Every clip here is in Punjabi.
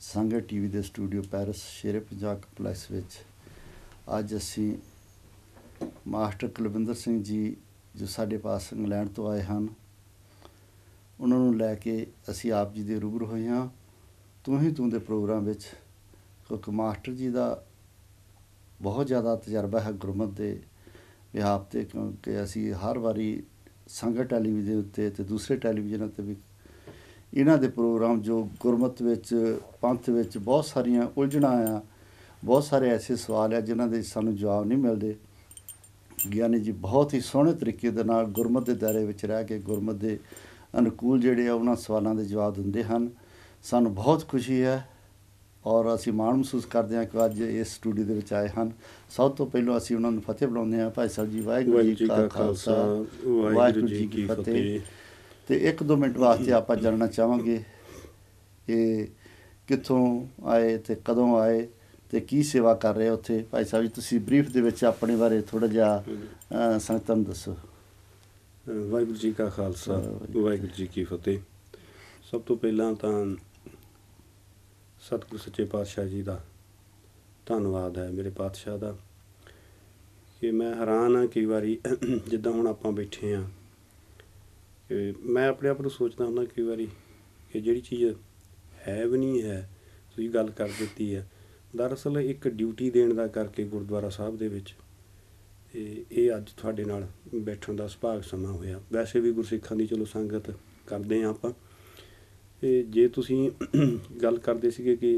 ਸੰਗਤ ਟੀਵੀ ਦੇ ਸਟੂਡੀਓ ਪੈਰਿਸ ਸ਼ੇਰੇ ਪੰਜਾਬ ਕੰਪਲੈਕਸ ਵਿੱਚ ਅੱਜ ਅਸੀਂ ਮਾਸਟਰ ਕੁਲਵਿੰਦਰ ਸਿੰਘ ਜੀ ਜੋ ਸਾਡੇ ਪਾਸ ਇੰਗਲੈਂਡ ਤੋਂ ਆਏ ਹਨ ਉਹਨਾਂ ਨੂੰ ਲੈ ਕੇ ਅਸੀਂ ਆਪ ਜੀ ਦੇ ਰੂਬਰੂ ਹੋਏ ਹਾਂ ਤੂੰ ਹੀ ਤੂੰ ਦੇ ਪ੍ਰੋਗਰਾਮ ਵਿੱਚ ਕਿਉਂਕਿ ਮਾਸਟਰ ਜੀ ਦਾ ਬਹੁਤ ਜ਼ਿਆਦਾ ਤਜਰਬਾ ਹੈ ਗੁਰਮਤਿ ਦੇ ਵਿਹਾਰ 'ਤੇ ਕਿਉਂਕਿ ਅਸੀਂ ਹਰ ਵਾਰੀ ਸੰਗਤ ਟੈਲੀਵਿਜ਼ਨ ਉੱਤੇ ਅਤੇ ਦੂਸਰੇ ਟੈਲੀਵਿਜ਼ਨਾਂ 'ਤੇ ਵੀ ਇਹਨਾਂ ਦੇ ਪ੍ਰੋਗਰਾਮ ਜੋ ਗੁਰਮਤਿ ਵਿੱਚ ਪੰਥ ਵਿੱਚ ਬਹੁਤ ਸਾਰੀਆਂ ਉਲਝਣਾਂ ਆ ਬਹੁਤ ਸਾਰੇ ਐਸੇ ਸਵਾਲ ਆ ਜਿਨ੍ਹਾਂ ਦੇ ਸਾਨੂੰ ਜਵਾਬ ਨਹੀਂ ਮਿਲਦੇ ਗਿਆਨੀ ਜੀ ਬਹੁਤ ਹੀ ਸੋਹਣੇ ਤਰੀਕੇ ਦੇ ਨਾਲ ਗੁਰਮਤਿ ਦੇ ਦਾਇਰੇ ਵਿੱਚ ਰਹਿ ਕੇ ਗੁਰਮਤਿ ਦੇ ਅਨੁਕੂਲ ਜਿਹੜੇ ਆ ਉਹਨਾਂ ਸਵਾਲਾਂ ਦੇ ਜਵਾਬ ਦਿੰਦੇ ਹਨ ਸਾਨੂੰ ਬਹੁਤ ਖੁਸ਼ੀ ਹੈ ਔਰ ਅਸੀਂ ਮਾਣ ਮਹਿਸੂਸ ਕਰਦੇ ਹਾਂ ਕਿ ਅੱਜ ਇਸ ਸਟੂਡੀਓ ਦੇ ਵਿੱਚ ਆਏ ਹਨ ਸਭ ਤੋਂ ਪਹਿਲਾਂ ਅਸੀਂ ਉਹਨਾਂ ਨੂੰ ਫਤਿਹ ਬੁਲਾਉਂਦੇ ਹਾਂ ਭਾਈ ਸਾਹਿਬ ਜੀ ਵਾਹਿਗੁਰੂ ਜੀ ਕਾ ਖਾਲਸਾ ਵਾਹਿਗੁਰੂ ਜੀ ਕੀ ਫਤਿਹ ਅਤੇ 1-2 ਮਿੰਟ ਵਾਸਤੇ ਆਪਾਂ ਜਾਣਨਾ ਚਾਹਾਂਗੇ ਕਿ ਕਿੱਥੋਂ ਆਏ ਅਤੇ ਕਦੋਂ ਆਏ ਅਤੇ ਕੀ ਸੇਵਾ ਕਰ ਰਹੇ ਉੱਥੇ ਭਾਈ ਸਾਹਿਬ ਜੀ ਤੁਸੀਂ ਬਰੀਫ ਦੇ ਵਿੱਚ ਆਪਣੇ ਬਾਰੇ ਥੋੜ੍ਹਾ ਜਿਹਾ ਸੰਗਤਾਂ ਨੂੰ ਦੱਸੋ ਵਾਹਿਗੁਰੂ ਜੀ ਕਾ ਖਾਲਸਾ ਵਾਹਿਗੁਰੂ ਜੀ ਕੀ ਫਤਿਹ ਸਭ ਤੋਂ ਪਹਿਲਾਂ ਤਾਂ ਸਤਿਗੁਰੂ ਸੱਚੇ ਪਾਤਸ਼ਾਹ ਜੀ ਦਾ ਧੰਨਵਾਦ ਹੈ ਮੇਰੇ ਪਾਤਸ਼ਾਹ ਦਾ ਕਿ ਮੈਂ ਹੈਰਾਨ ਹਾਂ ਕਈ ਵਾਰੀ ਜਿੱਦਾਂ ਹੁਣ ਆਪਾਂ ਬੈਠੇ ਹਾਂ ਕਿ ਮੈਂ ਆਪਣੇ ਆਪ ਨੂੰ ਸੋਚਦਾ ਹੁੰਦਾ ਕਈ ਵਾਰੀ ਕਿ ਜਿਹੜੀ ਚੀਜ਼ ਹੈ ਵੀ ਨਹੀਂ ਹੈ ਤੁਸੀਂ ਗੱਲ ਕਰ ਦਿੱਤੀ ਹੈ ਦਰਅਸਲ ਇੱਕ ਡਿਊਟੀ ਦੇਣ ਦਾ ਕਰਕੇ ਗੁਰਦੁਆਰਾ ਸਾਹਿਬ ਦੇ ਵਿੱਚ ਅਤੇ ਇਹ ਅੱਜ ਤੁਹਾਡੇ ਨਾਲ ਬੈਠਣ ਦਾ ਸੁਭਾਗ ਸਮਾਂ ਹੋਇਆ ਵੈਸੇ ਵੀ ਗੁਰਸਿੱਖਾਂ ਦੀ ਚਲੋ ਸੰਗਤ ਕਰਦੇ ਹਾਂ ਆਪਾਂ ਅਤੇ ਜੇ ਤੁਸੀਂ ਗੱਲ ਕਰਦੇ ਸੀਗੇ ਕਿ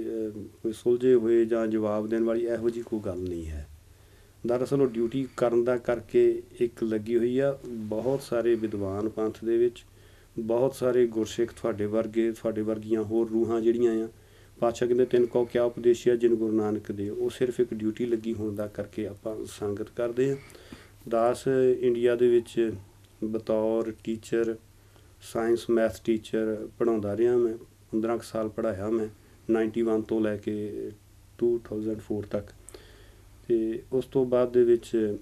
ਕੋਈ ਸੁਲਝੇ ਹੋਏ ਜਾਂ ਜਵਾਬ ਦੇਣ ਵਾਲੀ ਇਹੋ ਜਿਹੀ ਕੋਈ ਗੱਲ ਨਹੀਂ ਹੈ ਦਰਅਸਲ ਉਹ ਡਿਊਟੀ ਕਰਨ ਦਾ ਕਰਕੇ ਇੱਕ ਲੱਗੀ ਹੋਈ ਆ ਬਹੁਤ ਸਾਰੇ ਵਿਦਵਾਨ ਪੰਥ ਦੇ ਵਿੱਚ ਬਹੁਤ ਸਾਰੇ ਗੁਰਸਿੱਖ ਤੁਹਾਡੇ ਵਰਗੀਆਂ ਹੋਰ ਰੂਹਾਂ ਜਿਹੜੀਆਂ ਆ ਪਾਤਸ਼ਾਹ ਕਹਿੰਦੇ ਤਿੰਨ ਕੋ ਕਿਆ ਉਪਦੇਸ਼ਿਆ ਜਿਨ ਗੁਰੂ ਨਾਨਕ ਦੇ ਉਹ ਸਿਰਫ ਇੱਕ ਡਿਊਟੀ ਲੱਗੀ ਹੋਣ ਦਾ ਕਰਕੇ ਆਪਾਂ ਸੰਗਤ ਕਰਦੇ ਹਾਂ ਦਾਸ ਇੰਡੀਆ ਦੇ ਵਿੱਚ ਬਤੌਰ ਟੀਚਰ ਸਾਇੰਸ ਮੈਥ ਟੀਚਰ ਪੜ੍ਹਾਉਂਦਾ ਰਿਹਾ ਮੈਂ 15 ਕੁ ਸਾਲ ਪੜ੍ਹਾਇਆ ਮੈਂ 91 ਤੋਂ ਲੈ ਕੇ 2004 ਤੱਕ ਅਤੇ ਉਸ ਤੋਂ ਬਾਅਦ ਦੇ ਵਿੱਚ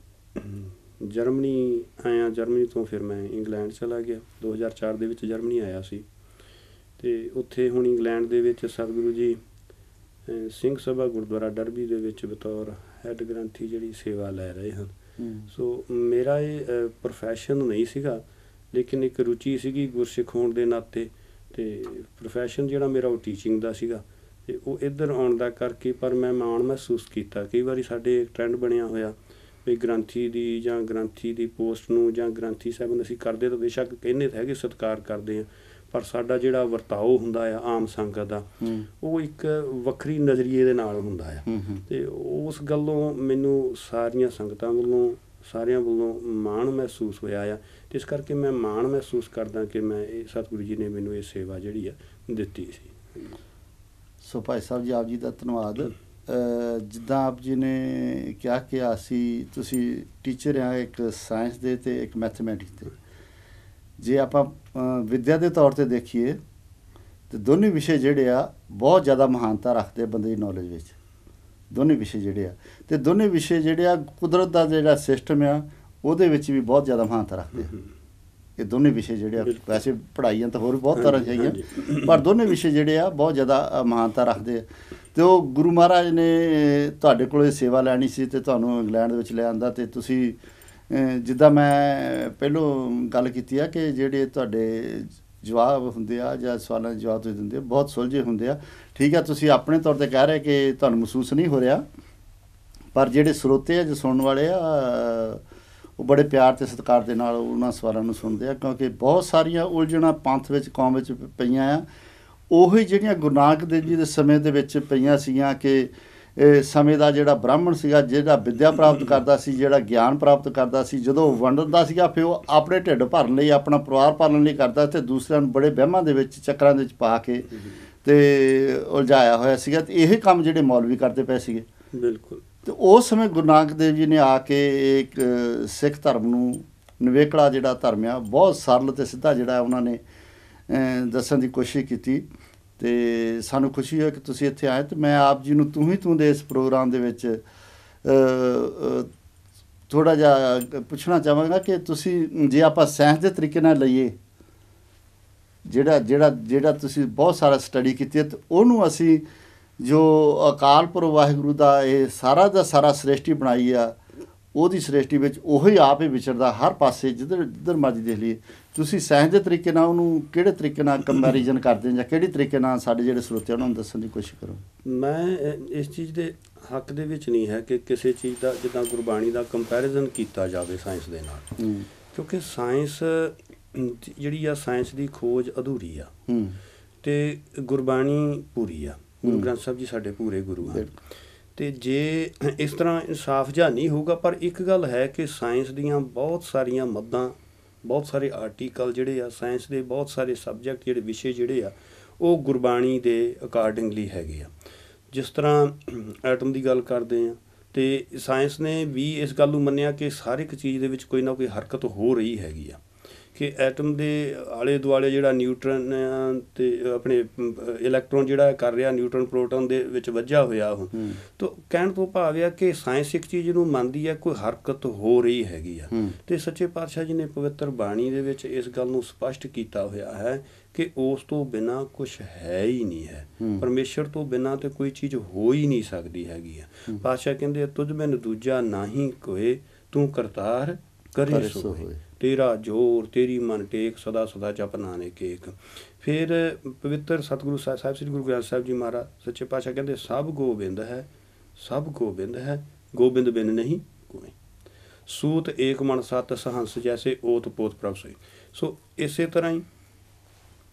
ਜਰਮਨੀ ਆਇਆ ਜਰਮਨੀ ਤੋਂ ਫਿਰ ਮੈਂ ਇੰਗਲੈਂਡ ਚਲਾ ਗਿਆ 2004 ਦੇ ਵਿੱਚ ਜਰਮਨੀ ਆਇਆ ਸੀ ਅਤੇ ਉੱਥੇ ਹੁਣ ਇੰਗਲੈਂਡ ਦੇ ਵਿੱਚ ਸਤਿਗੁਰੂ ਜੀ ਸਿੰਘ ਸਭਾ ਗੁਰਦੁਆਰਾ ਡਰਬੀ ਦੇ ਵਿੱਚ ਬਤੌਰ ਹੈੱਡ ਗ੍ਰੰਥੀ ਜਿਹੜੀ ਸੇਵਾ ਲੈ ਰਹੇ ਹਨ ਸੋ ਮੇਰਾ ਇਹ ਪ੍ਰੋਫੈਸ਼ਨ ਨਹੀਂ ਸੀਗਾ ਲੇਕਿਨ ਇੱਕ ਰੁਚੀ ਸੀਗੀ ਗੁਰਸਿੱਖ ਹੋਣ ਦੇ ਨਾਤੇ ਅਤੇ ਪ੍ਰੋਫੈਸ਼ਨ ਜਿਹੜਾ ਮੇਰਾ ਉਹ ਟੀਚਿੰਗ ਦਾ ਸੀਗਾ ਅਤੇ ਉਹ ਇੱਧਰ ਆਉਣ ਦਾ ਕਰਕੇ ਪਰ ਮੈਂ ਮਾਣ ਮਹਿਸੂਸ ਕੀਤਾ ਕਈ ਵਾਰੀ ਸਾਡੇ ਟਰੈਂਡ ਬਣਿਆ ਹੋਇਆ ਵੀ ਗ੍ਰੰਥੀ ਦੀ ਪੋਸਟ ਨੂੰ ਜਾਂ ਗ੍ਰੰਥੀ ਸਾਹਿਬ ਨੂੰ ਅਸੀਂ ਕਰਦੇ ਤਾਂ ਬੇਸ਼ੱਕ ਕਹਿੰਦੇ ਤਾਂ ਹੈਗੇ ਸਤਿਕਾਰ ਕਰਦੇ ਹਾਂ ਪਰ ਸਾਡਾ ਜਿਹੜਾ ਵਰਤਾਓ ਹੁੰਦਾ ਆ ਆਮ ਸੰਗਤ ਦਾ ਉਹ ਇੱਕ ਵੱਖਰੀ ਨਜ਼ਰੀਏ ਦੇ ਨਾਲ ਹੁੰਦਾ ਆ ਅਤੇ ਉਸ ਗੱਲੋਂ ਮੈਨੂੰ ਸਾਰੀਆਂ ਸੰਗਤਾਂ ਵੱਲੋਂ ਸਾਰਿਆਂ ਵੱਲੋਂ ਮਾਣ ਮਹਿਸੂਸ ਹੋਇਆ ਆ ਅਤੇ ਇਸ ਕਰਕੇ ਮੈਂ ਮਾਣ ਮਹਿਸੂਸ ਕਰਦਾ ਕਿ ਮੈਂ ਇਹ ਸਤਿਗੁਰੂ ਜੀ ਨੇ ਮੈਨੂੰ ਇਹ ਸੇਵਾ ਜਿਹੜੀ ਆ ਦਿੱਤੀ ਸੀ ਸੋ ਭਾਈ ਸਾਹਿਬ ਜੀ ਆਪ ਜੀ ਦਾ ਧੰਨਵਾਦ ਜਿੱਦਾਂ ਆਪ ਜੀ ਨੇ ਕਿਹਾ ਕਿ ਅਸੀਂ ਤੁਸੀਂ ਟੀਚਰ ਆ ਇੱਕ ਸਾਇੰਸ ਦੇ ਅਤੇ ਇੱਕ ਮੈਥਮੈਟਿਕਸ ਦੇ ਜੇ ਆਪਾਂ ਵਿੱਦਿਆ ਦੇ ਤੌਰ 'ਤੇ ਦੇਖੀਏ ਤਾਂ ਦੋਨੇ ਵਿਸ਼ੇ ਜਿਹੜੇ ਆ ਬਹੁਤ ਜ਼ਿਆਦਾ ਮਹਾਨਤਾ ਰੱਖਦੇ ਬੰਦੇ ਦੀ ਨੌਲੇਜ ਵਿੱਚ ਦੋਨੇ ਵਿਸ਼ੇ ਜਿਹੜੇ ਆ ਅਤੇ ਦੋਨੇ ਵਿਸ਼ੇ ਜਿਹੜੇ ਆ ਕੁਦਰਤ ਦਾ ਜਿਹੜਾ ਸਿਸਟਮ ਆ ਉਹਦੇ ਵਿੱਚ ਵੀ ਬਹੁਤ ਜ਼ਿਆਦਾ ਮਹਾਨਤਾ ਰੱਖਦੇ ਆ ਇਹ ਦੋਨੇ ਵਿਸ਼ੇ ਜਿਹੜੇ ਆ ਵੈਸੇ ਪੜ੍ਹਾਈਆਂ ਤਾਂ ਹੋਰ ਵੀ ਬਹੁਤ ਤਰ੍ਹਾਂ ਚਾਹੀਆਂ ਪਰ ਦੋਨੇ ਵਿਸ਼ੇ ਜਿਹੜੇ ਆ ਬਹੁਤ ਜ਼ਿਆਦਾ ਮਹਾਨਤਾ ਰੱਖਦੇ ਆ ਅਤੇ ਉਹ ਗੁਰੂ ਮਹਾਰਾਜ ਨੇ ਤੁਹਾਡੇ ਕੋਲ ਸੇਵਾ ਲੈਣੀ ਸੀ ਅਤੇ ਤੁਹਾਨੂੰ ਇੰਗਲੈਂਡ ਦੇ ਵਿੱਚ ਲੈ ਆਉਂਦਾ ਅਤੇ ਤੁਸੀਂ ਜਿੱਦਾਂ ਮੈਂ ਪਹਿਲੋਂ ਗੱਲ ਕੀਤੀ ਆ ਕਿ ਜਿਹੜੇ ਤੁਹਾਡੇ ਜਵਾਬ ਹੁੰਦੇ ਆ ਜਾਂ ਸਵਾਲਾਂ ਦੇ ਜਵਾਬ ਤੁਸੀਂ ਦਿੰਦੇ ਹੋ ਬਹੁਤ ਸੁਲਝੇ ਹੁੰਦੇ ਆ ਠੀਕ ਆ ਤੁਸੀਂ ਆਪਣੇ ਤੌਰ 'ਤੇ ਕਹਿ ਰਹੇ ਕਿ ਤੁਹਾਨੂੰ ਮਹਿਸੂਸ ਨਹੀਂ ਹੋ ਰਿਹਾ ਪਰ ਜਿਹੜੇ ਸਰੋਤੇ ਆ ਜੋ ਸੁਣਨ ਵਾਲੇ ਆ ਉਹ ਬੜੇ ਪਿਆਰ ਅਤੇ ਸਤਿਕਾਰ ਦੇ ਨਾਲ ਉਹਨਾਂ ਸਵਾਲਾਂ ਨੂੰ ਸੁਣਦੇ ਆ ਕਿਉਂਕਿ ਬਹੁਤ ਸਾਰੀਆਂ ਉਲਝਣਾਂ ਪੰਥ ਵਿੱਚ ਕੌਮ ਵਿੱਚ ਪਈਆਂ ਆ ਉਹੀ ਜਿਹੜੀਆਂ ਗੁਰੂ ਨਾਨਕ ਦੇਵ ਜੀ ਦੇ ਸਮੇਂ ਦੇ ਵਿੱਚ ਪਈਆਂ ਸੀਗੀਆਂ ਕਿ ਸਮੇਂ ਦਾ ਜਿਹੜਾ ਬ੍ਰਾਹਮਣ ਸੀਗਾ ਜਿਹੜਾ ਵਿੱਦਿਆ ਪ੍ਰਾਪਤ ਕਰਦਾ ਸੀ ਜਿਹੜਾ ਗਿਆਨ ਪ੍ਰਾਪਤ ਕਰਦਾ ਸੀ ਜਦੋਂ ਵੰਡਦਾ ਸੀਗਾ ਫਿਰ ਉਹ ਆਪਣੇ ਢਿੱਡ ਭਰਨ ਲਈ ਆਪਣਾ ਪਰਿਵਾਰ ਪਾਲਣ ਲਈ ਕਰਦਾ ਅਤੇ ਦੂਸਰਿਆਂ ਨੂੰ ਬੜੇ ਵਹਿਮਾਂ ਦੇ ਵਿੱਚ ਚੱਕਰਾਂ ਦੇ ਵਿੱਚ ਪਾ ਕੇ ਅਤੇ ਉਲਝਾਇਆ ਹੋਇਆ ਸੀਗਾ ਅਤੇ ਇਹ ਕੰਮ ਜਿਹੜੇ ਮੌਲਵੀ ਕਰਦੇ ਪਏ ਸੀਗੇ ਬਿਲਕੁਲ ਅਤੇ ਉਸ ਸਮੇਂ ਗੁਰੂ ਨਾਨਕ ਦੇਵ ਜੀ ਨੇ ਆ ਕੇ ਇੱਕ ਸਿੱਖ ਧਰਮ ਨੂੰ ਨਿਵੇਕਲਾ ਜਿਹੜਾ ਧਰਮ ਆ ਬਹੁਤ ਸਰਲ ਅਤੇ ਸਿੱਧਾ ਜਿਹੜਾ ਉਹਨਾਂ ਨੇ ਦੱਸਣ ਦੀ ਕੋਸ਼ਿਸ਼ ਕੀਤੀ ਅਤੇ ਸਾਨੂੰ ਖੁਸ਼ੀ ਹੋਈ ਕਿ ਤੁਸੀਂ ਇੱਥੇ ਆਏ ਅਤੇ ਮੈਂ ਆਪ ਜੀ ਨੂੰ ਤੂੰ ਹੀ ਤੂੰ ਦੇ ਇਸ ਪ੍ਰੋਗਰਾਮ ਦੇ ਵਿੱਚ ਥੋੜ੍ਹਾ ਜਿਹਾ ਪੁੱਛਣਾ ਚਾਹਾਂਗਾ ਕਿ ਤੁਸੀਂ ਜੇ ਆਪਾਂ ਸਾਇੰਸ ਦੇ ਤਰੀਕੇ ਨਾਲ ਲਈਏ ਜਿਹੜਾ ਤੁਸੀਂ ਬਹੁਤ ਸਾਰਾ ਸਟੱਡੀ ਕੀਤੀ ਹੈ ਅਤੇ ਉਹਨੂੰ ਅਸੀਂ ਜੋ ਅਕਾਲ ਪੁਰਖ ਵਾਹਿਗੁਰੂ ਦਾ ਇਹ ਸਾਰਾ ਦਾ ਸਾਰਾ ਸ੍ਰਿਸ਼ਟੀ ਬਣਾਈ ਆ, ਉਹਦੀ ਸ੍ਰਿਸ਼ਟੀ ਵਿੱਚ ਉਹੀ ਆਪ ਹੀ ਵਿਚਰਦਾ ਹਰ ਪਾਸੇ, ਜਿੱਧਰ ਮਰਜ਼ੀ ਦੇਖ ਲਈਏ। ਤੁਸੀਂ ਸਾਇੰਸ ਦੇ ਤਰੀਕੇ ਨਾਲ ਉਹਨੂੰ ਕਿਹੜੇ ਤਰੀਕੇ ਨਾਲ ਕੰਪੈਰੀਜ਼ਨ ਕਰਦੇ ਜਾਂ ਕਿਹੜੀ ਤਰੀਕੇ ਨਾਲ ਸਾਡੇ ਜਿਹੜੇ ਸਰੋਤੇ ਉਹਨਾਂ ਨੂੰ ਦੱਸਣ ਦੀ ਕੋਸ਼ਿਸ਼ ਕਰੋ? ਮੈਂ ਇਸ ਚੀਜ਼ ਦੇ ਹੱਕ ਦੇ ਵਿੱਚ ਨਹੀਂ ਹੈ ਕਿ ਕਿਸੇ ਚੀਜ਼ ਦਾ ਜਿੱਦਾਂ ਗੁਰਬਾਣੀ ਦਾ ਕੰਪੈਰੀਜ਼ਨ ਕੀਤਾ ਜਾਵੇ ਸਾਇੰਸ ਦੇ ਨਾਲ, ਕਿਉਂਕਿ ਸਾਇੰਸ ਜਿਹੜੀ ਆ, ਸਾਇੰਸ ਦੀ ਖੋਜ ਅਧੂਰੀ ਆ ਅਤੇ ਗੁਰਬਾਣੀ ਪੂਰੀ ਆ। ਗੁਰੂ ਗ੍ਰੰਥ ਸਾਹਿਬ ਜੀ ਸਾਡੇ ਪੂਰੇ ਗੁਰੂ ਹਨ। ਅਤੇ ਜੇ ਇਸ ਤਰ੍ਹਾਂ ਇਨਸਾਫ ਜਿਹਾ ਨਹੀਂ ਹੋਊਗਾ, ਪਰ ਇੱਕ ਗੱਲ ਹੈ ਕਿ ਸਾਇੰਸ ਦੀਆਂ ਬਹੁਤ ਸਾਰੀਆਂ ਮੱਦਾਂ, ਬਹੁਤ ਸਾਰੇ ਆਰਟੀਕਲ ਜਿਹੜੇ ਆ, ਸਾਇੰਸ ਦੇ ਬਹੁਤ ਸਾਰੇ ਸਬਜੈਕਟ ਜਿਹੜੇ ਵਿਸ਼ੇ ਜਿਹੜੇ ਆ, ਉਹ ਗੁਰਬਾਣੀ ਦੇ ਅਕਾਰਡਿੰਗਲੀ ਹੈਗੇ ਆ। ਜਿਸ ਤਰ੍ਹਾਂ ਐਟਮ ਦੀ ਗੱਲ ਕਰਦੇ ਹਾਂ, ਅਤੇ ਸਾਇੰਸ ਨੇ ਵੀ ਇਸ ਗੱਲ ਨੂੰ ਮੰਨਿਆ ਕਿ ਹਰ ਇੱਕ ਚੀਜ਼ ਦੇ ਵਿੱਚ ਕੋਈ ਨਾ ਕੋਈ ਹਰਕਤ ਹੋ ਰਹੀ ਹੈਗੀ ਆ, ਕਿ ਐਟਮ ਦੇ ਆਲੇ ਦੁਆਲੇ ਜਿਹੜਾ ਨਿਊਟਰਨ ਅਤੇ ਆਪਣੇ ਇਲੈਕਟ੍ਰੋਨ ਜਿਹੜਾ ਕਰ ਰਿਹਾ, ਨਿਊਟਰਨ ਪ੍ਰੋਟੋਨ ਦੇ ਵਿੱਚ ਵੱਜਿਆ ਹੋਇਆ ਉਹ। ਤਾਂ ਕਹਿਣ ਤੋਂ ਭਾਵ ਆ ਕਿ ਸਾਇੰਸ ਇੱਕ ਚੀਜ਼ ਨੂੰ ਮੰਨਦੀ ਹੈ ਕੋਈ ਹਰਕਤ ਹੋ ਰਹੀ ਹੈਗੀ ਆ। ਅਤੇ ਸੱਚੇ ਪਾਤਸ਼ਾਹ ਜੀ ਨੇ ਪਵਿੱਤਰ ਬਾਣੀ ਦੇ ਵਿੱਚ ਇਸ ਗੱਲ ਨੂੰ ਸਪਸ਼ਟ ਕੀਤਾ ਹੋਇਆ ਹੈ ਕਿ ਉਸ ਤੋਂ ਬਿਨਾਂ ਕੁਛ ਹੈ ਹੀ ਨਹੀਂ ਹੈ। ਪਰਮੇਸ਼ਰ ਤੋਂ ਬਿਨਾਂ ਤਾਂ ਕੋਈ ਚੀਜ਼ ਹੋ ਹੀ ਨਹੀਂ ਸਕਦੀ ਹੈਗੀ ਆ। ਪਾਤਸ਼ਾਹ ਕਹਿੰਦੇ ਤੁਝ ਬਿਨ ਦੂਜਾ ਨਾਹੀਂ ਕੋਏ, ਤੂੰ ਕਰਤਾਰ ਕਰੇ ਸੋ ਹੋਏ, ਤੇਰਾ ਜੋਰ ਤੇਰੀ ਮਨ ਟੇਕ, ਸਦਾ ਸਦਾ ਜਪ ਨਾਨਕ ਏਕ। ਫਿਰ ਪਵਿੱਤਰ ਸਤਿਗੁਰੂ ਸਾਹਿਬ ਸ੍ਰੀ ਗੁਰੂ ਗ੍ਰੰਥ ਸਾਹਿਬ ਜੀ ਮਹਾਰਾਜ ਸੱਚੇ ਪਾਤਸ਼ਾਹ ਕਹਿੰਦੇ ਸਭ ਗੋਬਿੰਦ ਹੈ, ਸਭ ਗੋਬਿੰਦ ਹੈ, ਗੋਬਿੰਦ ਬਿਨ ਨਹੀਂ ਕੋਈ। ਸੂਤ ਏਕ ਮਨ ਸਤ ਸਹੰਸ ਜੈਸੇ ਓਤ ਪੋਤ ਪ੍ਰਭ ਸੋਈ। ਸੋ ਇਸੇ ਤਰ੍ਹਾਂ ਹੀ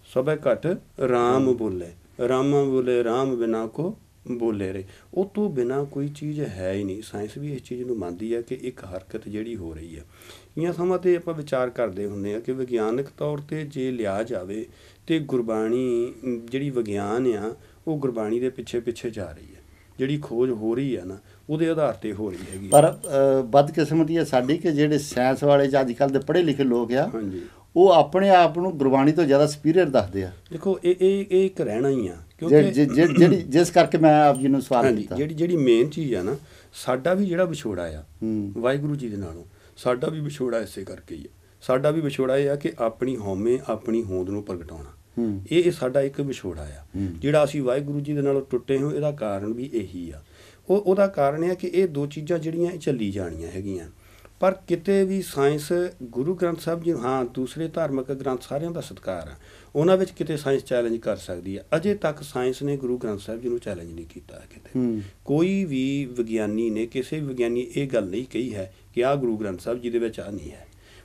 ਸਭੈ ਘਟ ਰਾਮ ਬੋਲੇ, ਰਾਮਾ ਬੋਲੇ ਰਾਮ ਬਿਨਾ ਕੋ ਬੋਲੇ ਰਹੇ। ਉਹ ਤੋਂ ਬਿਨਾਂ ਕੋਈ ਚੀਜ਼ ਹੈ ਹੀ ਨਹੀਂ। ਸਾਇੰਸ ਵੀ ਇਸ ਚੀਜ਼ ਨੂੰ ਮੰਨਦੀ ਹੈ ਕਿ ਇੱਕ ਹਰਕਤ ਜਿਹੜੀ ਹੋ ਰਹੀ ਹੈ। ਇਆਂ ਸਮਾਂ 'ਤੇ ਆਪਾਂ ਵਿਚਾਰ ਕਰਦੇ ਹੁੰਦੇ ਹਾਂ ਕਿ ਵਿਗਿਆਨਕ ਤੌਰ 'ਤੇ ਜੇ ਲਿਆ ਜਾਵੇ ਤਾਂ ਗੁਰਬਾਣੀ ਜਿਹੜੀ ਵਿਗਿਆਨ ਆ ਉਹ ਗੁਰਬਾਣੀ ਦੇ ਪਿੱਛੇ ਪਿੱਛੇ ਜਾ ਰਹੀ ਹੈ। ਜਿਹੜੀ ਖੋਜ ਹੋ ਰਹੀ ਆ ਨਾ ਉਹਦੇ ਆਧਾਰ 'ਤੇ ਹੋ ਰਹੀ ਹੈਗੀ। ਪਰ ਬਦਕਿਸਮਤੀ ਹੈ ਸਾਡੀ ਕਿ ਜਿਹੜੇ ਸਾਇੰਸ ਵਾਲੇ ਜਾਂ ਅੱਜ ਕੱਲ੍ਹ ਦੇ ਪੜ੍ਹੇ ਲਿਖੇ ਲੋਕ ਆ, ਹਾਂਜੀ, ਉਹ ਆਪਣੇ ਆਪ ਨੂੰ ਗੁਰਬਾਣੀ ਤੋਂ ਜ਼ਿਆਦਾ ਸੁਪੀਰੀਅਰ ਦੱਸਦੇ ਆ। ਦੇਖੋ ਇਹ ਇੱਕ ਰਹਿਣਾ ਹੀ ਆ, ਕਿਉਂਕਿ ਜਿਹੜੀ ਜਿਸ ਕਰਕੇ ਮੈਂ ਆਪ ਜੀ ਨੂੰ ਸਵਾਲ ਕੀਤਾ। ਜਿਹੜੀ ਮੇਨ ਚੀਜ਼ ਆ ਨਾ, ਸਾਡਾ ਵੀ ਜਿਹੜਾ ਵਿਛੋੜਾ ਆ ਵਾਹਿਗੁਰੂ ਜੀ ਦੇ ਨਾਲੋਂ, ਸਾਡਾ ਵੀ ਵਿਛੋੜਾ ਇਸੇ ਕਰਕੇ ਹੀ ਆ। ਸਾਡਾ ਵੀ ਵਿਛੋੜਾ ਇਹ ਆ ਕਿ ਆਪਣੀ ਹਉਮੈ, ਆਪਣੀ ਹੋਂਦ ਨੂੰ ਪ੍ਰਗਟਾਉਣਾ, ਇਹ ਸਾਡਾ ਇੱਕ ਵਿਛੋੜਾ ਆ। ਜਿਹੜਾ ਅਸੀਂ ਵਾਹਿਗੁਰੂ ਜੀ ਦੇ ਨਾਲੋਂ ਟੁੱਟੇ ਹੋ, ਇਹਦਾ ਕਾਰਨ ਵੀ ਇਹੀ ਆ। ਉਹਦਾ ਕਾਰਨ ਇਹ ਆ ਕਿ ਇਹ ਦੋ ਚੀਜ਼ਾਂ ਜਿਹੜੀਆਂ ਇਹ ਚੱਲੀ ਜਾਣੀਆਂ ਹੈਗੀਆਂ। ਪਰ ਕਿਤੇ ਵੀ ਸਾਇੰਸ ਗੁਰੂ ਗ੍ਰੰਥ ਸਾਹਿਬ ਜੀ, ਹਾਂ ਦੂਸਰੇ ਧਾਰਮਿਕ ਗ੍ਰੰਥ ਸਾਰਿਆਂ ਦਾ ਸਤਿਕਾਰ ਆ, ਉਹਨਾਂ ਵਿੱਚ ਕਿਤੇ ਸਾਇੰਸ ਚੈਲੰਜ ਕਰ ਸਕਦੀ ਹੈ। ਅਜੇ ਤੱਕ ਸਾਇੰਸ ਨੇ ਗੁਰੂ ਗ੍ਰੰਥ ਸਾਹਿਬ ਜੀ ਨੂੰ ਚੈਲੰਜ ਨਹੀਂ ਕੀਤਾ ਕਿਤੇ। ਕੋਈ ਵੀ ਵਿਗਿਆਨੀ ਨੇ, ਕਿਸੇ ਵੀ ਵਿਗਿਆਨੀ ਇਹ ਗੱਲ ਨਹੀਂ ਕਹੀ ਹੈ ਕਿ ਆਹ ਗੁਰੂ ਗ੍ਰੰਥ ਸਾਹਿਬ ਜੀ ਦੇ ਵਿੱਚ ਆ ਨਹੀਂ ਹੈ।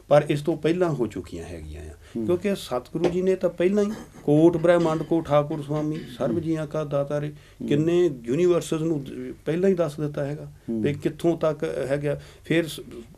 ਪਰ ਇਸ ਤੋਂ ਪਹਿਲਾਂ ਹੋ ਚੁੱਕੀਆਂ ਹੈਗੀਆਂ ਆ, ਕਿਉਂਕਿ ਸਤਿਗੁਰੂ ਜੀ ਨੇ ਤਾਂ ਪਹਿਲਾਂ ਹੀ ਕੋਟ ਬ੍ਰਹਿਮੰਡ ਕੋ ਠਾਕੁਰ ਸੁਆਮੀ ਸਰਬ ਜੀਆਂ ਕਾ ਦਾਤਾਰੇ, ਕਿੰਨੇ ਯੂਨੀਵਰਸਸ ਨੂੰ ਪਹਿਲਾਂ ਹੀ ਦੱਸ ਦਿੱਤਾ ਹੈਗਾ ਵੀ ਕਿੱਥੋਂ ਤੱਕ ਹੈਗਾ। ਫਿਰ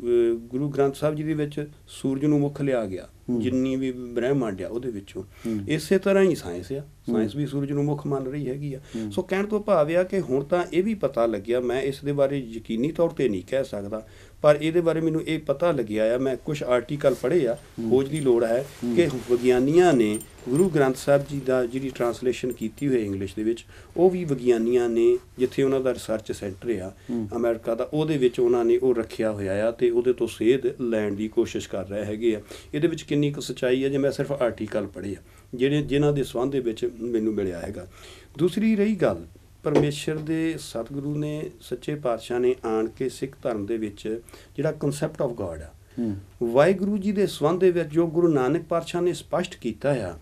ਗੁਰੂ ਗ੍ਰੰਥ ਸਾਹਿਬ ਜੀ ਦੇ ਵਿੱਚ ਸੂਰਜ ਨੂੰ ਮੁੱਖ ਲਿਆ ਗਿਆ, ਜਿੰਨੀ ਵੀ ਬ੍ਰਹਿਮੰਡ ਆ ਉਹਦੇ ਵਿੱਚੋਂ। ਇਸੇ ਤਰ੍ਹਾਂ ਹੀ ਸਾਇੰਸ ਆ, ਸਾਇੰਸ ਵੀ ਸੂਰਜ ਨੂੰ ਮੁੱਖ ਮੰਨ ਰਹੀ ਹੈਗੀ ਆ। ਸੋ ਕਹਿਣ ਤੋਂ ਭਾਵ ਆ ਕਿ ਹੁਣ ਤਾਂ ਇਹ ਵੀ ਪਤਾ ਲੱਗਿਆ, ਮੈਂ ਇਸ ਦੇ ਬਾਰੇ ਯਕੀਨੀ ਤੌਰ 'ਤੇ ਨਹੀਂ ਕਹਿ ਸਕਦਾ, ਪਰ ਇਹਦੇ ਬਾਰੇ ਮੈਨੂੰ ਇਹ ਪਤਾ ਲੱਗਿਆ ਆ, ਮੈਂ ਕੁਛ ਆਰਟੀਕਲ ਪੜ੍ਹੇ ਆ, ਖੋਜ ਦੀ ਲੋੜ ਹੈ, ਕਿ ਵਿਗਿਆਨੀਆਂ ਨੇ ਗੁਰੂ ਗ੍ਰੰਥ ਸਾਹਿਬ ਜੀ ਦਾ ਜਿਹੜੀ ਟਰਾਂਸਲੇਸ਼ਨ ਕੀਤੀ ਹੋਈ ਇੰਗਲਿਸ਼ ਦੇ ਵਿੱਚ, ਉਹ ਵੀ ਵਿਗਿਆਨੀਆਂ ਨੇ, ਜਿੱਥੇ ਉਹਨਾਂ ਦਾ ਰਿਸਰਚ ਸੈਂਟਰ ਆ ਅਮਰੀਕਾ ਦਾ, ਉਹਦੇ ਵਿੱਚ ਉਹਨਾਂ ਨੇ ਉਹ ਰੱਖਿਆ ਹੋਇਆ ਆ ਅਤੇ ਉਹਦੇ ਤੋਂ ਸੇਧ ਲੈਣ ਦੀ ਕੋਸ਼ਿਸ਼ ਕਰ ਰਹੇ ਹੈਗੇ ਆ। ਇਹਦੇ ਵਿੱਚ ਕਿੰਨੀ ਕੁ ਸੱਚਾਈ ਹੈ ਜੇ ਮੈਂ ਸਿਰਫ ਆਰਟੀਕਲ ਪੜ੍ਹੇ ਆ ਜਿਨ੍ਹਾਂ ਦੇ ਸੰਬੰਧ ਦੇ ਵਿੱਚ ਮੈਨੂੰ ਮਿਲਿਆ ਹੈਗਾ। ਦੂਸਰੀ ਰਹੀ ਗੱਲ, ਪਰਮੇਸ਼ਰ ਦੇ ਸਤਿਗੁਰੂ ਨੇ, ਸੱਚੇ ਪਾਤਸ਼ਾਹ ਨੇ ਆਣ ਕੇ ਸਿੱਖ ਧਰਮ ਦੇ ਵਿੱਚ ਜਿਹੜਾ ਕਨਸੈਪਟ ਆਫ ਗੋਡ ਆ, ਵਾਹਿਗੁਰੂ ਜੀ ਦੇ ਸੰਬੰਧ ਦੇ ਵਿੱਚ ਜੋ ਗੁਰੂ ਨਾਨਕ ਪਾਤਸ਼ਾਹ ਨੇ ਸਪਸ਼ਟ ਕੀਤਾ ਆ,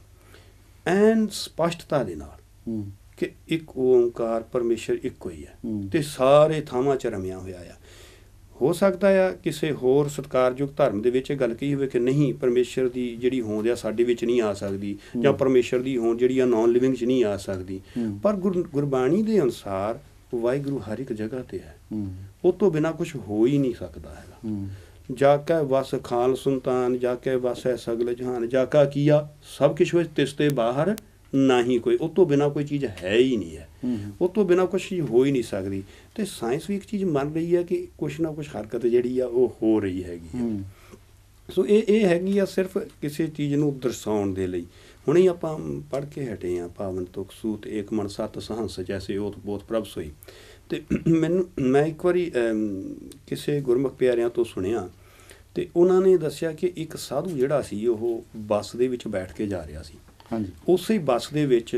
ਐਨ ਸਪਸ਼ਟਤਾ ਦੇ ਨਾਲ ਕਿ ਇੱਕ ਓਂਕਾਰ ਪਰਮੇਸ਼ਰ ਇੱਕੋ ਹੀ ਹੈ ਅਤੇ ਸਾਰੇ ਥਾਵਾਂ 'ਚ ਰਮਿਆ ਹੋਇਆ ਆ। ਹੋ ਸਕਦਾ ਆ ਕਿਸੇ ਹੋਰ ਸਤਿਕਾਰਯੋਗ ਧਰਮ ਦੇ ਵਿੱਚ ਇਹ ਗੱਲ ਕਹੀ ਹੋਵੇ ਕਿ ਨਹੀਂ, ਪਰਮੇਸ਼ਰ ਦੀ ਜਿਹੜੀ ਹੋਂਦ ਆ ਸਾਡੇ ਵਿੱਚ ਨਹੀਂ ਆ ਸਕਦੀ, ਜਾਂ ਪਰਮੇਸ਼ਰ ਦੀ ਹੋਂਦ ਜਿਹੜੀ ਆ ਨੌਨ ਲਿਵਿੰਗ 'ਚ ਨਹੀਂ ਆ ਸਕਦੀ। ਪਰ ਗੁਰਬਾਣੀ ਦੇ ਅਨੁਸਾਰ ਵਾਹਿਗੁਰੂ ਹਰ ਇੱਕ ਜਗ੍ਹਾ 'ਤੇ ਹੈ, ਉਹ ਤੋਂ ਬਿਨਾਂ ਕੁਛ ਹੋ ਹੀ ਨਹੀਂ ਸਕਦਾ ਹੈਗਾ। ਜਾ ਕੈ ਵਸ ਖਾਲ ਸੁਲਤਾਨ, ਜਾ ਕੈ ਵਸ ਹੈ ਸਗਲ ਜਹਾਨ, ਜਾ ਕਾ ਕੀਆ ਸਭ ਕੁਛ ਵਿੱਚ ਤਿਸ ਤੇ ਬਾਹਰ ਨਾ ਹੀ ਕੋਈ। ਉਹ ਤੋਂ ਬਿਨਾਂ ਕੋਈ ਚੀਜ਼ ਹੈ ਹੀ ਨਹੀਂ ਹੈ, ਉਹ ਤੋਂ ਬਿਨਾਂ ਕੁਛ ਚੀਜ਼ ਹੋ ਹੀ ਨਹੀਂ ਸਕਦੀ। ਅਤੇ ਸਾਇੰਸ ਵੀ ਇੱਕ ਚੀਜ਼ ਮੰਨ ਰਹੀ ਹੈ ਕਿ ਕੁਛ ਨਾ ਕੁਛ ਹਰਕਤ ਜਿਹੜੀ ਆ ਉਹ ਹੋ ਰਹੀ ਹੈਗੀ ਹੈ। ਸੋ ਇਹ ਹੈਗੀ ਆ ਸਿਰਫ ਕਿਸੇ ਚੀਜ਼ ਨੂੰ ਦਰਸਾਉਣ ਦੇ ਲਈ। ਹੁਣੇ ਆਪਾਂ ਪੜ੍ਹ ਕੇ ਹਟੇ ਹਾਂ ਪਾਵਨ ਤੁਕ ਸੂਤ ਏਕ ਮਨ ਸਤ ਸਹੰਸ ਜੈਸੇ ਓਤ ਪੋਤ ਪ੍ਰਭ ਸੋਈ। ਅਤੇ ਮੈਂ ਇੱਕ ਵਾਰੀ ਕਿਸੇ ਗੁਰਮੁਖ ਪਿਆਰਿਆਂ ਤੋਂ ਸੁਣਿਆ, ਅਤੇ ਉਹਨਾਂ ਨੇ ਦੱਸਿਆ ਕਿ ਇੱਕ ਸਾਧੂ ਜਿਹੜਾ ਸੀ ਉਹ ਬੱਸ ਦੇ ਵਿੱਚ ਬੈਠ ਕੇ ਜਾ ਰਿਹਾ ਸੀ। ਉਸੇ ਬੱਸ ਦੇ ਵਿੱਚ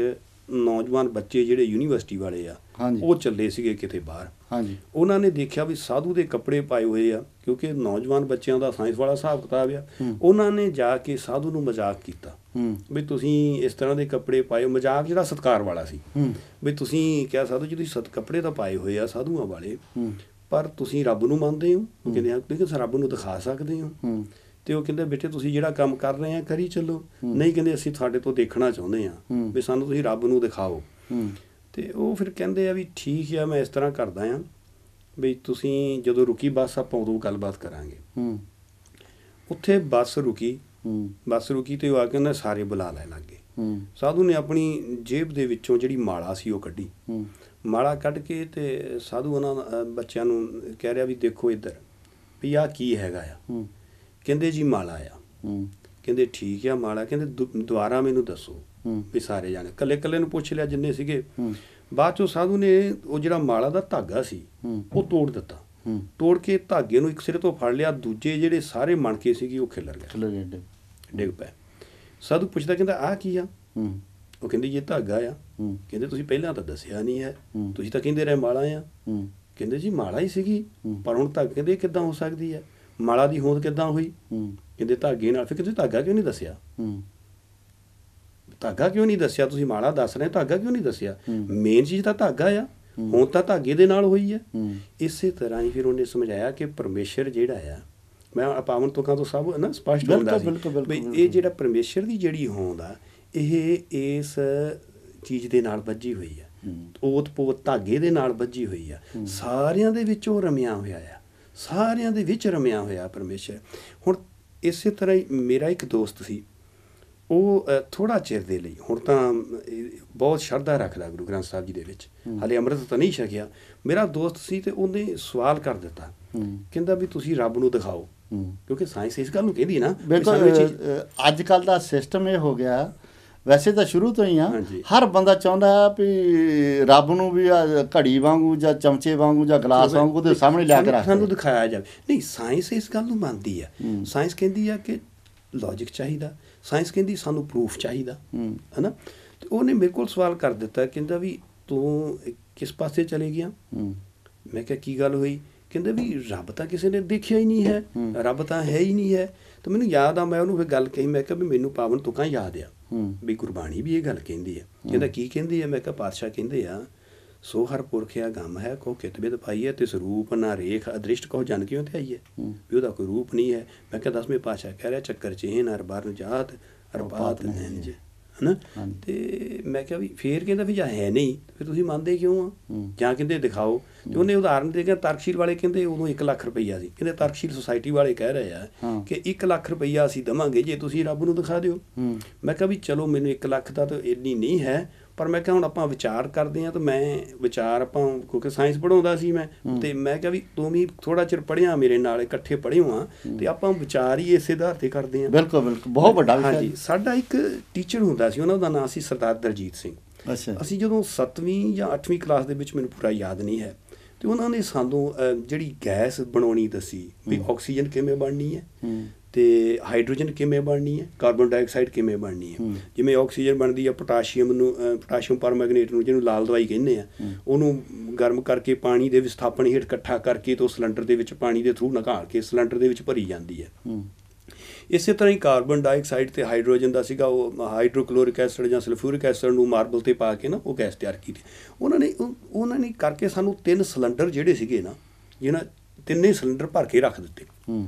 ਨੌਜਵਾਨ ਬੱਚੇ ਜਿਹੜੇ ਯੂਨੀਵਰਸਿਟੀ ਵਾਲੇ ਆ ਹਾਂਜੀ ਉਹ ਚੱਲੇ ਸੀਗੇ ਕਿਤੇ ਬਾਹਰ। ਹਾਂਜੀ ਉਹਨਾਂ ਨੇ ਦੇਖਿਆ ਵੀ ਸਾਧੂ ਦੇ ਕੱਪੜੇ ਪਾਏ ਹੋਏ ਆ, ਕਿਉਂਕਿ ਨੌਜਵਾਨ ਬੱਚਿਆਂ ਦਾ ਸਾਇੰਸ ਵਾਲਾ ਹਿਸਾਬ ਕਿਤਾਬ ਆ। ਉਹਨਾਂ ਨੇ ਜਾ ਕੇ ਸਾਧੂ ਨੂੰ ਮਜ਼ਾਕ ਕੀਤਾ ਵੀ ਤੁਸੀਂ ਇਸ ਤਰ੍ਹਾਂ ਦੇ ਕੱਪੜੇ ਪਾਏ ਹੋ, ਮਜ਼ਾਕ ਜਿਹੜਾ ਸਤਿਕਾਰ ਵਾਲਾ ਸੀ ਵੀ ਤੁਸੀਂ ਕਿਹਾ ਸਾਧੂ ਜੀ ਤੁਸੀਂ ਕੱਪੜੇ ਤਾਂ ਪਾਏ ਹੋਏ ਆ ਸਾਧੂਆਂ ਵਾਲੇ, ਪਰ ਤੁਸੀਂ ਰੱਬ ਨੂੰ ਮੰਨਦੇ ਹੋ? ਉਹ ਕਹਿੰਦੇ ਹਾਂ ਤੁਸੀਂ ਰੱਬ ਨੂੰ ਦਿਖਾ ਸਕਦੇ ਹੋ। ਤੇ ਉਹ ਕਹਿੰਦੇ ਬੇਟੇ ਤੁਸੀਂ ਜਿਹੜਾ ਕੰਮ ਕਰ ਰਹੇ ਆ ਕਰੀ ਚੱਲੋ। ਨਹੀਂ ਕਹਿੰਦੇ ਅਸੀਂ ਤੁਹਾਡੇ ਤੋਂ ਦੇਖਣਾ ਚਾਹੁੰਦੇ ਆ ਵੀ ਸਾਨੂੰ ਤੁਸੀਂ ਰੱਬ ਨੂੰ ਦਿਖਾਓ। ਤੇ ਉਹ ਫਿਰ ਕਹਿੰਦੇ ਆ ਵੀ ਠੀਕ ਆ ਮੈਂ ਇਸ ਤਰ੍ਹਾਂ ਕਰਦਾ ਆ ਵੀ ਤੁਸੀਂ ਜਦੋਂ ਰੁਕੀ ਬੱਸ ਆਪਾਂ ਉਦੋਂ ਗੱਲਬਾਤ ਕਰਾਂਗੇ। ਉੱਥੇ ਬੱਸ ਰੁਕੀ ਤੇ ਉਹ ਆ ਕੇ ਉਹਨਾਂ ਸਾਰੇ ਬੁਲਾ ਲੈਣ ਲੱਗ ਗਏ। ਸਾਧੂ ਨੇ ਆਪਣੀ ਜੇਬ ਦੇ ਵਿੱਚੋਂ ਜਿਹੜੀ ਮਾਲਾ ਸੀ ਉਹ ਕੱਢੀ, ਮਾਲਾ ਕੱਢ ਕੇ ਤੇ ਸਾਧੂ ਉਹਨਾਂ ਬੱਚਿਆਂ ਨੂੰ ਕਹਿ ਰਿਹਾ ਵੀ ਦੇਖੋ ਇੱਧਰ ਵੀ ਆਹ ਕੀ ਹੈਗਾ ਆ। ਕਹਿੰਦੇ ਜੀ ਮਾਲਾ ਆ। ਕਹਿੰਦੇ ਠੀਕ ਆ ਮਾਲਾ। ਕਹਿੰਦੇ ਦੁਬਾਰਾ ਮੈਨੂੰ ਦੱਸੋ ਵੀ ਸਾਰੇ ਜਾਣੇ ਇਕੱਲੇ ਇਕੱਲੇ ਨੂੰ ਪੁੱਛ ਲਿਆ ਜਿੰਨੇ ਸੀਗੇ। ਬਾਅਦ ਚੋਂ ਸਾਧੂ ਨੇ ਉਹ ਜਿਹੜਾ ਮਾਲਾ ਦਾ ਧਾਗਾ ਸੀ ਉਹ ਤੋੜ ਦਿੱਤਾ, ਤੋੜ ਕੇ ਧਾਗੇ ਨੂੰ ਇੱਕ ਸਿਰੇ ਤੋਂ ਫੜ ਲਿਆ, ਦੂਜੇ ਜਿਹੜੇ ਸਾਰੇ ਮਣਕੇ ਸੀਗੇ ਉਹ ਖਿਲਰ ਗਏ, ਡਿੱਗ ਪਏ। ਸਾਧੂ ਪੁੱਛਦਾ ਕਹਿੰਦਾ ਆਹ ਕੀ ਆ? ਉਹ ਕਹਿੰਦੇ ਇਹ ਧਾਗਾ ਆ। ਕਹਿੰਦੇ ਤੁਸੀਂ ਪਹਿਲਾਂ ਤਾਂ ਦੱਸਿਆ ਨਹੀਂ ਹੈ, ਤੁਸੀਂ ਤਾਂ ਕਹਿੰਦੇ ਰਹੇ ਮਾਲਾ ਆ। ਕਹਿੰਦੇ ਜੀ ਮਾਲਾ ਹੀ ਸੀਗੀ, ਪਰ ਹੁਣ ਧਾਗੇ ਕਹਿੰਦੇ ਕਿੱਦਾਂ ਹੋ ਸਕਦੀ ਹੈ, ਮਾਲਾ ਦੀ ਹੋਂਦ ਕਿੱਦਾਂ ਹੋਈ? ਕਹਿੰਦੇ ਧਾਗੇ ਨਾਲ। ਫਿਰ ਕਹਿੰਦੇ ਧਾਗਾ ਕਿਉਂ ਨਹੀਂ ਦੱਸਿਆ? ਧਾਗਾ ਕਿਉਂ ਨਹੀਂ ਦੱਸਿਆ? ਤੁਸੀਂ ਮਾਲਾ ਦੱਸ ਰਹੇ ਧਾਗਾ ਕਿਉਂ ਨਹੀਂ ਦੱਸਿਆ? ਮੇਨ ਚੀਜ਼ ਤਾਂ ਧਾਗਾ ਆ, ਹੋਂਦ ਤਾਂ ਧਾਗੇ ਦੇ ਨਾਲ ਹੋਈ ਹੈ। ਇਸੇ ਤਰ੍ਹਾਂ ਹੀ ਫਿਰ ਉਹਨੇ ਸਮਝਾਇਆ ਕਿ ਪਰਮੇਸ਼ਰ ਜਿਹੜਾ ਆ, ਮੈਂ ਪਾਵਨ ਤੁਕਾਂ ਤੋਂ ਸਭ ਨਾ ਸਪਸ਼ਟ ਹੁੰਦਾ ਸੀ ਵੀ ਇਹ ਜਿਹੜਾ ਪਰਮੇਸ਼ਰ ਦੀ ਜਿਹੜੀ ਹੋਂਦ ਆ ਇਹ ਇਸ ਚੀਜ਼ ਦੇ ਨਾਲ ਬੱਝੀ ਹੋਈ ਆ, ਓਤ ਪੋਤ ਧਾਗੇ ਦੇ ਨਾਲ ਬੱਝੀ ਹੋਈ ਆ। ਸਾਰਿਆਂ ਦੇ ਵਿੱਚ ਉਹ ਰਮਿਆ ਹੋਇਆ ਆ, ਸਾਰਿਆਂ ਦੇ ਵਿੱਚ ਰਮਿਆ ਹੋਇਆ ਪਰਮੇਸ਼ਰ। ਹੁਣ ਇਸੇ ਤਰ੍ਹਾਂ ਹੀ ਮੇਰਾ ਇੱਕ ਦੋਸਤ ਸੀ, ਉਹ ਥੋੜ੍ਹਾ ਚਿਰ ਦੇ ਲਈ, ਹੁਣ ਤਾਂ ਬਹੁਤ ਸ਼ਰਧਾ ਰੱਖਦਾ ਗੁਰੂ ਗ੍ਰੰਥ ਸਾਹਿਬ ਜੀ ਦੇ ਵਿੱਚ, ਹਾਲੇ ਅੰਮ੍ਰਿਤ ਤਾਂ ਨਹੀਂ ਛਕਿਆ। ਮੇਰਾ ਦੋਸਤ ਸੀ ਤੇ ਉਹਨੇ ਸਵਾਲ ਕਰ ਦਿੱਤਾ, ਕਹਿੰਦਾ ਵੀ ਤੁਸੀਂ ਰੱਬ ਨੂੰ ਦਿਖਾਓ, ਕਿਉਂਕਿ ਸਾਇੰਸ ਇਸ ਗੱਲ ਨੂੰ ਕਹਿੰਦੀ ਨਾ। ਅੱਜ ਕੱਲ੍ਹ ਦਾ ਸਿਸਟਮ ਇਹ ਹੋ ਗਿਆ, ਵੈਸੇ ਤਾਂ ਸ਼ੁਰੂ ਤੋਂ ਹੀ ਆ, ਹਰ ਬੰਦਾ ਚਾਹੁੰਦਾ ਵੀ ਰੱਬ ਨੂੰ ਵੀ ਘੜੀ ਵਾਂਗੂ ਜਾਂ ਚਮਚੇ ਵਾਂਗੂ ਜਾਂ ਗਲਾਸ ਵਾਂਗੂ ਉਹਦੇ ਸਾਹਮਣੇ ਲਿਆ ਕੇ ਰੱਖ ਸਾਨੂੰ ਦਿਖਾਇਆ ਜਾਵੇ। ਨਹੀਂ, ਸਾਇੰਸ ਇਸ ਗੱਲ ਨੂੰ ਮੰਨਦੀ ਆ। ਸਾਇੰਸ ਕਹਿੰਦੀ ਆ ਕਿ ਲੌਜਿਕ ਚਾਹੀਦਾ, ਸਾਇੰਸ ਕਹਿੰਦੀ ਸਾਨੂੰ ਪ੍ਰੂਫ ਚਾਹੀਦਾ, ਹੈ ਨਾ। ਤੇ ਉਹਨੇ ਮੇਰੇ ਕੋਲ ਸਵਾਲ ਕਰ ਦਿੱਤਾ, ਕਹਿੰਦਾ ਵੀ ਤੂੰ ਕਿਸ ਪਾਸੇ ਚਲੇ ਗਿਆ? ਮੈਂ ਕਿਹਾ ਕੀ ਗੱਲ ਹੋਈ? ਕਹਿੰਦੇ ਵੀ ਰੱਬ ਤਾਂ ਕਿਸੇ ਨੇ ਦੇਖਿਆ ਹੀ ਨਹੀਂ ਹੈ, ਰੱਬ ਤਾਂ ਹੈ ਹੀ ਨਹੀਂ ਹੈ। ਤਾਂ ਮੈਨੂੰ ਯਾਦ ਆ, ਮੈਂ ਉਹਨੂੰ ਫਿਰ ਗੱਲ ਕਹੀ, ਮੈਂ ਕਿਹਾ ਵੀ ਮੈਨੂੰ ਪਾਵਨ ਤੁਕਾਂ ਯਾਦ ਆ ਵੀ ਗੁਰਬਾਣੀ ਵੀ ਇਹ ਗੱਲ ਕਹਿੰਦੀ ਹੈ। ਕਹਿੰਦਾ ਕੀ ਕਹਿੰਦੀ ਹੈ? ਮੈਂ ਕਿਹਾ ਪਾਤਸ਼ਾਹ ਕਹਿੰਦੇ ਆ ਸੋ ਹਰ ਪੁਰਖਿਆ ਗਮ ਹੈ ਕੋ ਕਿਤਬਿਤ ਪਾਈ ਹੈ, ਤਿਸ ਰੂਪ ਨਾ ਰੇਖ ਅਦ੍ਰਿਸ਼ਟ ਕੋ ਜਨ ਕਿਉਂ ਤੇ ਆਈ ਹੈ, ਵੀ ਉਹਦਾ ਕੋਈ ਰੂਪ ਨਹੀਂ ਹੈ। ਮੈਂ ਕਿਹਾ 10ਵੇਂ ਪਾਤਸ਼ਾਹ ਕਹਿ ਰਿਹਾ ਚੱਕਰ ਚੇਨ ਅਰ ਬਰਨ ਜਾਤ ਅਰ ਬਾਤ ਨੈਂਜ, ਹੈ ਨਾ। ਤੇ ਮੈਂ ਕਿਹਾ ਵੀ ਫੇਰ ਕਹਿੰਦਾ ਵੀ ਜਾਂ ਹੈ ਨਹੀਂ ਫਿਰ ਤੁਸੀਂ ਮੰਨਦੇ ਕਿਉਂ ਆ, ਜਾਂ ਕਹਿੰਦੇ ਦਿਖਾਓ। ਤੇ ਉਹਨੇ ਉਦਾਹਰਨ ਦੇ ਕੇ ਤਰਕਸ਼ੀਲ ਵਾਲੇ ਕਹਿੰਦੇ ਉਦੋਂ 1 ਲੱਖ ਰੁਪਈਆ ਸੀ, ਕਹਿੰਦੇ ਤਰਕਸ਼ੀਲ ਸੁਸਾਇਟੀ ਵਾਲੇ ਕਹਿ ਰਹੇ ਆ ਕਿ 1 ਲੱਖ ਰੁਪਈਆ ਅਸੀਂ ਦੇਵਾਂਗੇ ਜੇ ਤੁਸੀਂ ਰੱਬ ਨੂੰ ਦਿਖਾ ਦਿਓ। ਮੈਂ ਕਿਹਾ ਵੀ ਚਲੋ ਮੈਨੂੰ 1 ਲੱਖ ਦਾ ਤਾਂ ਇੰਨੀ ਨਹੀਂ ਹੈ, ਪਰ ਮੈਂ ਕਿਹਾ ਹੁਣ ਆਪਾਂ ਵਿਚਾਰ ਕਰਦੇ ਹਾਂ। ਤਾਂ ਮੈਂ ਵਿਚਾਰ ਆਪਾਂ ਕਿਉਂਕਿ ਸਾਇੰਸ ਪੜ੍ਹਾਉਂਦਾ ਸੀ ਮੈਂ, ਤੇ ਮੈਂ ਕਿਹਾ ਵੀ ਤੂੰ ਵੀ ਥੋੜ੍ਹਾ ਚਿਰ ਪੜ੍ਹਿਆ ਮੇਰੇ ਨਾਲ, ਇਕੱਠੇ ਪੜ੍ਹੇ ਹਾਂ, ਤੇ ਆਪਾਂ ਵਿਚਾਰ ਹੀ ਇਸੇ ਆਧਾਰ 'ਤੇ ਕਰਦੇ ਹਾਂ। ਬਿਲਕੁਲ ਬਿਲਕੁਲ, ਬਹੁਤ ਵੱਡਾ। ਹਾਂਜੀ, ਸਾਡਾ ਇੱਕ ਟੀਚਰ ਹੁੰਦਾ ਸੀ, ਉਹਨਾਂ ਦਾ ਨਾਂ ਸੀ ਸਰਦਾਰ ਦਲਜੀਤ ਸਿੰਘ। ਅਸੀਂ ਜਦੋਂ 7ਵੀਂ ਜਾਂ 8ਵੀਂ ਕਲਾਸ ਦੇ ਵਿੱਚ, ਮੈਨੂੰ ਪੂਰਾ ਯਾਦ ਨਹੀਂ ਹੈ, ਤੇ ਉਹਨਾਂ ਨੇ ਸਾਨੂੰ ਜਿਹੜੀ ਗੈਸ ਬਣਾਉਣੀ ਦੱਸੀ ਵੀ ਆਕਸੀਜਨ ਕਿਵੇਂ ਬਣਨੀ ਹੈ, ਤੇ ਹਾਈਡਰੋਜਨ ਕਿਵੇਂ ਬਣਨੀ ਹੈ, ਕਾਰਬਨ ਡਾਈਆਕਸਾਈਡ ਕਿਵੇਂ ਬਣਨੀ ਹੈ। ਜਿਵੇਂ ਆਕਸੀਜਨ ਬਣਦੀ ਆ ਪੋਟਾਸ਼ੀਅਮ ਪਰਮੈਂਗਨੇਟ ਨੂੰ, ਜਿਹਨੂੰ ਲਾਲ ਦਵਾਈ ਕਹਿੰਦੇ ਆ, ਉਹਨੂੰ ਗਰਮ ਕਰਕੇ ਪਾਣੀ ਦੇ ਵਿਸਥਾਪਨ ਹੇਠ ਇਕੱਠਾ ਕਰਕੇ ਤੇ ਉਹ ਸਿਲੰਡਰ ਦੇ ਵਿੱਚ ਪਾਣੀ ਦੇ ਥਰੂ ਨਿਕਾਲ ਕੇ ਸਿਲੰਡਰ ਦੇ ਵਿੱਚ ਭਰੀ ਜਾਂਦੀ ਹੈ। ਇਸੇ ਤਰ੍ਹਾਂ ਹੀ ਕਾਰਬਨ ਡਾਈਆਕਸਾਈਡ ਤੇ ਹਾਈਡਰੋਜਨ ਦਾ ਸੀਗਾ, ਉਹ ਹਾਈਡਰੋਕਲੋਰਿਕ ਐਸਿਡ ਜਾਂ ਸਲਫਿਊਰਿਕ ਐਸਿਡ ਨੂੰ ਮਾਰਬਲ 'ਤੇ ਪਾ ਕੇ ਨਾ ਉਹ ਗੈਸ ਤਿਆਰ ਕੀਤੀ। ਉਹਨਾਂ ਨੇ ਕਰਕੇ ਸਾਨੂੰ 3 ਸਿਲੰਡਰ ਜਿਹੜੇ ਸੀਗੇ ਨਾ, ਜਿਹਨਾਂ 3 ਸਿਲੰਡਰ ਭਰ ਕੇ ਰੱਖ ਦਿੱਤੇ,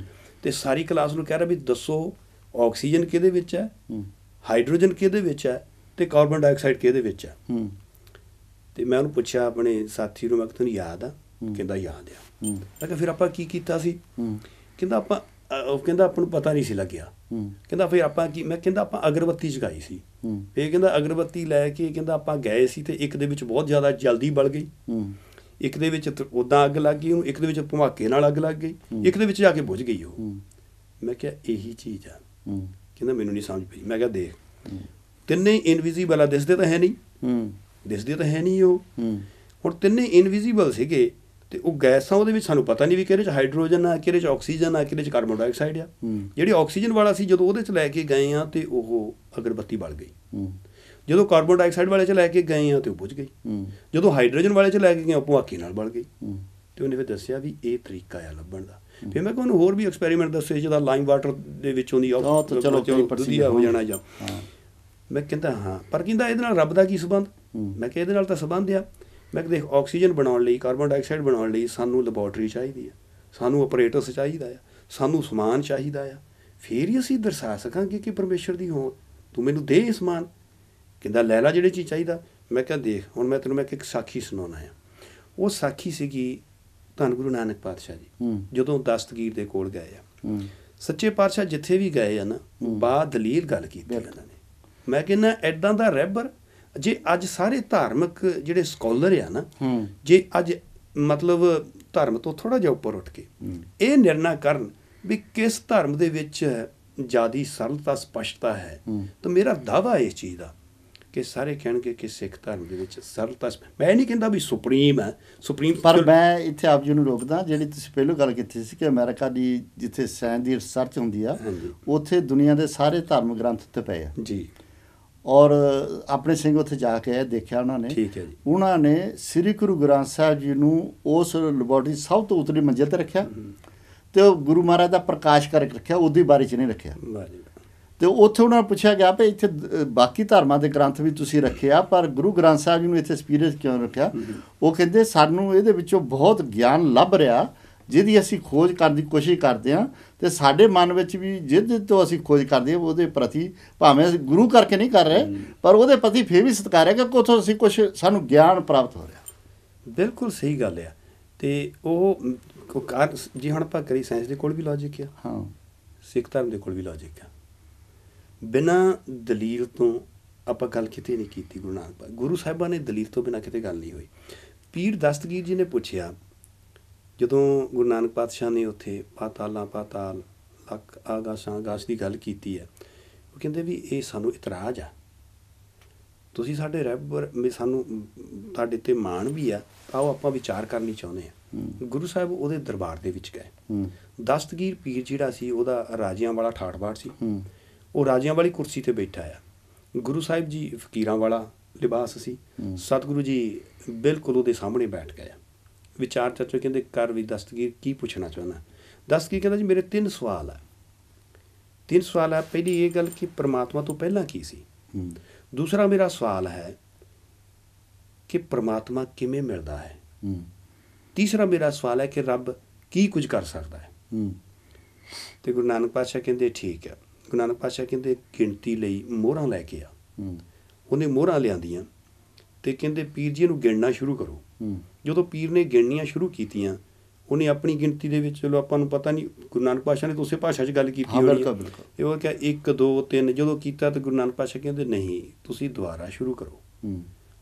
ਤੇ ਸਾਰੀ ਕਲਾਸ ਨੂੰ ਕਹਿ ਰਿਹਾ ਵੀ ਦੱਸੋ ਆਕਸੀਜਨ ਕਿਹਦੇ ਵਿੱਚ ਹੈ, ਹਾਈਡਰੋਜਨ ਕਿਹਦੇ ਵਿੱਚ ਹੈ, ਤੇ ਕਾਰਬਨ ਡਾਈਆਕਸਾਈਡ ਕਿਹਦੇ ਵਿੱਚ ਹੈ। ਤੇ ਮੈਂ ਉਹਨੂੰ ਪੁੱਛਿਆ ਆਪਣੇ ਸਾਥੀ ਨੂੰ, ਮੈਂ ਕਿਹਾ ਤੈਨੂੰ ਯਾਦ ਆ? ਕਹਿੰਦਾ ਯਾਦ ਆ। ਮੈਂ ਕਿਹਾ ਫਿਰ ਆਪਾਂ ਕੀ ਕੀਤਾ ਸੀ? ਕਹਿੰਦਾ ਆਪਾਂ ਆਪਾਂ ਨੂੰ ਪਤਾ ਨਹੀਂ ਸੀ ਲੱਗਿਆ। ਕਹਿੰਦਾ ਫਿਰ ਆਪਾਂ ਕੀ? ਮੈਂ ਕਹਿੰਦਾ ਆਪਾਂ ਅਗਰਬੱਤੀ ਜਗਾਈ ਸੀ। ਫਿਰ ਕਹਿੰਦਾ ਅਗਰਬੱਤੀ ਲੈ ਕੇ ਕਹਿੰਦਾ ਆਪਾਂ ਗਏ ਸੀ, ਤੇ ਇੱਕ ਦੇ ਵਿੱਚ ਬਹੁਤ ਜ਼ਿਆਦਾ ਜਲਦੀ ਬਲ ਗਈ, ਇੱਕ ਦੇ ਵਿੱਚ ਉੱਦਾਂ ਅੱਗ ਲੱਗ ਗਈ ਉਹਨੂੰ, ਇੱਕ ਦੇ ਵਿੱਚ ਧਮਾਕੇ ਨਾਲ ਅੱਗ ਲੱਗ ਗਈ, ਇੱਕ ਦੇ ਵਿੱਚ ਜਾ ਕੇ ਬੁਝ ਗਈ ਉਹ। ਮੈਂ ਕਿਹਾ ਇਹੀ ਚੀਜ਼ ਆ। ਕਹਿੰਦਾ ਮੈਨੂੰ ਨਹੀਂ ਸਮਝ ਪਈ। ਮੈਂ ਕਿਹਾ ਦੇਖ, 3 ਇਨਵਿਜ਼ੀਬਲ ਆ, ਦਿਸਦੇ ਤਾਂ ਹੈ ਨਹੀਂ, ਦਿਸਦੇ ਤਾਂ ਹੈ ਨਹੀਂ ਉਹ। ਹੁਣ 3 ਇਨਵਿਜ਼ੀਬਲ ਸੀਗੇ, ਤੇ ਉਹ ਗੈਸਾਂ ਉਹਦੇ ਵਿੱਚ ਸਾਨੂੰ ਪਤਾ ਨਹੀਂ ਵੀ ਕਿਹਦੇ 'ਚ ਹਾਈਡਰੋਜਨ ਆ, ਕਿਹਦੇ 'ਚ ਆਕਸੀਜਨ ਆ, ਕਿਹਦੇ 'ਚ ਕਾਰਬਨ ਡਾਈਆਕਸਾਈਡ ਆ। ਜਿਹੜੀ ਆਕਸੀਜਨ ਵਾਲਾ ਸੀ ਜਦੋਂ ਉਹਦੇ 'ਚ ਲੈ ਕੇ ਗਏ ਆ, ਤੇ ਉਹ ਅਗਰਬੱਤੀ ਬਲ ਗਈ। ਜਦੋਂ ਕਾਰਬਨ ਡਾਈਆਕਸਾਈਡ ਵਾਲੇ 'ਚ ਲੈ ਕੇ ਗਏ ਆ ਤੇ ਉਹ ਬੁਝ ਗਈ, ਜਦੋਂ ਹਾਈਡਰੋਜਨ ਵਾਲੇ 'ਚ ਲੈ ਕੇ ਗਏ ਉਹ ਭਵਾਕੀ ਨਾਲ ਬਲ ਗਈ। ਤੇ ਉਹਨੇ ਫਿਰ ਦੱਸਿਆ ਵੀ ਇਹ ਤਰੀਕਾ ਆ ਲੱਭਣ ਦਾ। ਫਿਰ ਮੈਂ ਉਹਨੂੰ ਹੋਰ ਵੀ ਐਕਸਪੈਰੀਮੈਂਟ ਦੱਸੇ, ਜਿਹਦਾ ਲਾਈਮ ਵਾਟਰ ਦੇ ਵਿੱਚੋਂ ਦੀ ਦੁਧੀਆ ਹੋ ਜਾਣਾ ਜਾਂ ਮੈਂ ਕਹਿੰਦਾ ਹਾਂ, ਪਰ ਕਹਿੰਦਾ ਇਹਦੇ ਨਾਲ ਰੱਬ ਦਾ ਕੀ ਸੰਬੰਧ? ਮੈਂ ਕਿਹਾ ਇਹਦੇ ਨਾਲ ਤਾਂ ਸੰਬੰਧ ਆ। ਮੈਂ ਕਿਹਾ ਦੇਖ, ਆਕਸੀਜਨ ਬਣਾਉਣ ਲਈ, ਕਾਰਬਨ ਡਾਈਆਕਸਾਈਡ ਬਣਾਉਣ ਲਈ ਸਾਨੂੰ ਲੈਬੋਰਟਰੀ ਚਾਹੀਦੀ ਆ, ਸਾਨੂੰ ਆਪਰੇਟਰਸ ਚਾਹੀਦਾ ਆ, ਸਾਨੂੰ ਸਮਾਨ ਚਾਹੀਦਾ ਆ, ਫਿਰ ਹੀ ਅਸੀਂ ਦਰਸਾ ਸਕਾਂਗੇ ਕਿ ਪਰਮੇਸ਼ਰ ਦੀ ਹੋਂਦ। ਤੂੰ ਮੈਨੂੰ ਦੇ ਇਹ ਸਮਾਨ। ਕਹਿੰਦਾ ਲੈ ਲਾ ਜਿਹੜੇ ਚੀਜ਼ ਚਾਹੀਦਾ। ਮੈਂ ਕਿਹਾ ਦੇਖ, ਹੁਣ ਮੈਂ ਤੈਨੂੰ ਇੱਕ ਸਾਖੀ ਸੁਣਾਉਣਾ ਆ। ਉਹ ਸਾਖੀ ਸੀਗੀ ਧੰਨ ਗੁਰੂ ਨਾਨਕ ਪਾਤਸ਼ਾਹ ਜੀ ਜਦੋਂ ਦਸਤਗੀਰ ਦੇ ਕੋਲ ਗਏ ਆ। ਸੱਚੇ ਪਾਤਸ਼ਾਹ ਜਿੱਥੇ ਵੀ ਗਏ ਆ ਨਾ, ਦਲੀਲ ਗੱਲ ਕੀਤੀ ਉਹਨਾਂ ਨੇ। ਮੈਂ ਕਹਿੰਦਾ ਐਦਾਂ ਦਾ ਰਹਿਬਰ, ਜੇ ਅੱਜ ਸਾਰੇ ਧਾਰਮਿਕ ਜਿਹੜੇ ਸਕੋਲਰ ਆ ਨਾ, ਜੇ ਅੱਜ ਮਤਲਬ ਧਰਮ ਤੋਂ ਥੋੜ੍ਹਾ ਜਿਹਾ ਉੱਪਰ ਉੱਠ ਕੇ ਇਹ ਨਿਰਣਾ ਕਰਨ ਵੀ ਕਿਸ ਧਰਮ ਦੇ ਵਿੱਚ ਜ਼ਿਆਦਾ ਸਰਲਤਾ ਸਪਸ਼ਟਤਾ ਹੈ, ਤਾਂ ਮੇਰਾ ਦਾਅਵਾ ਇਸ ਚੀਜ਼ ਦਾ ਕਿ ਸਾਰੇ ਕਹਿਣਗੇ ਕਿ ਸਿੱਖ ਧਰਮ ਦੇ ਵਿੱਚ ਸਰਲਤਾ। ਮੈਂ ਨਹੀਂ ਕਹਿੰਦਾ ਵੀ ਸੁਪਰੀਮ ਹੈ, ਸੁਪਰੀਮ, ਪਰ ਮੈਂ ਇੱਥੇ ਆਪ ਜੀ ਨੂੰ ਰੋਕਦਾ। ਜਿਹੜੀ ਤੁਸੀਂ ਪਹਿਲਾਂ ਗੱਲ ਕੀਤੀ ਸੀ ਕਿ ਅਮਰੀਕਾ ਦੀ ਜਿੱਥੇ ਸਾਇੰਸ ਦੀ ਰਿਸਰਚ ਹੁੰਦੀ ਆ, ਉੱਥੇ ਦੁਨੀਆ ਦੇ ਸਾਰੇ ਧਰਮ ਗ੍ਰੰਥ ਉੱਤੇ ਪਏ ਆ ਜੀ। ਔਰ ਆਪਣੇ ਸਿੰਘ ਉੱਥੇ ਜਾ ਕੇ ਦੇਖਿਆ ਉਹਨਾਂ ਨੇ। ਠੀਕ ਹੈ ਜੀ। ਉਹਨਾਂ ਨੇ ਸ੍ਰੀ ਗੁਰੂ ਗ੍ਰੰਥ ਸਾਹਿਬ ਜੀ ਨੂੰ ਉਸ ਲੈਬੋਰਟਰੀ ਸਭ ਤੋਂ ਉਤਲੀ ਮੰਜ਼ਿਲ 'ਤੇ ਰੱਖਿਆ ਅਤੇ ਉਹ ਗੁਰੂ ਮਹਾਰਾਜ ਦਾ ਪ੍ਰਕਾਸ਼ ਕਰਕੇ ਰੱਖਿਆ, ਉਹਦੀ ਬਾਰੀ 'ਚ ਨਹੀਂ ਰੱਖਿਆ। ਅਤੇ ਉੱਥੇ ਉਹਨਾਂ ਨੂੰ ਪੁੱਛਿਆ ਗਿਆ ਵੀ ਇੱਥੇ ਬਾਕੀ ਧਰਮਾਂ ਦੇ ਗ੍ਰੰਥ ਵੀ ਤੁਸੀਂ ਰੱਖਿਆ, ਪਰ ਗੁਰੂ ਗ੍ਰੰਥ ਸਾਹਿਬ ਜੀ ਨੂੰ ਇੱਥੇ ਸਪੀਰੀਅਸ ਕਿਉਂ ਰੱਖਿਆ? ਉਹ ਕਹਿੰਦੇ ਸਾਨੂੰ ਇਹਦੇ ਵਿੱਚੋਂ ਬਹੁਤ ਗਿਆਨ ਲੱਭ ਰਿਹਾ, ਜਿਹਦੀ ਅਸੀਂ ਖੋਜ ਕਰਨ ਦੀ ਕੋਸ਼ਿਸ਼ ਕਰਦੇ ਹਾਂ, ਅਤੇ ਸਾਡੇ ਮਨ ਵਿੱਚ ਵੀ ਜਿਹਦੇ ਤੋਂ ਅਸੀਂ ਖੋਜ ਕਰਦੇ ਹਾਂ ਉਹਦੇ ਪ੍ਰਤੀ, ਭਾਵੇਂ ਅਸੀਂ ਗੁਰੂ ਕਰਕੇ ਨਹੀਂ ਕਰ ਰਹੇ, ਪਰ ਉਹਦੇ ਪ੍ਰਤੀ ਫਿਰ ਵੀ ਸਤਿਕਾਰ ਹੈ ਕਿ ਉੱਥੋਂ ਅਸੀਂ ਕੁਛ ਸਾਨੂੰ ਗਿਆਨ ਪ੍ਰਾਪਤ ਹੋ ਰਿਹਾ। ਬਿਲਕੁਲ ਸਹੀ ਗੱਲ ਆ। ਅਤੇ ਉਹ ਜੇ ਹੁਣ ਆਪਾਂ ਕਰੀ, ਸਾਇੰਸ ਦੇ ਕੋਲ ਵੀ ਲੌਜਿਕ ਆ, ਹਾਂ, ਸਿੱਖ ਧਰਮ ਦੇ ਕੋਲ ਵੀ ਲੌਜਿਕ ਆ। ਬਿਨਾਂ ਦਲੀਲ ਤੋਂ ਆਪਾਂ ਗੱਲ ਕਿਤੇ ਨਹੀਂ ਕੀਤੀ। ਗੁਰੂ ਸਾਹਿਬਾਂ ਨੇ ਦਲੀਲ ਤੋਂ ਬਿਨਾਂ ਕਿਤੇ ਗੱਲ ਨਹੀਂ ਹੋਈ। ਪੀਰ ਦਸਤਗੀਰ ਜੀ ਨੇ ਪੁੱਛਿਆ, ਜਦੋਂ ਗੁਰੂ ਨਾਨਕ ਪਾਤਸ਼ਾਹ ਨੇ ਉੱਥੇ ਪਾਤਾਲ ਲੱਖ ਆਗਾਸ਼ ਦੀ ਗੱਲ ਕੀਤੀ ਹੈ, ਉਹ ਕਹਿੰਦੇ ਵੀ ਇਹ ਸਾਨੂੰ ਇਤਰਾਜ਼ ਆ, ਤੁਸੀਂ ਸਾਡੇ ਰਹਿਬਰ, ਸਾਨੂੰ ਤੁਹਾਡੇ 'ਤੇ ਮਾਣ ਵੀ ਆ, ਆਓ ਆਪਾਂ ਵਿਚਾਰ ਕਰਨੀ ਚਾਹੁੰਦੇ ਹਾਂ। ਗੁਰੂ ਸਾਹਿਬ ਉਹਦੇ ਦਰਬਾਰ ਦੇ ਵਿੱਚ ਗਏ। ਦਸਤਗੀਰ ਪੀਰ ਜਿਹੜਾ ਸੀ ਉਹਦਾ ਰਾਜਿਆਂ ਵਾਲਾ ਠਾਠ ਬਾਠ ਸੀ, ਉਹ ਰਾਜਿਆਂ ਵਾਲੀ ਕੁਰਸੀ 'ਤੇ ਬੈਠਾ ਆ। ਗੁਰੂ ਸਾਹਿਬ ਜੀ ਫਕੀਰਾਂ ਵਾਲਾ ਲਿਬਾਸ ਸੀ। ਸਤਿਗੁਰੂ ਜੀ ਬਿਲਕੁਲ ਉਹਦੇ ਸਾਹਮਣੇ ਬੈਠ ਗਏ। ਵਿਚਾਰ ਚਰਚਾ ਕਹਿੰਦੇ ਕਰ ਵੀ ਦਸਤਗੀਰ ਕੀ ਪੁੱਛਣਾ ਚਾਹੁੰਦਾ? ਦਸਤਗੀਰ ਕਹਿੰਦਾ ਜੀ ਮੇਰੇ 3 ਸਵਾਲ ਆ। 3 ਸਵਾਲ ਆ। ਪਹਿਲੀ ਇਹ ਗੱਲ ਕਿ ਪਰਮਾਤਮਾ ਤੋਂ ਪਹਿਲਾਂ ਕੀ ਸੀ। ਦੂਸਰਾ ਮੇਰਾ ਸਵਾਲ ਹੈ ਕਿ ਪਰਮਾਤਮਾ ਕਿਵੇਂ ਮਿਲਦਾ ਹੈ। ਤੀਸਰਾ ਮੇਰਾ ਸਵਾਲ ਹੈ ਕਿ ਰੱਬ ਕੀ ਕੁਝ ਕਰ ਸਕਦਾ ਹੈ। ਅਤੇ ਗੁਰੂ ਨਾਨਕ ਪਾਤਸ਼ਾਹ ਕਹਿੰਦੇ ਠੀਕ ਹੈ। ਗੁਰੂ ਨਾਨਕ ਪਾਤਸ਼ਾਹ ਕਹਿੰਦੇ ਗਿਣਤੀ ਲਈ ਮੋਹਰਾਂ ਲੈ ਕੇ ਆ। ਉਹਨੇ ਮੋਹਰਾਂ ਲਿਆਂਦੀਆਂ ਅਤੇ ਕਹਿੰਦੇ ਪੀਰ ਜੀ ਇਹਨੂੰ ਗਿਣਨਾ ਸ਼ੁਰੂ ਕਰੋ। ਜਦੋਂ ਪੀਰ ਨੇ ਗਿਣਨੀਆਂ ਸ਼ੁਰੂ ਕੀਤੀਆਂ, ਉਹਨੇ ਆਪਣੀ ਗਿਣਤੀ ਦੇ ਵਿੱਚ, ਚਲੋ ਆਪਾਂ ਨੂੰ ਪਤਾ ਨਹੀਂ, ਗੁਰੂ ਨਾਨਕ ਪਾਤਸ਼ਾਹ ਨੇ ਤਾਂ ਉਸੇ ਭਾਸ਼ਾ 'ਚ ਗੱਲ ਕੀਤੀ ਹੋਣੀ ਹੈ। ਇਹ ਉਹ ਕਿਹਾ 1 2 3, ਜਦੋਂ ਕੀਤਾ ਤਾਂ ਗੁਰੂ ਨਾਨਕ ਪਾਤਸ਼ਾਹ ਕਹਿੰਦੇ ਨਹੀਂ, ਤੁਸੀਂ ਦੁਬਾਰਾ ਸ਼ੁਰੂ ਕਰੋ।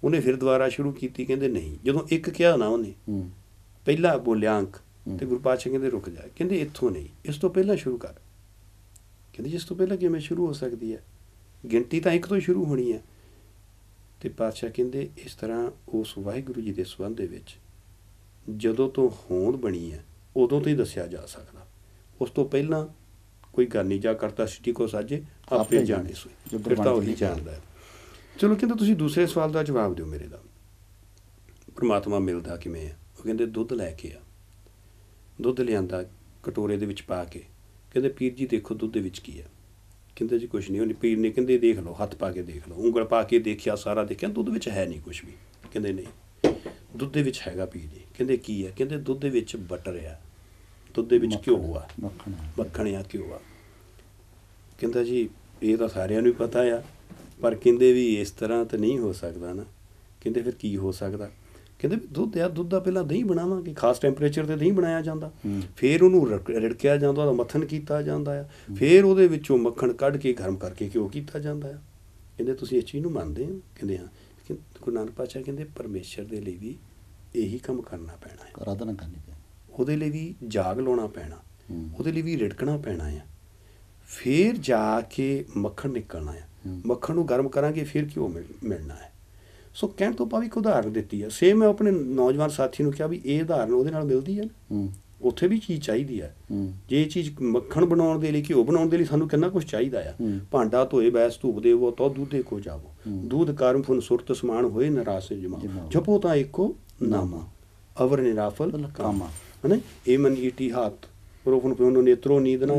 ਉਹਨੇ ਫਿਰ ਦੁਬਾਰਾ ਸ਼ੁਰੂ ਕੀਤੀ, ਕਹਿੰਦੇ ਨਹੀਂ। ਜਦੋਂ 1 ਕਿਹਾ ਨਾ ਉਹਨੇ, ਪਹਿਲਾ ਬੋਲਿਆ ਅੰਕ, ਅਤੇ ਗੁਰੂ ਪਾਤਸ਼ਾਹ ਕਹਿੰਦੇ ਰੁਕ ਜਾ, ਕਹਿੰਦੇ ਇੱਥੋਂ ਨਹੀਂ, ਇਸ ਤੋਂ ਪਹਿਲਾਂ ਸ਼ੁਰੂ ਕਰ। ਕਹਿੰਦੇ ਜਿਸ ਤੋਂ ਪਹਿਲਾਂ ਕਿਵੇਂ ਸ਼ੁਰੂ ਹੋ ਸਕਦੀ ਹੈ, ਗਿਣਤੀ ਤਾਂ 1 ਤੋਂ ਹੀ ਸ਼ੁਰੂ ਹੋਣੀ ਹੈ। ਅਤੇ ਪਾਤਸ਼ਾਹ ਕਹਿੰਦੇ ਇਸ ਤਰ੍ਹਾਂ ਉਸ ਵਾਹਿਗੁਰੂ ਜੀ ਦੇ ਸੰਬੰਧ ਦੇ ਵਿੱਚ ਜਦੋਂ ਤੋਂ ਹੋਂਦ ਬਣੀ ਹੈ ਉਦੋਂ ਤੋਂ ਹੀ ਦੱਸਿਆ ਜਾ ਸਕਦਾ, ਉਸ ਤੋਂ ਪਹਿਲਾਂ ਕੋਈ ਗੱਲ ਨਹੀਂ। ਜਾ ਕਰਤਾ ਸ੍ਰਿਸ਼ਟੀ ਕੋ ਸਾਜੇ ਆਪੇ ਜਾਣੇ ਸੋਈ, ਫਿਰ ਤਾਂ ਉਹੀ ਜਾਣਦਾ ਹੈ। ਚਲੋ ਕਹਿੰਦੇ ਤੁਸੀਂ ਦੂਸਰੇ ਸਵਾਲ ਦਾ ਜਵਾਬ ਦਿਓ ਮੇਰੇ ਦਾ, ਪਰਮਾਤਮਾ ਮਿਲਦਾ ਕਿਵੇਂ ਹੈ? ਉਹ ਕਹਿੰਦੇ ਦੁੱਧ ਲੈ ਕੇ ਆ। ਦੁੱਧ ਲਿਆਂਦਾ ਕਟੋਰੇ ਦੇ ਵਿੱਚ ਪਾ ਕੇ। ਕਹਿੰਦੇ ਪੀਰ ਜੀ ਦੇਖੋ ਦੁੱਧ ਦੇ ਵਿੱਚ ਕੀ ਹੈ। ਕਹਿੰਦੇ ਜੀ ਕੁਛ ਨਹੀਂ। ਉਹਨੇ ਪੀਰ ਨੇ ਕਹਿੰਦੇ ਦੇਖ ਲਓ, ਹੱਥ ਪਾ ਕੇ ਦੇਖ ਲਓ। ਉਂਗਲ ਪਾ ਕੇ ਦੇਖਿਆ, ਸਾਰਾ ਦੇਖਿਆ, ਦੁੱਧ ਵਿੱਚ ਹੈ ਨਹੀਂ ਕੁਛ ਵੀ। ਕਹਿੰਦੇ ਨਹੀਂ, ਦੁੱਧ ਦੇ ਵਿੱਚ ਹੈਗਾ ਪੀਰ ਜੀ। ਕਹਿੰਦੇ ਕੀ ਹੈ? ਕਹਿੰਦੇ ਦੁੱਧ ਦੇ ਵਿੱਚ ਬਟਰ ਆ, ਦੁੱਧ ਦੇ ਵਿੱਚ ਘਿਓ ਆ, ਮੱਖਣ ਆ, ਘਿਓ ਆ। ਕਹਿੰਦਾ ਜੀ ਇਹ ਤਾਂ ਸਾਰਿਆਂ ਨੂੰ ਹੀ ਪਤਾ ਆ, ਪਰ ਕਹਿੰਦੇ ਵੀ ਇਸ ਤਰ੍ਹਾਂ ਤਾਂ ਨਹੀਂ ਹੋ ਸਕਦਾ ਨਾ। ਕਹਿੰਦੇ ਫਿਰ ਕੀ ਹੋ ਸਕਦਾ? ਕਹਿੰਦੇ ਦੁੱਧ ਆ, ਦੁੱਧ ਦਾ ਪਹਿਲਾਂ ਦਹੀਂ ਬਣਾਵਾਂਗੇ, ਖਾਸ ਟੈਂਪਰੇਚਰ 'ਤੇ ਦਹੀਂ ਬਣਾਇਆ ਜਾਂਦਾ, ਫਿਰ ਉਹਨੂੰ ਰਿੜਕਿਆ ਜਾਂਦਾ, ਉਹਦਾ ਮੱਥਨ ਕੀਤਾ ਜਾਂਦਾ ਆ, ਫਿਰ ਉਹਦੇ ਵਿੱਚੋਂ ਮੱਖਣ ਕੱਢ ਕੇ ਗਰਮ ਕਰਕੇ ਘਿਓ ਕੀਤਾ ਜਾਂਦਾ ਆ। ਕਹਿੰਦੇ ਤੁਸੀਂ ਇਸ ਚੀਜ਼ ਨੂੰ ਮੰਨਦੇ ਹੋ? ਕਹਿੰਦੇ ਹਾਂ। ਗੁਰੂ ਨਾਨਕ ਪਾਤਸ਼ਾਹ ਕਹਿੰਦੇ ਪਰਮੇਸ਼ਰ ਦੇ ਲਈ ਵੀ ਇਹੀ ਕੰਮ ਕਰਨਾ ਪੈਣਾ ਹੈ, ਆਰਾਧਨਾ ਕਰਨੀ ਪੈਣੀ, ਉਹਦੇ ਲਈ ਵੀ ਜਾਗ ਲਾਉਣਾ ਪੈਣਾ, ਉਹਦੇ ਲਈ ਵੀ ਰਿੜਕਣਾ ਪੈਣਾ ਆ, ਫਿਰ ਜਾ ਕੇ ਮੱਖਣ ਨਿਕਲਣਾ ਆ। ਮੱਖਣ ਨੂੰ ਗਰਮ ਕਰਾਂਗੇ ਫਿਰ ਘਿਓ ਮਿਲਣਾ ਹੈ। ਸੋ ਕਹਿਣ ਤੋਂ ਭਾਵ ਇੱਕ ਉਦਾਹਰਨ ਦਿੱਤੀ ਹੈ। ਸੇਮ ਮੈਂ ਆਪਣੇ ਨੌਜਵਾਨ ਸਾਥੀ ਨੂੰ ਕਿਹਾ ਵੀ ਇਹ ਉਦਾਹਰਨ ਉਹਦੇ ਨਾਲ ਮਿਲਦੀ ਹੈ ਨਾ, ਉੱਥੇ ਵੀ ਚੀਜ਼ ਚਾਹੀਦੀ ਹੈ। ਜੇ ਇਹ ਚੀਜ਼ ਮੱਖਣ ਬਣਾਉਣ ਦੇ ਲਈ, ਘਿਓ ਬਣਾਉਣ ਦੇ ਲਈ ਸਾਨੂੰ ਕਿੰਨਾ ਕੁਛ ਚਾਹੀਦਾ ਆ। ਭਾਂਡਾ ਧੋਏ ਬੈਸ ਧੂਪ ਦੇਵੋ ਤੋ ਦੁੱਧੇ ਕੋ ਜਾਵੋ, दूध कर्म फुन सुरत समान होए नरासे जमा, जपो ता एको नामा अवर निराफल कामा, है ना। ए मन ईटी हाथ रोफन पे उन्होंने नेत्रो नींद ना,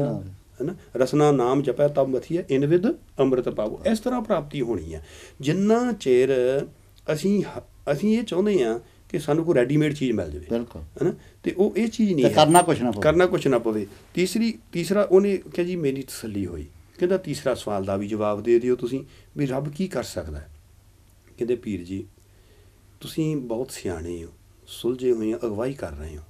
है ना। रसना नाम जपै तब मथिया इन विद ਅੰਮ੍ਰਿਤ ਪਾਵੋ। ਇਸ ਤਰ੍ਹਾਂ ਪ੍ਰਾਪਤੀ ਹੋਣੀ ਹੈ। ਜਿੰਨਾ ਚਿਰ ਅਸੀਂ ਇਹ ਚਾਹੁੰਦੇ ਹਾਂ ਕਿ ਸਾਨੂੰ ਕੋਈ ਰੈਡੀਮੇਡ ਚੀਜ਼ ਮਿਲ ਜਾਵੇ, ਬਿਲਕੁਲ, ਹੈ ਨਾ, ਤੇ ਉਹ ਇਹ ਚੀਜ਼ ਨਹੀਂ ਹੈ, ਕਰਨਾ ਕੁਛ ਨਾ ਪਵੇ। ਤੀਸਰਾ ਉਹਨੇ ਕਿਹਾ ਜੀ ਮੇਰੀ ਤਸੱਲੀ ਹੋਈ। ਕਹਿੰਦਾ ਤੀਸਰਾ ਸਵਾਲ ਦਾ ਵੀ ਜਵਾਬ ਦੇ ਦਿਓ ਤੁਸੀਂ ਵੀ ਰੱਬ ਕੀ ਕਰ ਸਕਦਾ ਹੈ। ਕਹਿੰਦੇ ਪੀਰ ਜੀ ਤੁਸੀਂ ਬਹੁਤ ਸਿਆਣੇ ਹੋ, ਸੁਲਝੇ ਹੋਏ ਹੋ, ਅਗਵਾਈ ਕਰ ਰਹੇ ਹੋ,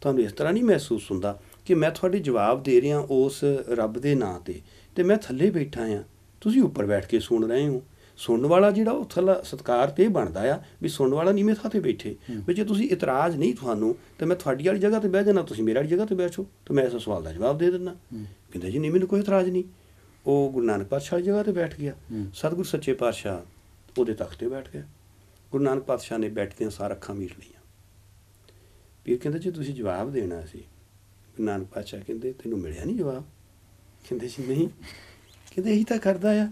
ਤੁਹਾਨੂੰ ਇਸ ਤਰ੍ਹਾਂ ਨਹੀਂ ਮਹਿਸੂਸ ਹੁੰਦਾ ਕਿ ਮੈਂ ਤੁਹਾਡੇ ਜਵਾਬ ਦੇ ਰਿਹਾ ਉਸ ਰੱਬ ਦੇ ਨਾਂ 'ਤੇ ਅਤੇ ਮੈਂ ਥੱਲੇ ਬੈਠਾ ਹਾਂ, ਤੁਸੀਂ ਉੱਪਰ ਬੈਠ ਕੇ ਸੁਣ ਰਹੇ ਹੋ। ਸੁਣਨ ਵਾਲਾ ਜਿਹੜਾ ਉਹ ਥੱਲਾ ਸਤਿਕਾਰ 'ਤੇ ਬਣਦਾ ਆ ਵੀ ਸੁਣਨ ਵਾਲਾ ਨੀਵੇਂ ਥਾਂ 'ਤੇ ਬੈਠੇ। ਵੀ ਜੇ ਤੁਸੀਂ ਇਤਰਾਜ਼ ਨਹੀਂ ਤੁਹਾਨੂੰ ਤਾਂ ਮੈਂ ਤੁਹਾਡੀ ਵਾਲੀ ਜਗ੍ਹਾ 'ਤੇ ਬਹਿ ਜਾਣਾ, ਤੁਸੀਂ ਮੇਰੀ ਵਾਲੀ ਜਗ੍ਹਾ 'ਤੇ ਬੈਠੋ ਤਾਂ ਮੈਂ ਇਸ ਸਵਾਲ ਦਾ ਜਵਾਬ ਦੇ ਦਿੰਦਾ। ਕਹਿੰਦੇ ਜੀ ਨਹੀਂ, ਮੈਨੂੰ ਕੋਈ ਇਤਰਾਜ਼ ਨਹੀਂ। ਉਹ ਗੁਰੂ ਨਾਨਕ ਪਾਤਸ਼ਾਹ ਵਾਲੀ ਜਗ੍ਹਾ 'ਤੇ ਬੈਠ ਗਿਆ। ਸਤਿਗੁਰੂ ਸੱਚੇ ਪਾਤਸ਼ਾਹ ਉਹਦੇ ਤਖ਼ਤ 'ਤੇ ਬੈਠ ਗਿਆ। ਗੁਰੂ ਨਾਨਕ ਪਾਤਸ਼ਾਹ ਨੇ ਬੈਠਦਿਆਂ ਸਾਰ ਅੱਖਾਂ ਮੀਟ ਲਈਆਂ। ਪੀਰ ਕਹਿੰਦਾ ਜੀ ਤੁਸੀਂ ਜਵਾਬ ਦੇਣਾ ਸੀ। ਗੁਰੂ ਨਾਨਕ ਪਾਤਸ਼ਾਹ ਕਹਿੰਦੇ ਤੈਨੂੰ ਮਿਲਿਆ ਨਹੀਂ ਜਵਾਬ? ਕਹਿੰਦੇ ਜੀ ਨਹੀਂ। ਕਹਿੰਦੇ ਇਹੀ ਤਾਂ ਕਰਦਾ ਆ,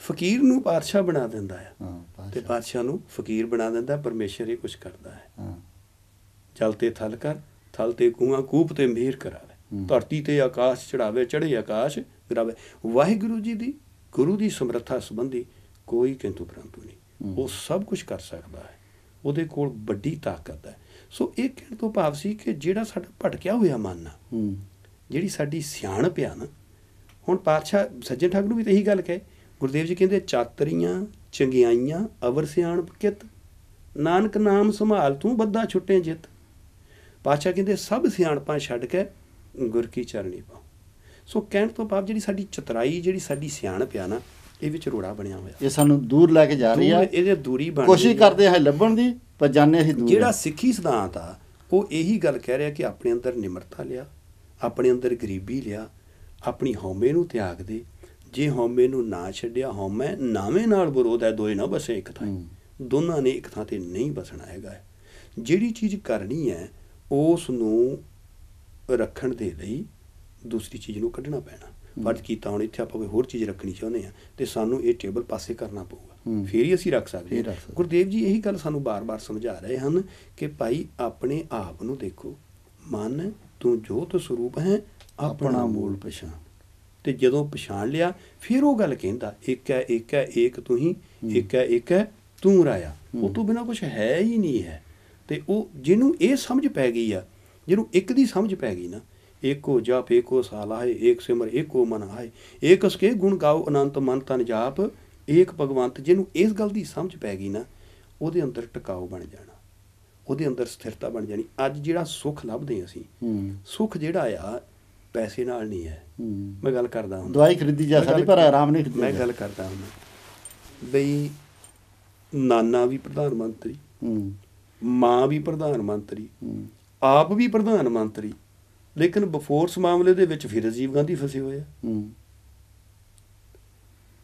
ਫਕੀਰ ਨੂੰ ਪਾਤਸ਼ਾਹ ਬਣਾ ਦਿੰਦਾ ਆ ਤੇ ਪਾਤਸ਼ਾਹ ਨੂੰ ਫਕੀਰ ਬਣਾ ਦਿੰਦਾ। ਪਰਮੇਸ਼ਰ ਇਹ ਕੁਛ ਕਰਦਾ ਹੈ। ਜਲ ਤੇ ਥਲ ਕਰ, ਥਲ ਤੇ ਕੂਆਂ, ਕੂਪ ਤੇ ਮਿਹਰ ਕਰਾਵੇ, ਧਰਤੀ ਤੇ ਆਕਾਸ਼ ਚੜਾਵੇ, ਚੜ੍ਹੇ ਆਕਾਸ਼ ਗਿਰਾਵੇ। ਵਾਹਿਗੁਰੂ ਜੀ ਦੀ, ਗੁਰੂ ਦੀ ਸਮਰੱਥਾ ਸੰਬੰਧੀ ਕੋਈ ਕਿੰਤੂ ਪਰੰਤੂ ਨਹੀਂ। ਉਹ ਸਭ ਕੁਛ ਕਰ ਸਕਦਾ ਹੈ, ਉਹਦੇ ਕੋਲ ਵੱਡੀ ਤਾਕਤ ਹੈ। ਸੋ ਇਹ ਕਹਿਣ ਤੋਂ ਭਾਵ ਸੀ ਕਿ ਜਿਹੜਾ ਸਾਡਾ ਭਟਕਿਆ ਹੋਇਆ ਮਨ ਆ, ਜਿਹੜੀ ਸਾਡੀ ਸਿਆਣਪ ਆ ਨਾ, ਹੁਣ ਪਾਤਸ਼ਾਹ ਸੱਜਣ ਠਾਕੁਰ ਨੂੰ ਵੀ ਤਾਂ ਇਹੀ ਗੱਲ ਕਹੇ। ਗੁਰਦੇਵ ਜੀ ਕਹਿੰਦੇ ਚਾਤਰੀਆਂ ਚੰਗਿਆਈਆਂ ਅਵਰ ਸਿਆਣਪ ਕਿਤ, ਨਾਨਕ ਨਾਮ ਸੰਭਾਲ ਤੂੰ ਬੱਧਾ ਛੁੱਟੇ ਜਿੱਤ। ਪਾਤਸ਼ਾਹ ਕਹਿੰਦੇ ਸਭ ਸਿਆਣਪਾਂ ਛੱਡ ਕੇ ਗੁਰ ਕੀ ਚਰਣੀ ਪਾਓ। ਸੋ ਕਹਿਣ ਤੋਂ ਭਾਵ ਜਿਹੜੀ ਸਾਡੀ ਚਤਰਾਈ, ਜਿਹੜੀ ਸਾਡੀ ਸਿਆਣਪ ਆ ਨਾ, ਇਹ ਵਿੱਚ ਰੋੜਾ ਬਣਿਆ ਹੋਇਆ, ਇਹ ਸਾਨੂੰ ਦੂਰ ਲੈ ਕੇ ਜਾ ਰਹੀ ਆ। ਇਹਦੇ ਦੂਰੀ ਬਣ ਕੋਸ਼ਿਸ਼ ਕਰਦੇ ਹਾਂ ਲੱਭਣ ਦੀ, ਪਰ ਜਾਣੇ ਅਸੀਂ ਦੂਰ। ਜਿਹੜਾ ਸਿੱਖੀ ਸਿਧਾਂਤ ਆ ਉਹ ਇਹੀ ਗੱਲ ਕਹਿ ਰਿਹਾ ਕਿ ਆਪਣੇ ਅੰਦਰ ਨਿਮਰਤਾ ਲਿਆ, ਆਪਣੇ ਅੰਦਰ ਗਰੀਬੀ ਲਿਆ, ਆਪਣੀ ਹਉਮੈ ਨੂੰ ਤਿਆਗ ਦੇ। ਜੇ ਹਉਮੈ ਨੂੰ ਨਾ ਛੱਡਿਆ, ਹਉਮੈ ਨਾਵੇਂ ਨਾਲ ਵਿਰੋਧ ਹੈ, ਦੋਏ ਨਾ ਬਸੇ ਇੱਕ ਥਾਂ। ਦੋਨਾਂ ਨੇ ਇੱਕ ਥਾਂ 'ਤੇ ਨਹੀਂ ਬਸਣਾ ਹੈਗਾ। ਜਿਹੜੀ ਚੀਜ਼ ਕਰਨੀ ਹੈ ਉਸ ਨੂੰ ਰੱਖਣ ਦੇ ਲਈ ਦੂਸਰੀ ਚੀਜ਼ ਨੂੰ ਕੱਢਣਾ ਪੈਣਾ। ਫਰਜ਼ ਕੀਤਾ ਹੁਣ ਇੱਥੇ ਆਪਾਂ ਕੋਈ ਹੋਰ ਚੀਜ਼ ਰੱਖਣੀ ਚਾਹੁੰਦੇ ਹਾਂ ਅਤੇ ਸਾਨੂੰ ਇਹ ਟੇਬਲ ਪਾਸੇ ਕਰਨਾ ਪਊਗਾ, ਫਿਰ ਹੀ ਅਸੀਂ ਰੱਖ ਸਕਦੇ ਹਾਂ। ਗੁਰਦੇਵ ਜੀ ਇਹੀ ਗੱਲ ਸਾਨੂੰ ਬਾਰ-ਬਾਰ ਸਮਝਾ ਰਹੇ ਹਨ ਕਿ ਭਾਈ ਆਪਣੇ ਆਪ ਨੂੰ ਦੇਖੋ, ਮਨ ਤੂੰ ਜੋਤ ਸਰੂਪ ਹੈ ਆਪਣਾ ਮੂਲ ਪਛਾਣ। ਅਤੇ ਜਦੋਂ ਪਛਾਣ ਲਿਆ ਫਿਰ ਉਹ ਗੱਲ ਕਹਿੰਦਾ ਇੱਕ ਹੈ ਇੱਕ ਹੈ ਏਕ ਤੂੰ ਹੀ, ਇੱਕ ਹੈ ਇੱਕ ਹੈ ਤੂੰ ਰਾਇਆ। ਉਹ ਤੋਂ ਬਿਨਾਂ ਕੁਛ ਹੈ ਹੀ ਨਹੀਂ ਹੈ। ਅਤੇ ਉਹ ਜਿਹਨੂੰ ਇਹ ਸਮਝ ਪੈ ਗਈ ਆ, ਜਿਹਨੂੰ ਇੱਕ ਦੀ ਸਮਝ ਪੈ ਗਈ ਨਾ, ਏਕੋ ਜਪ ਏਕੋ ਸਾਲਾਹੇ, ਏਕ ਸਿਮਰ ਏਕੋ ਮਨ ਆਏ, ਏਕ ਅਸਕੇ ਗੁਣ ਗਾਓ ਅਨੰਤ ਮਨ ਤਨ ਜਾਪ, ਏਕ ਭਗਵੰਤ। ਜਿਹਨੂੰ ਇਸ ਗੱਲ ਦੀ ਸਮਝ ਪੈ ਗਈ ਨਾ, ਉਹਦੇ ਅੰਦਰ ਟਿਕਾਊ ਬਣ ਜਾਣਾ, ਉਹਦੇ ਅੰਦਰ ਸਥਿਰਤਾ ਬਣ ਜਾਣੀ। ਅੱਜ ਜਿਹੜਾ ਸੁੱਖ ਲੱਭਦੇ ਅਸੀਂ, ਸੁੱਖ ਜਿਹੜਾ ਆ ਪੈਸੇ ਨਾਲ ਨਹੀਂ ਹੈ। ਮੈਂ ਗੱਲ ਕਰਦਾ ਹਾਂ, ਦਵਾਈ ਖਰੀਦੀ ਜਾ ਸਕਦੀ ਪਰ ਆਰਾਮ ਨਹੀਂ। ਮੈਂ ਗੱਲ ਕਰਦਾ ਹਾਂ ਬਈ ਨਾਨਾ ਵੀ ਪ੍ਰਧਾਨ ਮੰਤਰੀ, ਮਾਂ ਵੀ ਪ੍ਰਧਾਨ ਮੰਤਰੀ, ਆਪ ਵੀ ਪ੍ਰਧਾਨ ਮੰਤਰੀ, ਲੇਕਿਨ ਬਫੋਰਸ ਮਾਮਲੇ ਦੇ ਵਿੱਚ ਫਿਰ ਰਾਜੀਵ ਗਾਂਧੀ ਫਸੇ ਹੋਏ ਆ,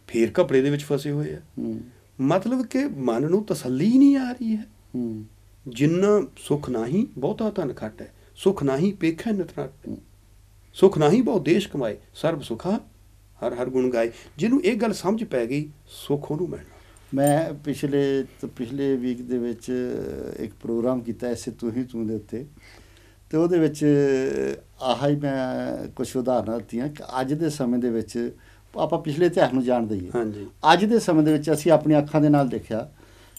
ਫਿਰ ਘਪਲੇ ਦੇ ਵਿੱਚ ਫਸੇ ਹੋਏ ਆ। ਮਤਲਬ ਕਿ ਮਨ ਨੂੰ ਤਸੱਲੀ ਨਹੀਂ ਆ ਰਹੀ ਹੈ। ਜਿੰਨਾ ਸੁੱਖ ਨਾਹੀਂ ਬਹੁਤਾ ਧਨ ਖੱਟ ਹੈ, ਸੁੱਖ ਨਾਹੀਂ ਪੇਖੈ ਨਿਤਰਾਟ, ਸੁੱਖ ਨਾਹੀਂ ਬਹੁ ਦੇਸ਼ ਕਮਾਏ, ਸਰਬ ਸੁਖਾ ਹਰ ਹਰ ਗੁਣ ਗਾਏ। ਜਿਹਨੂੰ ਇਹ ਗੱਲ ਸਮਝ ਪੈ ਗਈ, ਸੁੱਖ ਉਹਨੂੰ ਮਿਲਣਾ। ਮੈਂ ਪਿਛਲੇ ਵੀਕ ਦੇ ਵਿੱਚ ਇੱਕ ਪ੍ਰੋਗਰਾਮ ਕੀਤਾ ਐਸੇ ਤੂੰ ਹੀ ਤੂੰ ਦੇ ਉੱਤੇ, ਅਤੇ ਉਹਦੇ ਵਿੱਚ ਆਹ ਹੀ ਮੈਂ ਕੁਛ ਉਦਾਹਰਨਾਂ ਦਿੱਤੀਆਂ ਕਿ ਅੱਜ ਦੇ ਸਮੇਂ ਦੇ ਵਿੱਚ ਆਪਾਂ ਪਿਛਲੇ ਇਤਿਹਾਸ ਨੂੰ ਜਾਣਦੇ ਹੀ ਹਾਂ। ਅੱਜ ਦੇ ਸਮੇਂ ਦੇ ਵਿੱਚ ਅਸੀਂ ਆਪਣੀਆਂ ਅੱਖਾਂ ਦੇ ਨਾਲ ਦੇਖਿਆ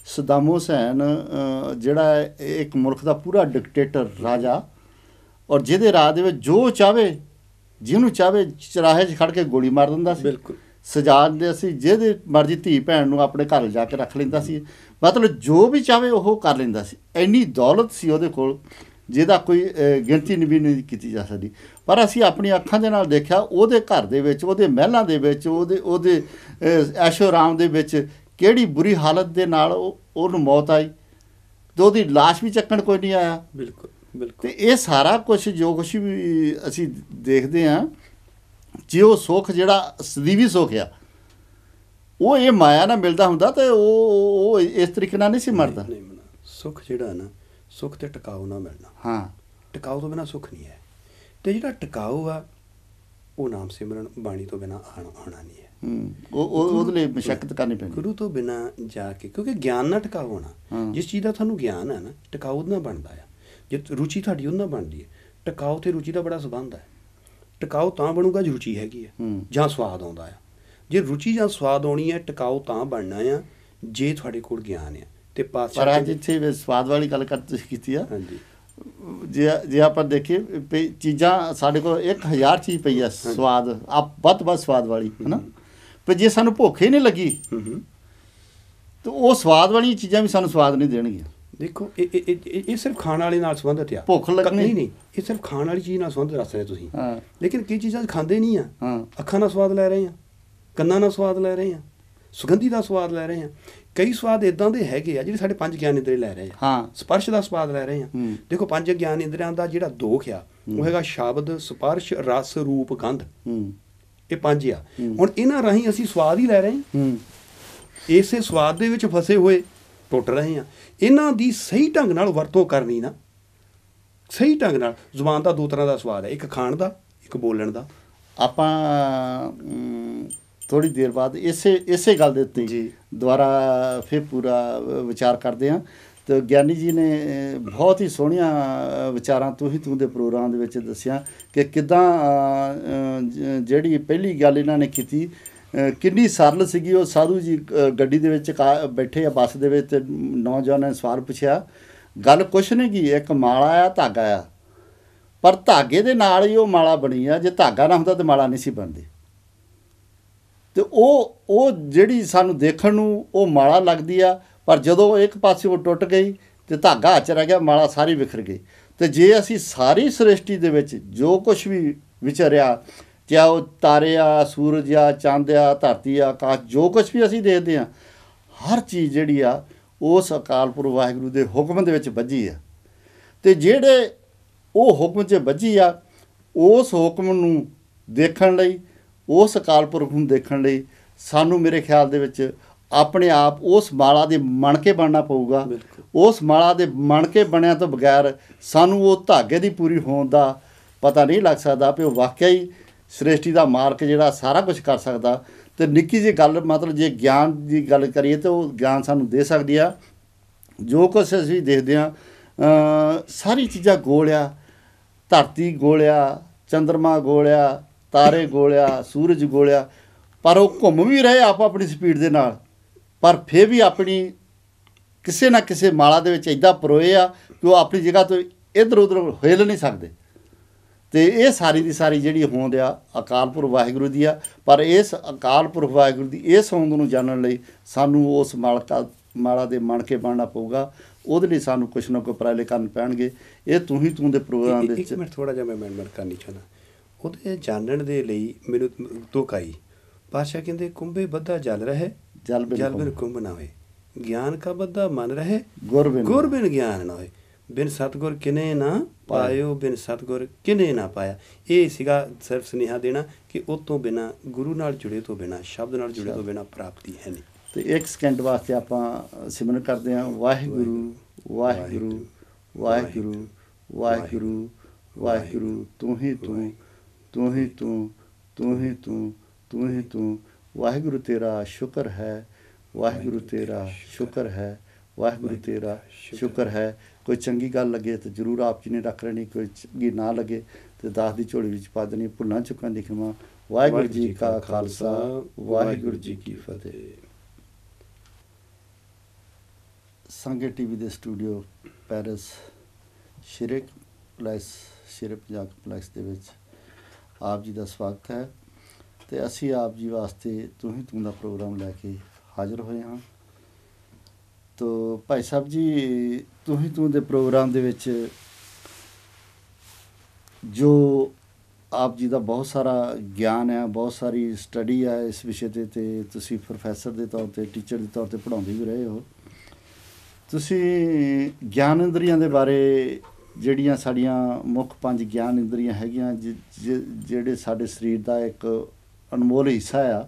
ਸਦਾਮ ਹੁਸੈਨ ਜਿਹੜਾ ਇੱਕ ਮੁਲਕ ਦਾ ਪੂਰਾ ਡਿਕਟੇਟਰ ਰਾਜਾ, ਔਰ ਜਿਹਦੇ ਰਾਜ ਦੇ ਵਿੱਚ ਜੋ ਚਾਹਵੇ, ਜਿਹਨੂੰ ਚਾਹਵੇ ਚੁਰਾਹੇ 'ਚ ਖੜ੍ਹ ਕੇ ਗੋਲੀ ਮਾਰ ਦਿੰਦਾ ਸੀ। ਬਿਲਕੁਲ ਸਜਾ ਦਿੰਦੇ ਸੀ। ਜਿਹਦੇ ਮਰਜ਼ੀ ਧੀ ਭੈਣ ਨੂੰ ਆਪਣੇ ਘਰ ਲਿਜਾ ਕੇ ਰੱਖ ਲੈਂਦਾ ਸੀ। ਮਤਲਬ ਜੋ ਵੀ ਚਾਹਵੇ ਉਹ ਕਰ ਲੈਂਦਾ ਸੀ। ਇੰਨੀ ਦੌਲਤ ਸੀ ਉਹਦੇ ਕੋਲ ਜਿਹਦਾ ਕੋਈ ਗਿਣਤੀ ਵੀ ਨਹੀਂ ਕੀਤੀ ਜਾ ਸਕਦੀ। ਪਰ ਅਸੀਂ ਆਪਣੀਆਂ ਅੱਖਾਂ ਦੇ ਨਾਲ ਦੇਖਿਆ ਉਹਦੇ ਘਰ ਦੇ ਵਿੱਚ, ਉਹਦੇ ਮਹਿਲਾਂ ਦੇ ਵਿੱਚ, ਉਹਦੇ ਐਸ਼ੋ ਆਰਾਮ ਦੇ ਵਿੱਚ ਕਿਹੜੀ ਬੁਰੀ ਹਾਲਤ ਦੇ ਨਾਲ ਉਹਨੂੰ ਮੌਤ ਆਈ, ਅਤੇ ਉਹਦੀ ਲਾਸ਼ ਵੀ ਚੱਕਣ ਕੋਈ ਨਹੀਂ ਆਇਆ। ਬਿਲਕੁਲ ਬਿਲਕੁਲ। ਅਤੇ ਇਹ ਸਾਰਾ ਕੁਛ ਜੋ ਕੁਛ ਵੀ ਅਸੀਂ ਦੇਖਦੇ ਹਾਂ, ਜੇ ਉਹ ਸੁੱਖ ਜਿਹੜਾ ਸਦੀਵੀ ਸੁੱਖ ਆ, ਉਹ ਇਹ ਮਾਇਆ ਨਾਲ ਮਿਲਦਾ ਹੁੰਦਾ ਤਾਂ ਉਹ ਇਸ ਤਰੀਕੇ ਨਾਲ ਨਹੀਂ ਸੀ ਮਰਦਾ। ਸੁੱਖ ਜਿਹੜਾ ਨਾ, ਸੁੱਖ ਤੇ ਟਿਕਾਊ ਨਾ ਮਿਲਣਾ। ਹਾਂ, ਟਿਕਾਊ ਤੋਂ ਬਿਨਾਂ ਸੁੱਖ ਨਹੀਂ ਹੈ। ਅਤੇ ਜਿਹੜਾ ਟਿਕਾਊ ਆ ਉਹ ਨਾਮ ਸਿਮਰਨ ਬਾਣੀ ਤੋਂ ਬਿਨਾਂ ਆਉਣਾ ਨਹੀਂ ਹੈ। ਉਹਦੇ ਲਈ ਮਸ਼ੱਕਤ ਕਰਨੀ ਪੈਣੀ ਗੁਰੂ ਤੋਂ ਬਿਨਾਂ ਜਾ ਕੇ, ਕਿਉਂਕਿ ਗਿਆਨ ਨਾਲ ਟਿਕਾਊ ਹੋਣਾ। ਜਿਸ ਚੀਜ਼ ਦਾ ਤੁਹਾਨੂੰ ਗਿਆਨ ਹੈ ਨਾ, ਟਿਕਾਊ ਉਹਦੇ ਨਾਲ ਬਣਦਾ ਆ। ਜੇ ਰੁਚੀ ਤੁਹਾਡੀ ਉਹਦੇ ਨਾਲ ਬਣਦੀ ਹੈ। ਟਿਕਾਊ ਅਤੇ ਰੁਚੀ ਦਾ ਬੜਾ ਸੰਬੰਧ ਹੈ। ਟਿਕਾਊ ਤਾਂ ਬਣੂਗਾ ਜੇ ਰੁਚੀ ਹੈਗੀ ਹੈ ਜਾਂ ਸਵਾਦ ਆਉਂਦਾ ਆ। ਜੇ ਰੁਚੀ ਜਾਂ ਸਵਾਦ ਆਉਣੀ ਹੈ, ਟਿਕਾਊ ਤਾਂ ਬਣਨਾ ਆ ਜੇ ਤੁਹਾਡੇ ਕੋਲ ਗਿਆਨ ਆ। ਅਤੇ ਪਾਤਸ਼ਾਹ ਪਰ ਅੱਜ ਇੱਥੇ ਸਵਾਦ ਵਾਲੀ ਗੱਲ ਤੁਸੀਂ ਕੀਤੀ ਆ। ਹਾਂਜੀ, ਜੇ ਆਪਾਂ ਦੇਖੀਏ ਚੀਜ਼ਾਂ ਸਾਡੇ ਕੋਲ 1000 ਚੀਜ਼ ਪਈ ਆ ਸਵਾਦ, ਵੱਧ ਤੋਂ ਵੱਧ ਸਵਾਦ ਵਾਲੀ, ਹੈ ਨਾ। ਪਰ ਜੇ ਸਾਨੂੰ ਭੁੱਖ ਹੀ ਨਹੀਂ ਲੱਗੀ ਤਾਂ ਉਹ ਸਵਾਦ ਵਾਲੀਆਂ ਚੀਜ਼ਾਂ ਵੀ ਸਾਨੂੰ ਸਵਾਦ ਨਹੀਂ ਦੇਣਗੀਆਂ। ਦੇਖੋ ਇਹ ਸਿਰਫ ਖਾਣ ਵਾਲੇ ਨਾਲ ਸੰਬੰਧਿਤ ਆ। ਭੁੱਖ ਲੱਗਣੀ ਨਹੀਂ, ਇਹ ਸਿਰਫ ਖਾਣ ਵਾਲੀ ਚੀਜ਼ ਨਾਲ ਸੰਬੰਧਿਤ ਦੱਸ ਰਹੇ ਤੁਸੀਂ। ਲੇਕਿਨ ਕਈ ਚੀਜ਼ਾਂ ਖਾਂਦੇ ਨਹੀਂ ਆ। ਅੱਖਾਂ ਨਾਲ ਸਵਾਦ ਲੈ ਰਹੇ ਆ, ਕੰਨਾਂ ਨਾਲ ਸਵਾਦ ਲੈ ਰਹੇ ਆ, ਸੁਗੰਧੀ ਦਾ ਸਵਾਦ ਲੈ ਰਹੇ ਆ। ਕਈ ਸਵਾਦ ਇੱਦਾਂ ਦੇ ਹੈਗੇ ਆ ਜਿਹੜੇ ਸਾਡੇ 5 ਗਿਆਨ ਇੰਦਰੀ ਲੈ ਰਹੇ ਆ। ਸਪਰਸ਼ ਦਾ ਸਵਾਦ ਲੈ ਰਹੇ ਆ। ਦੇਖੋ 5 ਗਿਆਨ ਇੰਦਰੀਆਂ ਦਾ ਜਿਹੜਾ ਦੋਖ ਆ ਉਹ ਹੈਗਾ ਸ਼ਬਦ, ਸਪਰਸ਼, ਰਸ, ਰੂਪ, ਗੰਧ। ਇਹ 5 ਆ। ਹੁਣ ਇਹਨਾਂ ਰਾਹੀਂ ਅਸੀਂ ਸਵਾਦ ਹੀ ਲੈ ਰਹੇ ਹਾਂ। ਇਸੇ ਸਵਾਦ ਦੇ ਵਿੱਚ ਫਸੇ ਹੋਏ ਟੁੱਟ ਰਹੇ ਹਾਂ। ਇਹਨਾਂ ਦੀ ਸਹੀ ਢੰਗ ਨਾਲ ਵਰਤੋਂ ਕਰਨੀ ਨਾ, ਸਹੀ ਢੰਗ ਨਾਲ। ਜ਼ੁਬਾਨ ਦਾ 2 ਤਰ੍ਹਾਂ ਦਾ ਸਵਾਦ ਹੈ, ਇੱਕ ਖਾਣ ਦਾ, ਇੱਕ ਬੋਲਣ ਦਾ। ਆਪਾਂ ਥੋੜ੍ਹੀ ਦੇਰ ਬਾਅਦ ਇਸੇ ਗੱਲ ਦੇ ਉੱਤੇ ਦੁਬਾਰਾ ਫਿਰ ਪੂਰਾ ਵਿਚਾਰ ਕਰਦੇ ਹਾਂ। ਅਤੇ ਗਿਆਨੀ ਜੀ ਨੇ ਬਹੁਤ ਹੀ ਸੋਹਣੀਆਂ ਵਿਚਾਰਾਂ ਤੂੰ ਦੇ ਪ੍ਰੋਗਰਾਮ ਦੇ ਵਿੱਚ ਦੱਸਿਆ ਕਿ ਕਿੱਦਾਂ ਜਿਹੜੀ ਪਹਿਲੀ ਗੱਲ ਇਹਨਾਂ ਨੇ ਕੀਤੀ ਕਿੰਨੀ ਸਰਲ ਸੀਗੀ। ਉਹ ਸਾਧੂ ਜੀ ਗੱਡੀ ਦੇ ਵਿੱਚ ਬੈਠੇ ਆ, ਬੱਸ ਦੇ ਵਿੱਚ, ਨੌਜਵਾਨਾਂ ਨੇ ਸਵਾਲ ਪੁੱਛਿਆ। ਗੱਲ ਕੁਛ ਨਹੀਂ ਗੀ, ਇੱਕ ਮਾਲਾ ਆ, ਧਾਗਾ ਆ, ਪਰ ਧਾਗੇ ਦੇ ਨਾਲ ਹੀ ਉਹ ਮਾਲਾ ਬਣੀ ਆ। ਜੇ ਧਾਗਾ ਨਾ ਹੁੰਦਾ ਤਾਂ ਮਾਲਾ ਨਹੀਂ ਸੀ ਬਣਦੀ। ਅਤੇ ਉਹ ਜਿਹੜੀ ਸਾਨੂੰ ਦੇਖਣ ਨੂੰ ਉਹ ਮਾਲਾ ਲੱਗਦੀ ਆ, ਪਰ ਜਦੋਂ ਇੱਕ ਪਾਸੇ ਉਹ ਟੁੱਟ ਗਈ ਅਤੇ ਧਾਗਾ ਹੱਥ 'ਚ ਰਹਿ ਗਿਆ, ਮਾਲਾ ਸਾਰੀ ਵਿਖਰ ਗਈ। ਅਤੇ ਜੇ ਅਸੀਂ ਸਾਰੀ ਸ੍ਰਿਸ਼ਟੀ ਦੇ ਵਿੱਚ ਜੋ ਕੁਛ ਵੀ ਵਿਚਰਿਆ, ਚਾਹੇ ਉਹ ਤਾਰੇ ਆ, ਸੂਰਜ ਆ, ਚੰਦ ਆ, ਧਰਤੀ ਆ, ਆਕਾਸ਼, ਜੋ ਕੁਛ ਵੀ ਅਸੀਂ ਦੇਖਦੇ ਹਾਂ, ਹਰ ਚੀਜ਼ ਜਿਹੜੀ ਆ ਉਸ ਅਕਾਲ ਪੁਰਖ ਵਾਹਿਗੁਰੂ ਦੇ ਹੁਕਮ ਦੇ ਵਿੱਚ ਬੱਝੀ ਆ। ਅਤੇ ਜਿਹੜੇ ਉਹ ਹੁਕਮ 'ਚ ਬੱਝੀ ਆ, ਉਸ ਹੁਕਮ ਨੂੰ ਦੇਖਣ ਲਈ, ਉਸ ਅਕਾਲ ਪੁਰਖ ਨੂੰ ਦੇਖਣ ਲਈ ਸਾਨੂੰ ਮੇਰੇ ਖਿਆਲ ਦੇ ਵਿੱਚ ਆਪਣੇ ਆਪ ਉਸ ਮਾਲਾ ਦੇ ਮਣਕੇ ਬਣਨਾ ਪਊਗਾ। ਉਸ ਮਾਲਾ ਦੇ ਮਣਕੇ ਬਣਿਆ ਤੋਂ ਬਗੈਰ ਸਾਨੂੰ ਉਹ ਧਾਗੇ ਦੀ ਪੂਰੀ ਹੋਣ ਦਾ ਪਤਾ ਨਹੀਂ ਲੱਗ ਸਕਦਾ ਵੀ ਉਹ ਵਾਕਿਆ ਹੀ ਸ੍ਰਿਸ਼ਟੀ ਦਾ ਮਾਲਕ ਜਿਹੜਾ ਸਾਰਾ ਕੁਝ ਕਰ ਸਕਦਾ। ਅਤੇ ਨਿੱਕੀ ਜਿਹੀ ਗੱਲ, ਮਤਲਬ ਜੇ ਗਿਆਨ ਦੀ ਗੱਲ ਕਰੀਏ ਤਾਂ ਉਹ ਗਿਆਨ ਸਾਨੂੰ ਦੇ ਸਕਦੀ ਆ। ਜੋ ਕੁਛ ਅਸੀਂ ਦੇਖਦੇ ਹਾਂ, ਸਾਰੀ ਚੀਜ਼ਾਂ ਗੋਲਿਆ, ਧਰਤੀ ਗੋਲਿਆ, ਚੰਦਰਮਾ ਗੋਲਿਆ, ਤਾਰੇ ਗੋਲਿਆ, ਸੂਰਜ ਗੋਲਿਆ, ਪਰ ਉਹ ਘੁੰਮ ਵੀ ਰਹੇ ਆਪਣੀ ਸਪੀਡ ਦੇ ਨਾਲ, ਪਰ ਫਿਰ ਵੀ ਆਪਣੀ ਕਿਸੇ ਨਾ ਕਿਸੇ ਮਾਲਾ ਦੇ ਵਿੱਚ ਇੱਦਾਂ ਪਰੋਏ ਆ ਕਿ ਉਹ ਆਪਣੀ ਜਗ੍ਹਾ ਤੋਂ ਇੱਧਰ ਉੱਧਰ ਹਿੱਲ ਨਹੀਂ ਸਕਦੇ। ਅਤੇ ਇਹ ਸਾਰੀ ਦੀ ਸਾਰੀ ਜਿਹੜੀ ਹੋਂਦ ਆ ਅਕਾਲ ਪੁਰਖ ਵਾਹਿਗੁਰੂ ਦੀ ਆ। ਪਰ ਇਸ ਅਕਾਲ ਪੁਰਖ ਵਾਹਿਗੁਰੂ ਦੀ ਇਸ ਹੋਂਦ ਨੂੰ ਜਾਣਨ ਲਈ ਸਾਨੂੰ ਉਸ ਮਾਲਾ ਦੇ ਮਣਕੇ ਬਣਨਾ ਪਊਗਾ। ਉਹਦੇ ਲਈ ਸਾਨੂੰ ਕੁਛ ਨਾ ਕੋਈ ਉਪਰਾਲੇ ਕਰਨੇ ਪੈਣਗੇ। ਇਹ ਤੂੰ ਦੇ ਪ੍ਰੋਗਰਾਮ ਦੇ ਵਿੱਚ ਇੱਕ ਮਿੰਟ ਥੋੜ੍ਹਾ ਜਿਹਾ ਮੈਂ ਮੈਂਬਰ ਕਰਨੀ ਚਾਹੁੰਦਾ। ਉਹਦੇ ਜਾਣਨ ਦੇ ਲਈ ਮੈਨੂੰ ਤੁਕ ਆਈ। ਪਾਤਸ਼ਾਹ ਕਹਿੰਦੇ ਕੁੰਭੇ ਬੱਧਾ ਜਲ ਰਹੇ, ਜਲ ਬਿਨ ਕੁੰਭ ਨਾ ਹੋਏ। ਗਿਆਨ ਕਾ ਬੱਧਾ ਮਨ ਰਹੇ, ਗੁਰ ਬਿਨ ਗਿਆਨ ਨਾ ਹੋਏ। ਬਿਨ ਸਤਿਗੁਰ ਕਿਨੇ ਨਾ ਪਾਇਓ, ਬਿਨ ਸਤਿਗੁਰ ਕਿਨੇ ਨਾ ਪਾਇਆ। ਇਹ ਸੀਗਾ ਸਿਰਫ ਸੁਨੇਹਾ ਦੇਣਾ ਕਿ ਉਹ ਤੋਂ ਬਿਨਾਂ, ਗੁਰੂ ਨਾਲ ਜੁੜੇ ਤੋਂ ਬਿਨਾਂ, ਸ਼ਬਦ ਨਾਲ ਜੁੜੇ ਤੋਂ ਬਿਨਾਂ ਪ੍ਰਾਪਤੀ ਹੈ ਨਹੀਂ। ਅਤੇ 1 ਸਕਿੰਟ ਵਾਸਤੇ ਆਪਾਂ ਸਿਮਰਨ ਕਰਦੇ ਹਾਂ। ਵਾਹਿਗੁਰੂ ਵਾਹਿਗੁਰੂ ਵਾਹਿਗੁਰੂ ਵਾਹਿਗੁਰੂ ਵਾਹਿਗੁਰੂ, ਤੂੰ ਹੀ ਤੂੰ, ਤੂੰ ਹੀ ਤੂੰ, ਤੂੰ ਹੀ ਤੂੰ, ਤੂੰ ਹੀ ਤੂੰ। ਵਾਹਿਗੁਰੂ ਤੇਰਾ ਸ਼ੁਕਰ ਹੈ, ਵਾਹਿਗੁਰੂ ਤੇਰਾ ਸ਼ੁਕਰ ਹੈ, ਵਾਹਿਗੁਰੂ ਤੇਰਾ ਸ਼ੁਕਰ ਹੈ। ਕੋਈ ਚੰਗੀ ਗੱਲ ਲੱਗੇ ਤਾਂ ਜ਼ਰੂਰ ਆਪ ਜੀ ਨੇ ਰੱਖ ਲੈਣੀ, ਕੋਈ ਚੰਗੀ ਨਾ ਲੱਗੇ ਤਾਂ ਦਾਸ ਦੀ ਝੋਲੀ ਵਿੱਚ ਪਾ ਦੇਣੀ। ਭੁੱਲਾਂ ਚੁੱਕਾਂ ਦੀ ਖਿਮਾ। ਵਾਹਿਗੁਰੂ ਜੀ ਕਾ ਖਾਲਸਾ, ਵਾਹਿਗੁਰੂ ਜੀ ਕੀ ਫਤਿਹ। ਸੰਗੇ TV ਦੇ ਸਟੂਡੀਓ ਪੈਰਿਸ, ਸ਼ੇਰੇ ਪੰਜਾਬ ਕੰਪਲੈਕਸ ਦੇ ਵਿੱਚ ਆਪ ਜੀ ਦਾ ਸਵਾਗਤ ਹੈ। ਅਤੇ ਅਸੀਂ ਆਪ ਜੀ ਵਾਸਤੇ ਤੂੰ ਦਾ ਪ੍ਰੋਗਰਾਮ ਲੈ ਕੇ ਹਾਜ਼ਰ ਹੋਏ ਹਾਂ। ਤੋ ਭਾਈ ਸਾਹਿਬ ਜੀ, ਤੂੰ ਦੇ ਪ੍ਰੋਗਰਾਮ ਦੇ ਵਿੱਚ ਜੋ ਆਪ ਜੀ ਦਾ ਬਹੁਤ ਸਾਰਾ ਗਿਆਨ ਹੈ, ਬਹੁਤ ਸਾਰੀ ਸਟੱਡੀ ਹੈ ਇਸ ਵਿਸ਼ੇ 'ਤੇ, ਅਤੇ ਤੁਸੀਂ ਪ੍ਰੋਫੈਸਰ ਦੇ ਤੌਰ 'ਤੇ, ਟੀਚਰ ਦੇ ਤੌਰ 'ਤੇ ਪੜ੍ਹਾਉਂਦੇ ਵੀ ਰਹੇ ਹੋ। ਤੁਸੀਂ ਗਿਆਨ ਇੰਦਰੀਆਂ ਦੇ ਬਾਰੇ, ਜਿਹੜੀਆਂ ਸਾਡੀਆਂ ਮੁੱਖ 5 ਗਿਆਨ ਇੰਦਰੀਆਂ ਹੈਗੀਆਂ, ਜਿਹੜੇ ਸਾਡੇ ਸਰੀਰ ਦਾ ਇੱਕ ਅਨਮੋਲ ਹਿੱਸਾ ਆ,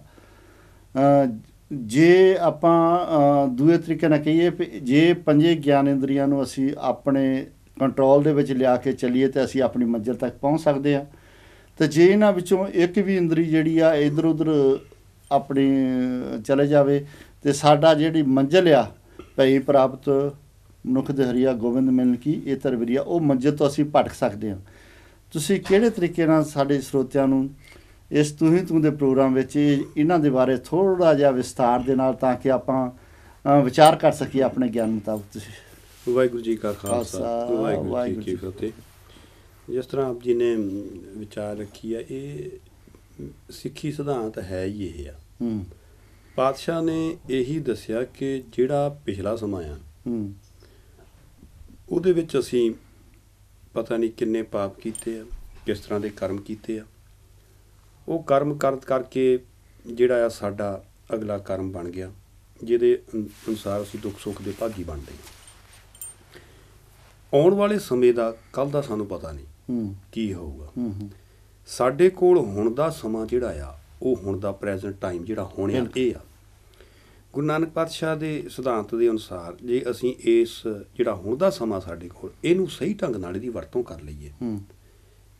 ਜੇ ਆਪਾਂ ਦੂਏ ਤਰੀਕੇ ਨਾਲ ਕਹੀਏ, ਜੇ 5 ਗਿਆਨ ਇੰਦਰੀਆਂ ਨੂੰ ਅਸੀਂ ਆਪਣੇ ਕੰਟਰੋਲ ਦੇ ਵਿੱਚ ਲਿਆ ਕੇ ਚੱਲੀਏ ਤਾਂ ਅਸੀਂ ਆਪਣੀ ਮੰਜ਼ਿਲ ਤੱਕ ਪਹੁੰਚ ਸਕਦੇ ਹਾਂ। ਤੇ ਜੇ ਇਹਨਾਂ ਵਿੱਚੋਂ ਇੱਕ ਵੀ ਇੰਦਰੀ ਜਿਹੜੀ ਆ ਇੱਧਰ ਉੱਧਰ ਆਪਣੀ ਚਲੇ ਜਾਵੇ ਤੇ ਸਾਡਾ ਜਿਹੜੀ ਮੰਜ਼ਿਲ ਆ ਭਈ ਪ੍ਰਾਪਤ ਮਨੁੱਖ ਦੇ ਹਰੀਆ ਗੋਬਿੰਦ ਮਿਲਨ ਕੀ ਇਹ ਤਰਵਰੀਆ, ਉਹ ਮੰਜ਼ਿਲ ਤੋਂ ਅਸੀਂ ਭਟਕ ਸਕਦੇ ਹਾਂ। ਤੁਸੀਂ ਕਿਹੜੇ ਤਰੀਕੇ ਨਾਲ ਸਾਡੇ ਸਰੋਤਿਆਂ ਨੂੰ ਇਸ ਤੂੰ ਹੀ ਤੂੰ ਦੇ ਪ੍ਰੋਗਰਾਮ ਵਿੱਚ ਇਹਨਾਂ ਦੇ ਬਾਰੇ ਥੋੜ੍ਹਾ ਜਿਹਾ ਵਿਸਤਾਰ ਦੇ ਨਾਲ, ਤਾਂ ਕਿ ਆਪਾਂ ਵਿਚਾਰ ਕਰ ਸਕੀਏ ਆਪਣੇ ਗਿਆਨ ਮੁਤਾਬਕ? ਤੁਸੀਂ ਵਾਹਿਗੁਰੂ ਜੀ ਕਾ ਖਾਲਸਾ, ਵਾਹਿਗੁਰੂ ਜੀ ਕੀ ਫਤਿਹ। ਜਿਸ ਤਰ੍ਹਾਂ ਆਪ ਜੀ ਨੇ ਵਿਚਾਰ ਰੱਖੀ ਆ, ਇਹ ਸਿੱਖੀ ਸਿਧਾਂਤ ਹੈ ਹੀ ਇਹ ਆ। ਪਾਤਸ਼ਾਹ ਨੇ ਇਹੀ ਦੱਸਿਆ ਕਿ ਜਿਹੜਾ ਪਿਛਲਾ ਸਮਾਂ ਆ ਉਹਦੇ ਵਿੱਚ ਅਸੀਂ ਪਤਾ ਨਹੀਂ ਕਿੰਨੇ ਪਾਪ ਕੀਤੇ ਆ, ਕਿਸ ਤਰ੍ਹਾਂ ਦੇ ਕਰਮ ਕੀਤੇ ਆ। ਉਹ ਕਰਮ ਕਰਕੇ ਜਿਹੜਾ ਆ ਸਾਡਾ ਅਗਲਾ ਕਰਮ ਬਣ ਗਿਆ, ਜਿਹਦੇ ਅਨੁਸਾਰ ਅਸੀਂ ਦੁੱਖ ਸੁੱਖ ਦੇ ਭਾਗੀ ਬਣਦੇ ਹਾਂ। ਆਉਣ ਵਾਲੇ ਸਮੇਂ ਦਾ ਕੱਲ੍ਹ ਦਾ ਸਾਨੂੰ ਪਤਾ ਨਹੀਂ ਕੀ ਹੋਊਗਾ। ਸਾਡੇ ਕੋਲ ਹੁਣ ਦਾ ਸਮਾਂ ਜਿਹੜਾ ਆ, ਉਹ ਹੁਣ ਦਾ ਪ੍ਰੈਜ਼ੈਂਟ ਟਾਈਮ ਜਿਹੜਾ ਹੋਣਾ ਇਹ ਆ। ਗੁਰੂ ਨਾਨਕ ਪਾਤਸ਼ਾਹ ਦੇ ਸਿਧਾਂਤ ਦੇ ਅਨੁਸਾਰ ਜੇ ਅਸੀਂ ਇਸ ਜਿਹੜਾ ਹੁਣ ਦਾ ਸਮਾਂ ਸਾਡੇ ਕੋਲ, ਇਹਨੂੰ ਸਹੀ ਢੰਗ ਨਾਲ ਇਹਦੀ ਵਰਤੋਂ ਕਰ ਲਈਏ,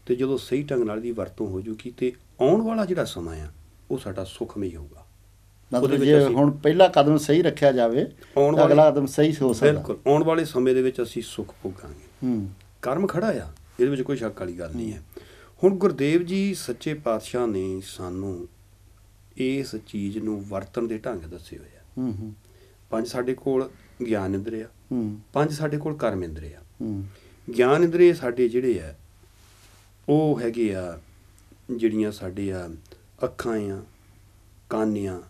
ਤੇ ਜਦੋਂ ਸਹੀ ਢੰਗ ਨਾਲ ਇਹਦੀ ਵਰਤੋਂ ਹੋ ਜੂਗੀ ਤੇ ਆਉਣ ਵਾਲਾ ਜਿਹੜਾ ਸਮਾਂ ਆ ਉਹ ਸਾਡਾ ਸੁਖਮਈ ਹੋਊਗਾ। ਮਤਲਬ ਜੇ ਹੁਣ ਪਹਿਲਾ ਕਦਮ ਸਹੀ ਰੱਖਿਆ ਜਾਵੇ, ਅਗਲਾ ਕਦਮ ਸਹੀ ਹੋ ਸਕਦਾ। ਬਿਲਕੁਲ, ਆਉਣ ਵਾਲੇ ਸਮੇਂ ਦੇ ਵਿੱਚ ਅਸੀਂ ਸੁੱਖ ਭੋਗਾਂਗੇ। ਕਰਮ ਖੜਾ ਆ, ਇਹਦੇ ਵਿੱਚ ਕੋਈ ਸ਼ੱਕ ਵਾਲੀ ਗੱਲ ਨਹੀਂ ਹੈ। ਹੁਣ ਗੁਰਦੇਵ ਜੀ ਸੱਚੇ ਪਾਤਸ਼ਾਹ ਨੇ ਸਾਨੂੰ ਇਸ ਚੀਜ਼ ਨੂੰ ਵਰਤਣ ਦੇ ਢੰਗ ਦੱਸੇ ਹੋਏ ਆ। 5 ਸਾਡੇ ਕੋਲ ਗਿਆਨ ਇੰਦਰੀ ਆ, 5 ਸਾਡੇ ਕੋਲ ਕਰਮ ਇੰਦਰੀ ਆ। ਗਿਆਨ ਇੰਦਰੀ ਸਾਡੇ ਜਿਹੜੇ ਆ ਉਹ ਹੈਗੇ ਆ ਜਿਹੜੀਆਂ ਸਾਡੇ ਆ ਅੱਖਾਂ ਆ, ਕੰਨ ਆ,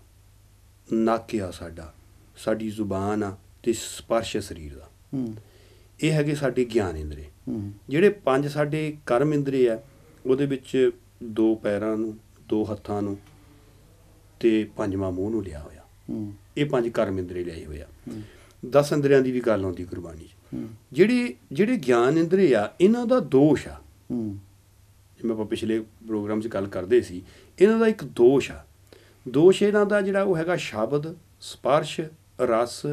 ਨੱਕ ਆ, ਸਾਡੀ ਜ਼ੁਬਾਨ ਆ ਤੇ ਸਪਰਸ਼ ਸਰੀਰ ਦਾ, ਇਹ ਹੈਗੇ ਸਾਡੇ ਗਿਆਨ ਇੰਦਰੀ। ਜਿਹੜੇ 5 ਸਾਡੇ ਕਰਮ ਇੰਦਰੀ ਆ, ਉਹਦੇ ਵਿੱਚ 2 ਪੈਰਾਂ ਨੂੰ, 2 ਹੱਥਾਂ ਨੂੰ ਤੇ 5ਵਾਂ ਮੂੰਹ ਨੂੰ ਲਿਆ ਹੋਇਆ। ਇਹ 5 ਕਰਮ ਇੰਦਰੀ ਲਿਆਏ ਹੋਏ ਆ। 10 ਇੰਦਰੀਆਂ ਦੀ ਵੀ ਗੱਲ ਆਉਂਦੀ ਗੁਰਬਾਣੀ 'ਚ। ਜਿਹੜੇ ਗਿਆਨ ਇੰਦਰੀ ਆ, ਇਹਨਾਂ ਦਾ ਦੋਸ਼ ਆ, ਜਿਵੇਂ ਆਪਾਂ ਪਿਛਲੇ ਪ੍ਰੋਗਰਾਮ 'ਚ ਗੱਲ ਕਰਦੇ ਸੀ, ਇਹਨਾਂ ਦਾ ਇੱਕ ਦੋਸ਼ ਆ। ਦੋਸ਼ ਇਹਨਾਂ ਦਾ ਜਿਹੜਾ ਉਹ ਹੈਗਾ ਸ਼ਬਦ, ਸਪਰਸ਼, ਰਸ,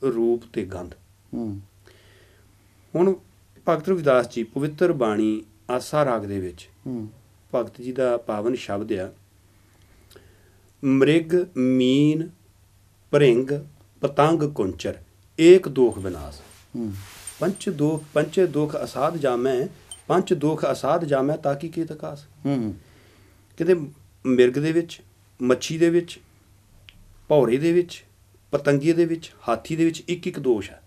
ਰੂਪ ਤੇ ਗੰਧ। ਹੁਣ ਭਗਤ ਰਵਿਦਾਸ ਜੀ ਪਵਿੱਤਰ ਬਾਣੀ ਆਸਾ ਰਾਗ ਦੇ ਵਿੱਚ ਭਗਤ ਜੀ ਦਾ ਪਾਵਨ ਸ਼ਬਦ ਆ, ਮ੍ਰਿਗ ਮੀਨ ਭਰਿੰਗ ਪਤੰਗ ਕੁੰਚਰ ਏਕ ਦੋਖ ਵਿਨਾਸ਼। ਪੰਚ ਦੁਖ ਅਸਾਧ ਜਾਮੈ, ਪੰਚ ਦੁਖ ਅਸਾਧ ਜਾਮੈ ਤਾਕੀ ਕੀ ਤਕਾਸ। ਕਹਿੰਦੇ ਮਿਰਗ ਦੇ ਵਿੱਚ, ਮੱਛੀ ਦੇ ਵਿੱਚ, ਭੌਰੇ ਦੇ ਵਿੱਚ, ਪਤੰਗੇ ਦੇ ਵਿੱਚ, ਹਾਥੀ ਦੇ ਵਿੱਚ ਇੱਕ ਇੱਕ ਦੋਸ਼ ਹੈ।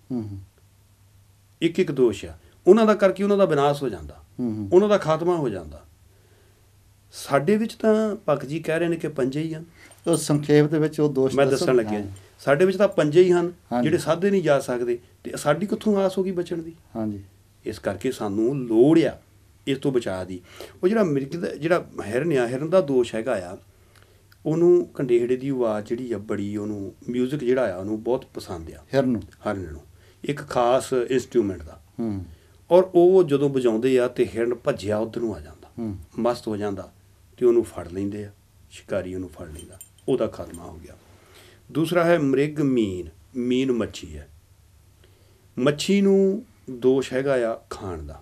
ਇੱਕ ਇੱਕ ਦੋਸ਼ ਆ, ਉਹਨਾਂ ਦਾ ਕਰਕੇ ਉਹਨਾਂ ਦਾ ਵਿਨਾਸ਼ ਹੋ ਜਾਂਦਾ, ਉਹਨਾਂ ਦਾ ਖਾਤਮਾ ਹੋ ਜਾਂਦਾ। ਸਾਡੇ ਵਿੱਚ ਤਾਂ ਭਗਤ ਜੀ ਕਹਿ ਰਹੇ ਨੇ ਕਿ 5 ਹੀ ਹਨ। ਉਹ ਸੰਖੇਪ ਦੇ ਵਿੱਚ ਉਹ ਦੋਸ਼ ਮੈਂ ਦੱਸਣ ਲੱਗਿਆ ਜੀ, ਸਾਡੇ ਵਿੱਚ ਤਾਂ 5 ਹੀ ਹਨ ਜਿਹੜੇ ਸਾਧੇ ਨਹੀਂ ਜਾ ਸਕਦੇ, ਤੇ ਸਾਡੀ ਕਿੱਥੋਂ ਆਸ ਹੋ ਗਈ ਬਚਣ ਦੀ। ਹਾਂਜੀ, ਇਸ ਕਰਕੇ ਸਾਨੂੰ ਲੋੜ ਆ ਇਸ ਤੋਂ ਬਚਾਅ ਦੀ। ਉਹ ਜਿਹੜਾ ਮਿਰਗ ਦਾ ਜਿਹੜਾ ਹਿਰਨ ਆ, ਹਿਰਨ ਦਾ ਦੋਸ਼ ਹੈਗਾ ਆ, ਉਹਨੂੰ ਕੰਡੇਹੜੇ ਦੀ ਆਵਾਜ਼ ਜਿਹੜੀ ਆ ਬੜੀ, ਉਹਨੂੰ ਮਿਊਜ਼ਿਕ ਜਿਹੜਾ ਆ ਉਹਨੂੰ ਬਹੁਤ ਪਸੰਦ ਆ ਹਿਰਨ ਨੂੰ, ਇੱਕ ਖਾਸ ਇੰਸਟਰੂਮੈਂਟ ਦਾ। ਔਰ ਉਹ ਜਦੋਂ ਵਜਾਉਂਦੇ ਆ ਤੇ ਹਿਰਨ ਭੱਜਿਆ ਉੱਧਰ ਨੂੰ ਆ ਜਾਂਦਾ, ਮਸਤ ਹੋ ਜਾਂਦਾ, ਤੇ ਉਹਨੂੰ ਫੜ ਲੈਂਦੇ ਆ, ਸ਼ਿਕਾਰੀ ਉਹਨੂੰ ਫੜ ਲੈਂਦਾ, ਉਹਦਾ ਖਾਤਮਾ ਹੋ ਗਿਆ। ਦੂਸਰਾ ਹੈ ਮ੍ਰਿਗ ਮੀਨ। ਮੀਨ ਮੱਛੀ ਹੈ। ਮੱਛੀ ਨੂੰ ਦੋਸ਼ ਹੈਗਾ ਆ ਖਾਣ ਦਾ,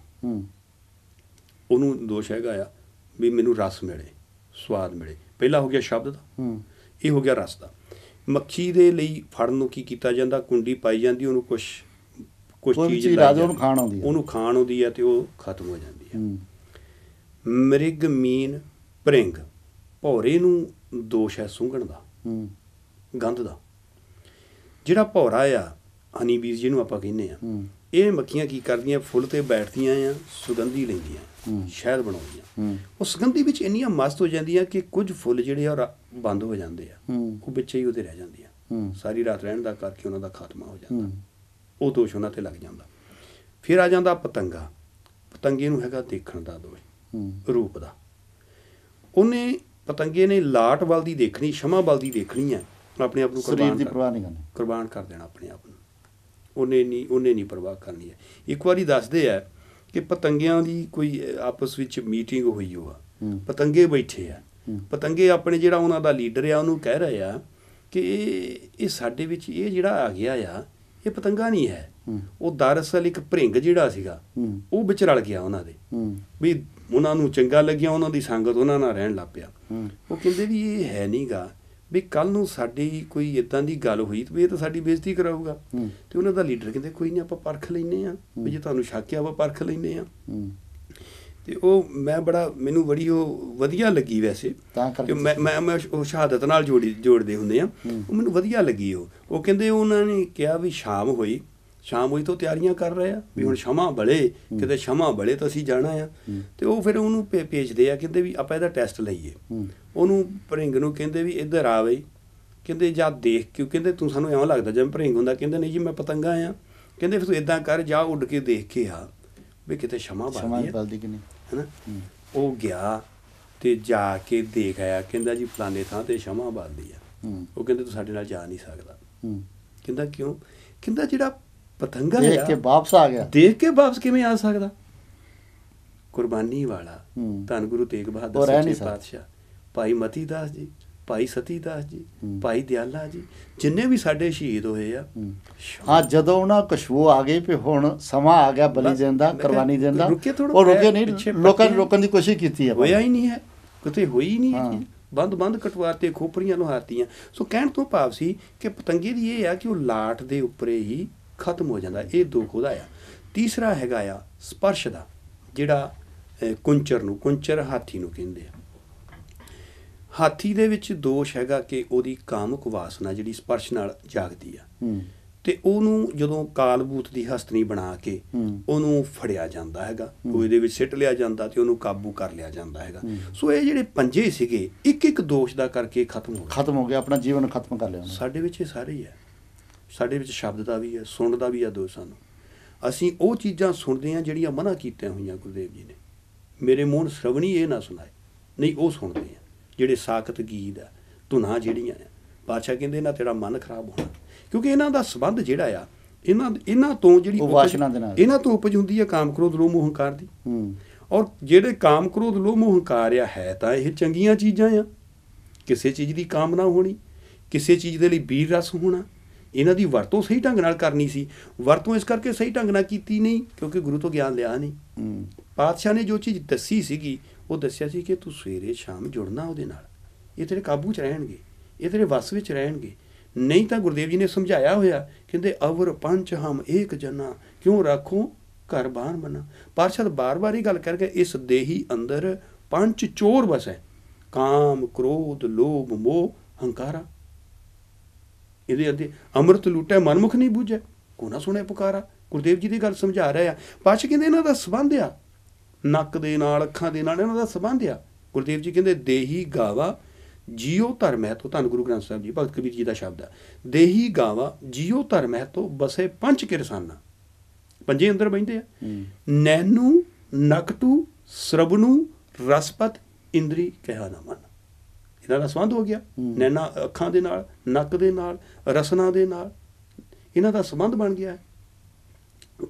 ਉਹਨੂੰ ਦੋਸ਼ ਹੈਗਾ ਆ ਵੀ ਮੈਨੂੰ ਰਸ ਮਿਲੇ, ਸਵਾਦ ਮਿਲੇ। ਪਹਿਲਾ ਹੋ ਗਿਆ ਸ਼ਬਦ ਦਾ, ਇਹ ਹੋ ਗਿਆ ਰਸ ਦਾ। ਮੱਖੀ ਦੇ ਲਈ ਫੜਨ ਨੂੰ ਕੀ ਕੀਤਾ ਜਾਂਦਾ, ਕੁੰਡੀ ਪਾਈ ਜਾਂਦੀ, ਉਹਨੂੰ ਕੁਛ ਚੀਜ਼ ਉਹਨੂੰ ਖਾਣ ਆਉਂਦੀ ਹੈ ਤੇ ਉਹ ਖਤਮ ਹੋ ਜਾਂਦੀ ਹੈ। ਮ੍ਰਿਗ ਮੀਨ ਭਰਿੰਗ, ਭੌਰੇ ਨੂੰ ਦੋਸ਼ ਹੈ ਸੁੰਘਣ ਦਾ, ਗੰਧ ਦਾ। ਜਿਹੜਾ ਭੌਰਾ ਆ, ਹਨੀ ਬੀਜ਼ ਜਿਹਨੂੰ ਆਪਾਂ ਕਹਿੰਦੇ ਆ, ਇਹ ਮੱਖੀਆਂ ਕੀ ਕਰਦੀਆਂ, ਫੁੱਲ ਤੇ ਬੈਠਦੀਆਂ ਆ, ਸੁਗੰਧੀ ਲੈਂਦੀਆਂ, ਸ਼ਹਿਦ ਬਣਾਉਂਦੀਆਂ। ਉਹ ਸੁਗੰਧੀ ਵਿੱਚ ਇੰਨੀਆਂ ਮਸਤ ਹੋ ਜਾਂਦੀਆਂ ਕਿ ਕੁਝ ਫੁੱਲ ਜਿਹੜੇ ਆ ਬੰਦ ਹੋ ਜਾਂਦੇ ਆ, ਉਹ ਵਿੱਚ ਹੀ ਉਹਦੇ ਰਹਿ ਜਾਂਦੀਆਂ। ਸਾਰੀ ਰਾਤ ਰਹਿਣ ਦਾ ਕਰਕੇ ਉਹਨਾਂ ਦਾ ਖਾਤਮਾ ਹੋ ਜਾਂਦਾ, ਉਹ ਦੋਸ਼ ਉਹਨਾਂ ਤੇ ਲੱਗ ਜਾਂਦਾ। ਫਿਰ ਆ ਜਾਂਦਾ ਪਤੰਗਾ। ਪਤੰਗੇ ਨੂੰ ਹੈਗਾ ਦੇਖਣ ਦਾ ਦੋਸ਼, ਰੂਪ ਦਾ। ਉਹਨੇ ਪਤੰਗੇ ਨੇ ਲਾਟ ਵੱਲ ਦੀ ਦੇਖਣੀ, ਸ਼ਮਾ ਵੱਲ ਦੀ ਦੇਖਣੀ ਹੈ, ਆਪਣੇ ਆਪ ਨੂੰ ਕੁਰਬਾਨ ਕਰ ਦੇਣਾ ਆਪਣੇ ਆਪ ਨੂੰ। ਉਹਨੇ ਨਹੀਂ ਪਰਵਾਹ ਕਰਨੀ ਹੈ। ਇੱਕ ਵਾਰੀ ਦੱਸਦੇ ਆ ਕਿ ਪਤੰਗਿਆਂ ਦੀ ਕੋਈ ਆਪਸ ਵਿੱਚ ਮੀਟਿੰਗ ਹੋਈ ਹੋਆ, ਪਤੰਗੇ ਬੈਠੇ ਆ, ਪਤੰਗੇ ਆਪਣੇ ਜਿਹੜਾ ਉਹਨਾਂ ਦਾ ਲੀਡਰ ਆ ਉਹਨੂੰ ਕਹਿ ਰਹੇ ਆ ਕਿ ਇਹ ਸਾਡੇ ਵਿੱਚ ਇਹ ਜਿਹੜਾ ਆ ਗਿਆ ਆ, ਇਹ ਪਤੰਗਾ ਨਹੀਂ ਹੈ, ਹੂੰ ਉਹ ਦਰਅਸਲ ਇੱਕ ਭਰਿੰਗ ਜਿਹੜਾ ਸੀਗਾ ਹੂੰ ਉਹ ਵਿੱਚ ਰਲ ਗਿਆ ਉਹਨਾਂ ਦੇ, ਹੂੰ ਵੀ ਉਹਨਾਂ ਨੂੰ ਚੰਗਾ ਲੱਗਿਆ, ਉਹਨਾਂ ਦੀ ਸੰਗਤ ਉਹਨਾਂ ਨਾਲ ਰਹਿਣ ਲੱਗ ਪਿਆ। ਹੂੰ ਉਹ ਕਹਿੰਦੇ ਵੀ ਇਹ ਹੈ ਨਹੀਂ ਗਾ, ਵੀ ਕੱਲ੍ਹ ਨੂੰ ਸਾਡੀ ਕੋਈ ਇੱਦਾਂ ਦੀ ਗੱਲ ਹੋਈ ਤੇ ਵੀ ਇਹ ਤਾਂ ਸਾਡੀ ਬੇਇੱਜ਼ਤੀ ਕਰਾਊਗਾ। ਹੂੰ ਤੇ ਉਹਨਾਂ ਦਾ ਲੀਡਰ ਕਹਿੰਦੇ ਕੋਈ ਨਹੀਂ, ਆਪਾਂ ਪਰਖ ਲੈਂਦੇ ਹਾਂ, ਵੀ ਜੇ ਤੁਹਾਨੂੰ ਸ਼ੱਕ ਆ ਆਪਾਂ ਪਰਖ ਲੈਂਦੇ ਹਾਂ। ਹੂੰ ਤੇ ਉਹ ਮੈਨੂੰ ਬੜੀ ਉਹ ਵਧੀਆ ਲੱਗੀ ਵੈਸੇ, ਤਾਂ ਕਿ ਕਰਕੇ ਮੈਂ ਉਹ ਸ਼ਹਾਦਤ ਨਾਲ ਜੋੜਦੇ ਹੁੰਦੇ ਆ, ਉਹ ਮੈਨੂੰ ਵਧੀਆ ਲੱਗੀ। ਉਹ ਕਹਿੰਦੇ ਉਹਨਾਂ ਨੇ ਕਿਹਾ ਵੀ ਸ਼ਾਮ ਹੋਈ ਤਾਂ ਤਿਆਰੀਆਂ ਕਰ ਰਹੇ ਆ ਵੀ ਹੁਣ ਸ਼ਮਾ ਬਲੇ, ਕਿਤੇ ਸ਼ਮਾ ਬਲੇ ਤਾਂ ਅਸੀਂ ਜਾਣਾ ਆ। ਤੇ ਉਹ ਫਿਰ ਉਹਨੂੰ ਭੇਜਦੇ ਆ, ਕਹਿੰਦੇ ਵੀ ਆਪਾਂ ਇਹਦਾ ਟੈਸਟ ਲਈਏ। ਉਹਨੂੰ ਭਰਿੰਗ ਨੂੰ ਕਹਿੰਦੇ ਵੀ ਇੱਧਰ ਆ ਬਈ, ਕਹਿੰਦੇ ਜਾਂ ਦੇਖ ਕਿਉਂ, ਕਹਿੰਦੇ ਤੂੰ ਸਾਨੂੰ ਇਉਂ ਲੱਗਦਾ ਜਿਵੇਂ ਭਰਿੰਗ ਹੁੰਦਾ। ਕਹਿੰਦੇ ਨਹੀਂ ਜੀ ਮੈਂ ਪਤੰਗਾ ਆ। ਕਹਿੰਦੇ ਫਿਰ ਤੂੰ ਇੱਦਾਂ ਕਰ, ਜਾ ਉੱਡ ਕੇ ਦੇਖ ਕੇ ਆ ਵੀ ਕਿਤੇ ਸ਼ਮਾ ਬਲਦੀ ਕਿ ਨਹੀਂ, ਹੈ ਨਾ। ਉਹ ਗਿਆ ਤੇ ਜਾ ਕੇ ਦੇਖ ਆਇਆ, ਕਹਿੰਦਾ ਜੀ ਫਲਾਣੇ ਥਾਂ ਤੇ ਸ਼ਮਾ ਬਲਦੀ ਆ। ਉਹ ਕਹਿੰਦੇ ਤੂੰ ਸਾਡੇ ਨਾਲ ਜਾ ਨਹੀਂ ਸਕਦਾ। ਕਹਿੰਦਾ ਕਿਉਂ? ਕਹਿੰਦਾ ਜਿਹੜਾ ਪਤੰਗਾ ਦੇਖ ਕੇ ਵਾਪਸ ਆ ਗਿਆ, ਦੇਖ ਕੇ ਵਾਪਸ ਕਿਵੇਂ ਆ ਸਕਦਾ? ਕੁਰਬਾਨੀ ਵਾਲਾ ਧੰਨ ਗੁਰੂ ਤੇਗ ਬਹਾਦਰ ਸੱਚੇ ਪਾਤਸ਼ਾਹ, ਭਾਈ ਮਤੀ ਦਾਸ ਜੀ, ਭਾਈ ਸਤੀ ਦਾਸ ਜੀ, ਭਾਈ ਦਿਆਲਾ ਜੀ, ਜਿੰਨੇ ਵੀ ਸਾਡੇ ਸ਼ਹੀਦ ਹੋਏ ਆ। ਹਾਂ, ਜਦੋਂ ਉਹਨਾਂ ਖੁਸ਼ਬੂ ਆ ਗਈ ਵੀ ਹੁਣ ਸਮਾਂ ਆ ਗਿਆ ਬਲੀ ਦੇਣ ਦਾ, ਕੁਰਬਾਨੀ ਦੇਣ ਦਾ, ਉਹ ਰੁਕੇ ਨਹੀਂ, ਲੋਕਾਂ ਨੇ ਰੋਕਣ ਦੀ ਕੋਸ਼ਿਸ਼ ਕੀਤੀ ਹੈ, ਹੋਇਆ ਹੀ ਨਹੀਂ ਹੈ, ਕਿਤੇ ਹੋਈ ਹੀ ਨਹੀਂ। ਬੰਦ ਕਟਵਾਤੇ, ਖੋਪਰੀਆਂ ਲੁਹਾਤੀਆਂ। ਸੋ ਕਹਿਣ ਤੋਂ ਭਾਵ ਸੀ ਕਿ ਪਤੰਗੇ ਦੀ ਇਹ ਆ ਕਿ ਉਹ ਲਾਟ ਦੇ ਉੱਪਰੇ ਹੀ ਖਤਮ ਹੋ ਜਾਂਦਾ। ਇਹ ਦੁੱਖ ਉਹਦਾ ਆ। ਤੀਸਰਾ ਹੈਗਾ ਆ ਸਪਰਸ਼ ਦਾ, ਜਿਹੜਾ ਕੁੰਚਰ ਹਾਥੀ ਨੂੰ ਕਹਿੰਦੇ ਆ। ਹਾਥੀ ਦੇ ਵਿੱਚ ਦੋਸ਼ ਹੈਗਾ ਕਿ ਉਹਦੀ ਕਾਮਕ ਵਾਸਨਾ ਜਿਹੜੀ ਸਪਰਸ਼ ਨਾਲ ਜਾਗਦੀ ਆ, ਤੇ ਉਹਨੂੰ ਜਦੋਂ ਕਾਲਬੂਤ ਦੀ ਹਸਤਨੀ ਬਣਾ ਕੇ ਉਹਨੂੰ ਫੜਿਆ ਜਾਂਦਾ ਹੈਗਾ, ਉਹ ਇਹਦੇ ਵਿੱਚ ਸਿੱਟ ਲਿਆ ਜਾਂਦਾ ਤੇ ਉਹਨੂੰ ਕਾਬੂ ਕਰ ਲਿਆ ਜਾਂਦਾ ਹੈਗਾ। ਸੋ ਇਹ ਜਿਹੜੇ ਪੰਜੇ ਸੀਗੇ ਇੱਕ ਦੋਸ਼ ਦਾ ਕਰਕੇ ਖਤਮ ਹੋ ਗਿਆ, ਆਪਣਾ ਜੀਵਨ ਖਤਮ ਕਰ ਲਿਆ। ਸਾਡੇ ਵਿੱਚ ਇਹ ਸਾਰੇ ਹੀ ਹੈ। ਸਾਡੇ ਵਿੱਚ ਸ਼ਬਦ ਦਾ ਵੀ ਹੈ, ਸੁਣਨ ਦਾ ਵੀ ਹੈ ਦੋਸ਼। ਸਾਨੂੰ ਅਸੀਂ ਉਹ ਚੀਜ਼ਾਂ ਸੁਣਦੇ ਹਾਂ ਜਿਹੜੀਆਂ ਮਨ੍ਹਾ ਕੀਤੀਆਂ ਹੋਈਆਂ ਗੁਰਦੇਵ ਜੀ ਨੇ। ਮੇਰੇ ਮੂੰਹ ਸ਼ਰਵਣੀ ਇਹ ਨਾ ਸੁਣਾਏ, ਨਹੀਂ ਉਹ ਸੁਣਦੇ ਆ ਜਿਹੜੇ ਸਾਖਤ ਗੀਤ ਆ, ਧੁਨਾਂ ਜਿਹੜੀਆਂ ਆ। ਬਾਦਸ਼ਾਹ ਕਹਿੰਦੇ ਇਹਨਾਂ ਤੇਰਾ ਮਨ ਖਰਾਬ ਹੋਣਾ, ਕਿਉਂਕਿ ਇਹਨਾਂ ਦਾ ਸੰਬੰਧ ਜਿਹੜਾ ਆ ਇਹਨਾਂ ਤੋਂ ਜਿਹੜੀ ਇਹਨਾਂ ਤੋਂ ਉਪਜ ਹੁੰਦੀ ਹੈ ਕਾਮ ਕ੍ਰੋਧ ਲੋਭ ਮੋਹ ਹੰਕਾਰ ਦੀ। ਔਰ ਜਿਹੜੇ ਕਾਮ ਕ੍ਰੋਧ ਲੋਭ ਮੋਹ ਹੰਕਾਰ ਆ ਹੈ ਤਾਂ ਇਹ ਚੰਗੀਆਂ ਚੀਜ਼ਾਂ ਆ। ਕਿਸੇ ਚੀਜ਼ ਦੀ ਕਾਮਨਾ ਹੋਣੀ, ਕਿਸੇ ਚੀਜ਼ ਦੇ ਲਈ ਵੀਰ ਰਸ ਹੋਣਾ, ਇਹਨਾਂ ਦੀ ਵਰਤੋਂ ਸਹੀ ਢੰਗ ਨਾਲ ਕਰਨੀ ਸੀ। ਵਰਤੋਂ ਇਸ ਕਰਕੇ ਸਹੀ ਢੰਗ ਨਾਲ ਕੀਤੀ ਨਹੀਂ ਕਿਉਂਕਿ ਗੁਰੂ ਤੋਂ ਗਿਆਨ ਲਿਆ ਨਹੀਂ। ਪਾਤਸ਼ਾਹ ਨੇ ਜੋ ਚੀਜ਼ ਦੱਸੀ ਸੀਗੀ ਉਹ ਦੱਸਿਆ ਸੀ ਕਿ ਤੂੰ ਸਵੇਰੇ ਸ਼ਾਮ ਜੁੜਨਾ ਉਹਦੇ ਨਾਲ, ਇਹ ਤੇਰੇ ਕਾਬੂ 'ਚ ਰਹਿਣਗੇ, ਇਹ ਤੇਰੇ ਵੱਸ ਵਿੱਚ ਰਹਿਣਗੇ। ਨਹੀਂ ਤਾਂ ਗੁਰਦੇਵ ਜੀ ਨੇ ਸਮਝਾਇਆ ਹੋਇਆ, ਕਹਿੰਦੇ ਅਵਰ ਪੰਚ ਹਮ ਏਕ ਜਨਾ ਕਿਉਂ ਰੱਖੋ ਘਰ ਬਾਹਰ ਮਨਾ। ਪਾਤਸ਼ਾਹ ਬਾਰ-ਬਾਰ ਇਹ ਗੱਲ ਕਰਕੇ ਇਸ ਦੇਹੀ ਅੰਦਰ ਪੰਜ ਚੋਰ ਵਸੈ, ਕਾਮ ਕ੍ਰੋਧ ਲੋਭ ਮੋਹ ਹੰਕਾਰਾ। ਇਹਦੇ ਅੱਗੇ ਅੰਮ੍ਰਿਤ ਲੁੱਟਿਆ ਮਨਮੁਖ ਨਹੀਂ ਬੂਝੈ, ਕੋ ਨਾ ਸੁਣੇ ਪੁਕਾਰਾ। ਗੁਰਦੇਵ ਜੀ ਦੀ ਗੱਲ ਸਮਝਾ ਰਹੇ ਆ। ਪਾਤਸ਼ਾਹ ਕਹਿੰਦੇ ਇਹਨਾਂ ਦਾ ਸੰਬੰਧ ਆ ਨੱਕ ਦੇ ਨਾਲ, ਅੱਖਾਂ ਦੇ ਨਾਲ, ਇਹਨਾਂ ਦਾ ਸੰਬੰਧ ਆ। ਗੁਰਦੇਵ ਜੀ ਕਹਿੰਦੇ ਦੇਹੀ ਗਾਵਾ ਜੀਓ ਧਰਮ ਹੈ ਤੋਂ, ਧੰਨ ਗੁਰੂ ਗ੍ਰੰਥ ਸਾਹਿਬ ਜੀ ਭਗਤ ਕਬੀਰ ਜੀ ਦਾ ਸ਼ਬਦ ਆ। ਦੇਹੀ ਗਾਵਾ ਜੀਓ ਧਰਮ ਹੈ ਤੋਂ ਬਸੇ ਪੰਜ ਕਿਰਸਾਨਾ। ਪੰਜੇ ਅੰਦਰ ਬਹਿੰਦੇ ਆ। ਨੈਨੂ ਨਕਟੂ ਸਰਬਨੂ ਰਸਪਤ ਇੰਦਰੀ ਕਹਿਆ ਨਾ ਮਨ। ਇਹਨਾਂ ਦਾ ਸੰਬੰਧ ਹੋ ਗਿਆ। ਨੈਣਾ ਅੱਖਾਂ ਦੇ ਨਾਲ, ਨੱਕ ਦੇ ਨਾਲ, ਰਸਨਾ ਦੇ ਨਾਲ ਇਹਨਾਂ ਦਾ ਸੰਬੰਧ ਬਣ ਗਿਆ।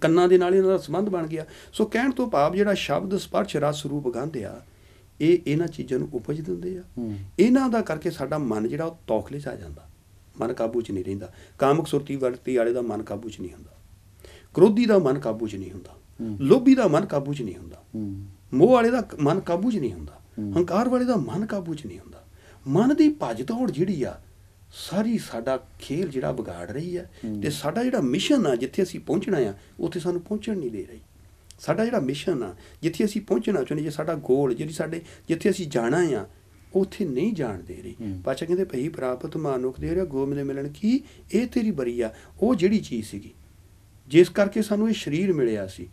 ਕੰਨਾਂ ਦੇ ਨਾਲ ਇਹਨਾਂ ਦਾ ਸੰਬੰਧ ਬਣ ਗਿਆ। ਸੋ ਕਹਿਣ ਤੋਂ ਭਾਵ ਜਿਹੜਾ ਸ਼ਬਦ ਸਪਰਸ਼ ਰਸ ਰੂਪ ਗਾਉਂਦੇ ਆ, ਇਹ ਇਹਨਾਂ ਚੀਜ਼ਾਂ ਨੂੰ ਉਪਜ ਦਿੰਦੇ ਆ। ਇਹਨਾਂ ਦਾ ਕਰਕੇ ਸਾਡਾ ਮਨ ਜਿਹੜਾ ਉਹ ਤੌਖਲੇ 'ਚ ਆ ਜਾਂਦਾ, ਮਨ ਕਾਬੂ 'ਚ ਨਹੀਂ ਰਹਿੰਦਾ। ਕਾਮਕ ਸੁਰਤੀ ਵਰਤੀ ਵਾਲੇ ਦਾ ਮਨ ਕਾਬੂ 'ਚ ਨਹੀਂ ਹੁੰਦਾ, ਕ੍ਰੋਧੀ ਦਾ ਮਨ ਕਾਬੂ 'ਚ ਨਹੀਂ ਹੁੰਦਾ, ਲੋਭੀ ਦਾ ਮਨ ਕਾਬੂ 'ਚ ਨਹੀਂ ਹੁੰਦਾ, ਮੋਹ ਵਾਲੇ ਦਾ ਮਨ ਕਾਬੂ 'ਚ ਨਹੀਂ ਹੁੰਦਾ, ਹੰਕਾਰ ਵਾਲੇ ਦਾ ਮਨ ਕਾਬੂ 'ਚ ਨਹੀਂ ਹੁੰਦਾ। ਮਨ ਦੀ ਭੱਜ ਦੌੜ ਜਿਹੜੀ ਆ ਸਾਰੀ ਸਾਡਾ ਖੇਲ ਜਿਹੜਾ ਵਿਗਾੜ ਰਹੀ ਆ। ਤੇ ਸਾਡਾ ਜਿਹੜਾ ਮਿਸ਼ਨ ਆ, ਜਿੱਥੇ ਅਸੀਂ ਪਹੁੰਚਣਾ ਆ ਉੱਥੇ ਸਾਨੂੰ ਪਹੁੰਚਣ ਨਹੀਂ ਦੇ ਰਹੀ। ਸਾਡਾ ਜਿਹੜਾ ਮਿਸ਼ਨ ਆ, ਜਿੱਥੇ ਅਸੀਂ ਪਹੁੰਚਣਾ ਚਾਹੁੰਦੇ, ਜੇ ਸਾਡਾ ਗੋਲ ਜਿੱਥੇ ਅਸੀਂ ਜਾਣਾ ਆ ਉੱਥੇ ਨਹੀਂ ਜਾਣ ਦੇ ਰਹੀ। ਪਾਤਸ਼ਾਹ ਕਹਿੰਦੇ ਭਈ ਪ੍ਰਾਪਤ ਮਾਨੁਖ ਦੇ ਰਿਹਾ ਗੋਬਿੰਦ ਮਿਲਣ ਕੀ, ਇਹ ਤੇਰੀ ਬਰੀ ਆ। ਉਹ ਜਿਹੜੀ ਚੀਜ਼ ਸੀਗੀ ਜਿਸ ਕਰਕੇ ਸਾਨੂੰ ਇਹ ਸਰੀਰ ਮਿਲਿਆ ਸੀ,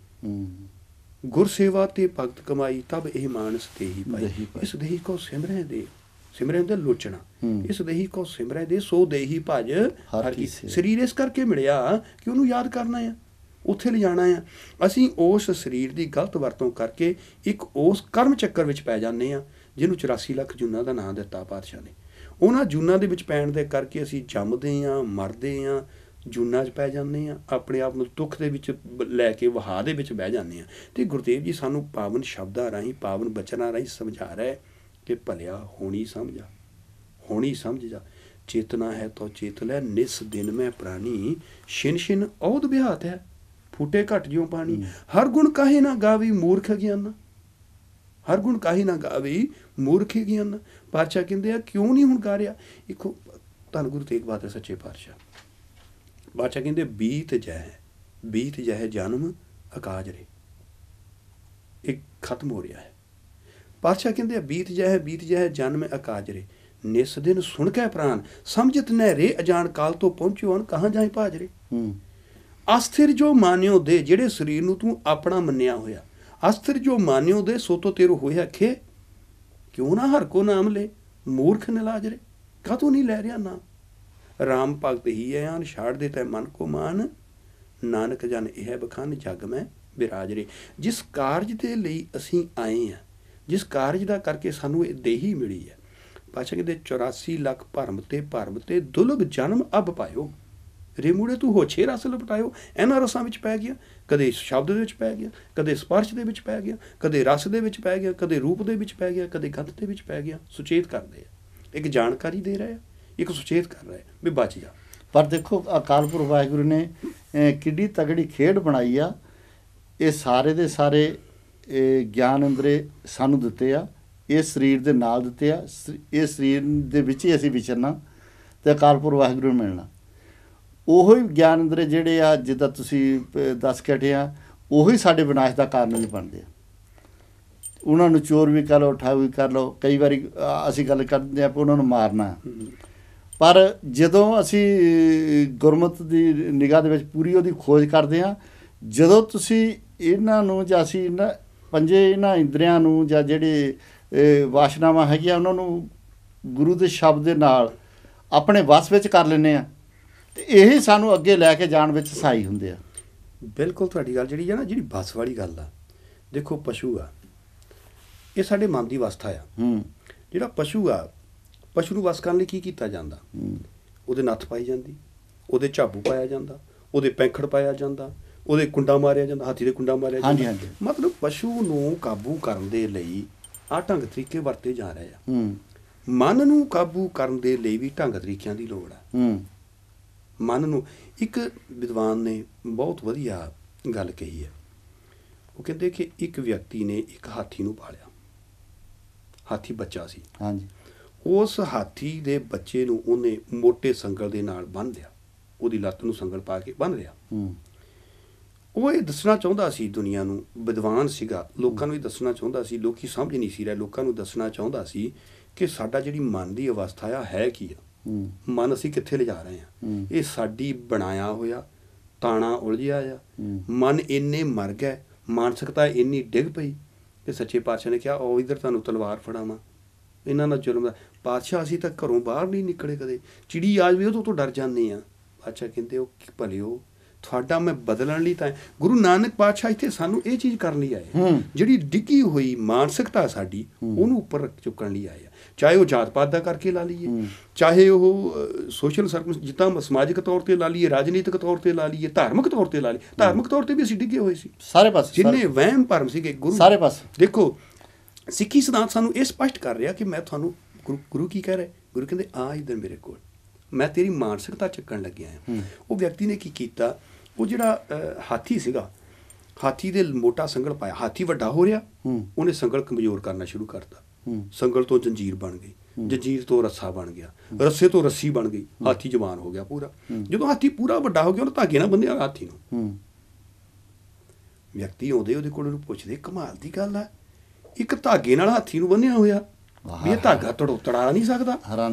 ਗੁਰਸੇਵਾ ਤੇ ਭਗਤ ਕਮਾਈ ਤਬ ਇਹ ਮਾਨਸ ਦੇਹੀ ਪਾਈ। ਇਸ ਦੇਹੀ ਕੋ ਸਿਮਰਨ ਦੇ ਲੋਚਣਾ, ਇਸ ਦੇਹੀ ਕੋ ਸਿਮਰਨ ਦੇ ਸੋ ਦੇਹੀ ਭਜ ਹਰ ਕੀ। ਸਰੀਰ ਇਸ ਕਰਕੇ ਮਿਲਿਆ ਕਿ ਉਹਨੂੰ ਯਾਦ ਕਰਨਾ ਆ, ਉੱਥੇ ਲਿਜਾਣਾ ਆ। ਅਸੀਂ ਉਸ ਸਰੀਰ ਦੀ ਗਲਤ ਵਰਤੋਂ ਕਰਕੇ ਇੱਕ ਉਸ ਕਰਮ ਚੱਕਰ ਵਿੱਚ ਪੈ ਜਾਂਦੇ ਹਾਂ ਜਿਹਨੂੰ 84 ਲੱਖ ਜੂਨਾਂ ਦਾ ਨਾਂ ਦਿੱਤਾ ਪਾਤਸ਼ਾਹ ਨੇ। ਉਹਨਾਂ ਜੂਨਾਂ ਦੇ ਵਿੱਚ ਪੈਣ ਦੇ ਕਰਕੇ ਅਸੀਂ ਜੰਮਦੇ ਹਾਂ, ਮਰਦੇ ਹਾਂ, ਜੂਨਾਂ 'ਚ ਪੈ ਜਾਂਦੇ ਹਾਂ, ਆਪਣੇ ਆਪ ਨੂੰ ਦੁੱਖ ਦੇ ਵਿੱਚ ਲੈ ਕੇ ਵਹਾ ਦੇ ਵਿੱਚ ਬਹਿ ਜਾਂਦੇ ਹਾਂ। ਅਤੇ ਗੁਰਦੇਵ ਜੀ ਸਾਨੂੰ ਪਾਵਨ ਸ਼ਬਦਾਂ ਰਾਹੀਂ, ਪਾਵਨ ਬਚਨਾਂ ਰਾਹੀਂ ਸਮਝਾ ਰਿਹਾ ਕਿ ਭਲਿਆ ਹੋਣੀ ਸਮਝ ਜਾ, चेतना है तो चेत लै, निस दिन में प्राणी, छिन छिन औध बिहात है, फूटे घट ज्यों पानी। हर गुण काहे ना गावी मूर्ख ज्ञाना, हर गुण काहे ना गावी मूर्ख ज्ञाना। पातशाह कहते हैं क्यों नहीं हुण गा रहा। एक धन गुरु तेग बहादुर सच्चे पातशाह, पातशाह कहते बीत जह जन्म अकाज रे, एक खत्म हो रहा है। पातशाह कहते बीत जह जन्म अकाज रे, निस दिन सुन कै प्राण, समझत न रे अजान काल तो पहुंचो हन, कहाँ जाए भाज रे। अस्थिर जो मानियो दे, ਜਿਹੜੇ ਸਰੀਰ ਨੂੰ ਤੂੰ ਆਪਣਾ ਮੰਨਿਆ ਹੋਇਆ, अस्थिर जो मानियो दे सो तो तेरो होया खे, क्यों ना हर को नाम ले, मूर्ख निलाज रे, का तू नहीं लै रहा नाम। राम भगत ही है आन, छाड़ दे तै मन को मान, नानक जन यह बखान जग में बिराज रे। जिस कारज ਦੇ ਲਈ ਅਸੀਂ ਆਏ ਹਾਂ, जिस कारज ਦਾ ਕਰਕੇ ਸਾਨੂੰ ਇਹ ਦੇਹੀ ਮਿਲੀ ਹੈ, ਪਾਤਸ਼ਾਹ ਕਹਿੰਦੇ 84 ਲੱਖ ਭਰਮ ਤੇ ਦੁਲਭ ਜਨਮ ਅਬ ਪਾਇਓ, ਰੇਮੂੜੇ ਤੂੰ ਹੋਛੇ ਰਸ ਲਪਟਾਇਓ। ਇਹਨਾਂ ਰਸਾਂ ਵਿੱਚ ਪੈ ਗਿਆ, ਕਦੇ ਸ਼ਬਦ ਦੇ ਵਿੱਚ ਪੈ ਗਿਆ, ਕਦੇ ਸਪਰਸ਼ ਦੇ ਵਿੱਚ ਪੈ ਗਿਆ, ਕਦੇ ਰਸ ਦੇ ਵਿੱਚ ਪੈ ਗਿਆ, ਕਦੇ ਰੂਪ ਦੇ ਵਿੱਚ ਪੈ ਗਿਆ, ਕਦੇ ਗੰਧ ਦੇ ਵਿੱਚ ਪੈ ਗਿਆ। ਸੁਚੇਤ ਕਰਦੇ ਆ, ਇੱਕ ਜਾਣਕਾਰੀ ਦੇ ਰਹੇ ਆ, ਇੱਕ ਸੁਚੇਤ ਕਰ ਰਹੇ ਵੀ ਬਚ ਜਾ। ਪਰ ਦੇਖੋ ਅਕਾਲ ਪੁਰਖ ਵਾਹਿਗੁਰੂ ਨੇ ਕਿੱਡੀ ਤਗੜੀ ਖੇਡ ਬਣਾਈ ਆ। ਇਹ ਸਾਰੇ ਦੇ ਸਾਰੇ ਗਿਆਨ ਅੰਦਰੇ ਸਾਨੂੰ ਦਿੱਤੇ ਆ, ਇਹ ਸਰੀਰ ਦੇ ਨਾਲ ਦਿੱਤੇ ਆ, ਇਹ ਸਰੀਰ ਦੇ ਵਿੱਚ ਹੀ ਅਸੀਂ ਵਿਚਰਨਾ ਅਤੇ ਅਕਾਲ ਪੁਰਖ ਵਾਹਿਗੁਰੂ ਨੂੰ ਮਿਲਣਾ। ਉਹੀ ਗਿਆਨ ਅੰਦਰੇ ਜਿਹੜੇ ਆ, ਜਿੱਦਾਂ ਤੁਸੀਂ ਦੱਸ ਕੇ ਹਟੇ ਆ, ਉਹੀ ਸਾਡੇ ਵਿਨਾਸ਼ ਦਾ ਕਾਰਨ ਵੀ ਬਣਦੇ ਆ। ਉਹਨਾਂ ਨੂੰ ਚੋਰ ਵੀ ਕਰ ਲਓ, ਠੱਗ ਵੀ ਕਰ ਲਓ। ਕਈ ਵਾਰੀ ਅਸੀਂ ਗੱਲ ਕਰਦੇ ਹਾਂ ਕਿ ਉਹਨਾਂ ਨੂੰ ਮਾਰਨਾ, ਪਰ ਜਦੋਂ ਅਸੀਂ ਗੁਰਮਤਿ ਦੀ ਨਿਗਾਹ ਦੇ ਵਿੱਚ ਪੂਰੀ ਉਹਦੀ ਖੋਜ ਕਰਦੇ ਹਾਂ, ਜਦੋਂ ਤੁਸੀਂ ਇਹਨਾਂ ਨੂੰ ਜਾਂ ਅਸੀਂ ਪੰਜੇ ਇਹਨਾਂ ਇੰਦਰੀਆਂ ਨੂੰ ਜਾਂ ਜਿਹੜੇ ਵਾਸ਼ਨਾਵਾਂ ਹੈਗੀਆਂ ਉਹਨਾਂ ਨੂੰ ਗੁਰੂ ਦੇ ਸ਼ਬਦ ਦੇ ਨਾਲ ਆਪਣੇ ਵਸ ਵਿੱਚ ਕਰ ਲੈਂਦੇ ਹਾਂ, ਅਤੇ ਇਹੀ ਸਾਨੂੰ ਅੱਗੇ ਲੈ ਕੇ ਜਾਣ ਵਿੱਚ ਸਹਾਈ ਹੁੰਦੇ ਆ। ਬਿਲਕੁਲ ਤੁਹਾਡੀ ਗੱਲ ਜਿਹੜੀ ਆ ਨਾ, ਜਿਹੜੀ ਵਸ ਵਾਲੀ ਗੱਲ ਆ, ਦੇਖੋ ਪਸ਼ੂ ਆ, ਇਹ ਸਾਡੇ ਮਨ ਦੀ ਅਵਸਥਾ ਆ। ਜਿਹੜਾ ਪਸ਼ੂ ਆ, ਪਸ਼ੂ ਨੂੰ ਵਸ ਕਰਨ ਲਈ ਕੀ ਕੀਤਾ ਜਾਂਦਾ? ਉਹਦੇ ਨੱਥ ਪਾਈ ਜਾਂਦੀ, ਉਹਦੇ ਝਾਬੂ ਪਾਇਆ ਜਾਂਦਾ, ਉਹਦੇ ਪੈਂਖੜ ਪਾਇਆ ਜਾਂਦਾ, ਉਹਦੇ ਕੁੰਡਾ ਮਾਰਿਆ ਜਾਂਦਾ, ਹਾਥੀ ਦੇ ਕੁੰਡਾ ਮਾਰਿਆ ਜਾਂਦਾ। ਮਤਲਬ ਪਸ਼ੂ ਨੂੰ ਕਾਬੂ ਕਰਨ ਦੇ ਲਈ ਆਹ ਢੰਗ ਤਰੀਕੇ ਵਰਤੇ ਜਾ ਰਹੇ ਆ। ਮਨ ਨੂੰ ਕਾਬੂ ਕਰਨ ਦੇ ਲਈ ਵੀ ਢੰਗ ਤਰੀਕਿਆਂ ਦੀ ਲੋੜ ਆ। ਮਨ ਨੂੰ, ਇੱਕ ਵਿਦਵਾਨ ਨੇ ਬਹੁਤ ਵਧੀਆ ਗੱਲ ਕਹੀ ਹੈ। ਉਹ ਕਹਿੰਦੇ ਕਿ ਇੱਕ ਵਿਅਕਤੀ ਨੇ ਇੱਕ ਹਾਥੀ ਨੂੰ ਪਾਲਿਆ, ਹਾਥੀ ਬੱਚਾ ਸੀ। ਉਸ ਹਾਥੀ ਦੇ ਬੱਚੇ ਨੂੰ ਉਹਨੇ ਮੋਟੇ ਸੰਗਲ ਦੇ ਨਾਲ ਬੰਨ੍ਹ ਲਿਆ, ਉਹਦੀ ਲੱਤ ਨੂੰ ਸੰਗਲ ਪਾ ਕੇ ਬੰਨ੍ਹ ਲਿਆ। ਉਹ ਇਹ ਦੱਸਣਾ ਚਾਹੁੰਦਾ ਸੀ ਦੁਨੀਆ ਨੂੰ, ਵਿਦਵਾਨ ਸੀਗਾ, ਲੋਕਾਂ ਨੂੰ ਇਹ ਦੱਸਣਾ ਚਾਹੁੰਦਾ ਸੀ। ਲੋਕੀ ਸਮਝ ਨਹੀਂ ਸੀ ਰਹੇ, ਲੋਕਾਂ ਨੂੰ ਦੱਸਣਾ ਚਾਹੁੰਦਾ ਸੀ ਕਿ ਸਾਡਾ ਜਿਹੜੀ ਮਨ ਦੀ ਅਵਸਥਾ ਆ ਹੈ ਕੀ ਆ, ਮਨ ਅਸੀਂ ਕਿੱਥੇ ਲਿਜਾ ਰਹੇ ਹਾਂ। ਇਹ ਸਾਡੀ ਬਣਾਇਆ ਹੋਇਆ ਤਾਣਾ ਉਲਝਿਆ ਆ। ਮਨ ਇੰਨੇ ਮਰ ਗਏ, ਮਾਨਸਿਕਤਾ ਇੰਨੀ ਡਿੱਗ ਪਈ ਕਿ ਸੱਚੇ ਪਾਤਸ਼ਾਹ ਨੇ ਕਿਹਾ ਉਹ ਇੱਧਰ ਤੁਹਾਨੂੰ ਤਲਵਾਰ ਫੜਾਵਾਂ, ਇਹਨਾਂ ਨਾਲ ਜ਼ੁਲਮ ਦਾ। ਪਾਤਸ਼ਾਹ ਅਸੀਂ ਤਾਂ ਘਰੋਂ ਬਾਹਰ ਨਹੀਂ ਨਿਕਲੇ ਕਦੇ, ਚਿੜੀ ਆ ਜਾਵੇ ਉਹ ਤੋਂ ਡਰ ਜਾਂਦੇ ਹਾਂ। ਪਾਤਸ਼ਾਹ ਕਹਿੰਦੇ ਉਹ ਭਲਿਓ ਤੁਹਾਡਾ ਮੈਂ ਬਦਲਣ ਲਈ ਤਾਂ ਗੁਰੂ ਨਾਨਕ ਪਾਤਸ਼ਾਹ ਇੱਥੇ ਸਾਨੂੰ ਇਹ ਚੀਜ਼ ਕਰਨ ਲਈ ਆਏ, ਜਿਹੜੀ ਡਿੱਗੀ ਹੋਈ ਮਾਨਸਿਕਤਾ ਸਾਡੀ ਉਹਨੂੰ ਉੱਪਰ ਚੁੱਕਣ ਲਈ ਆਏ ਆ। ਚਾਹੇ ਉਹ ਜਾਤ ਪਾਤ ਦਾ ਕਰਕੇ ਲਾ ਲਈਏ, ਚਾਹੇ ਉਹ ਸੋਸ਼ਲ ਸਰਕਮ ਜਿੱਦਾਂ ਸਮਾਜਿਕ ਤੌਰ 'ਤੇ ਲਾ ਲਈਏ, ਰਾਜਨੀਤਿਕ ਤੌਰ 'ਤੇ ਲਾ ਲਈਏ, ਧਾਰਮਿਕ ਤੌਰ 'ਤੇ ਲਾ ਲਈਏ। ਧਾਰਮਿਕ ਤੌਰ 'ਤੇ ਵੀ ਅਸੀਂ ਡਿੱਗੇ ਹੋਏ ਸੀ ਸਾਰੇ ਪਾਸੇ, ਜਿੰਨੇ ਵਹਿਮ ਭਰਮ ਸੀਗੇ ਗੁਰੂ ਸਾਰੇ ਪਾਸੇ। ਦੇਖੋ ਸਿੱਖੀ ਸਿਧਾਂਤ ਸਾਨੂੰ ਇਹ ਸਪਸ਼ਟ ਕਰ ਰਿਹਾ ਕਿ ਮੈਂ ਤੁਹਾਨੂੰ ਗੁਰੂ ਕੀ ਕਹਿ ਰਿਹਾ? ਗੁਰੂ ਕਹਿੰਦੇ ਆ ਇੱਧਰ ਮੇਰੇ ਕੋਲ, ਮੈਂ ਤੇਰੀ ਮਾਨਸਿਕਤਾ ਚੱਕਣ ਲੱਗਿਆ ਹਾਂ। ਉਹ ਵਿਅਕਤੀ ਨੇ ਕੀ ਕੀਤਾ, ਉਹ ਜਿਹੜਾ ਹਾਥੀ ਸੀਗਾ, ਹਾਥੀ ਦੇ ਮੋਟਾ ਸੰਗਲ ਪਾਇਆ, ਹਾਥੀ ਵੱਡਾ ਹੋ ਰਿਹਾ, ਉਹਨੇ ਸੰਗਲ ਕਮਜ਼ੋਰ ਕਰਨਾ ਸ਼ੁਰੂ ਕਰਤਾ। ਸੰਗਲ ਤੋਂ ਜੰਜੀਰ ਬਣ ਗਈ, ਜੰਜੀਰ ਤੋਂ ਰੱਸਾ ਬਣ ਗਿਆ, ਰੱਸੇ ਤੋਂ ਰੱਸੀ ਬਣ ਗਈ, ਹਾਥੀ ਜਵਾਨ ਹੋ ਗਿਆ ਪੂਰਾ। ਜਦੋਂ ਹਾਥੀ ਪੂਰਾ ਵੱਡਾ ਹੋ ਗਿਆ, ਉਹਨੇ ਧਾਗੇ ਨਾਲ ਬੰਨਿਆ ਹਾਥੀ ਨੂੰ। ਵਿਅਕਤੀ ਆਉਂਦੇ ਉਹਦੇ ਕੋਲ, ਉਹਨੂੰ ਪੁੱਛਦੇ ਕਮਾਲ ਦੀ ਗੱਲ ਆ, ਇੱਕ ਧਾਗੇ ਨਾਲ ਹਾਥੀ ਨੂੰ ਬੰਨਿਆ ਹੋਇਆ, ਵੀ ਇਹ ਧਾਗਾ ਤੜਾ ਨਹੀਂ ਸਕਦਾ।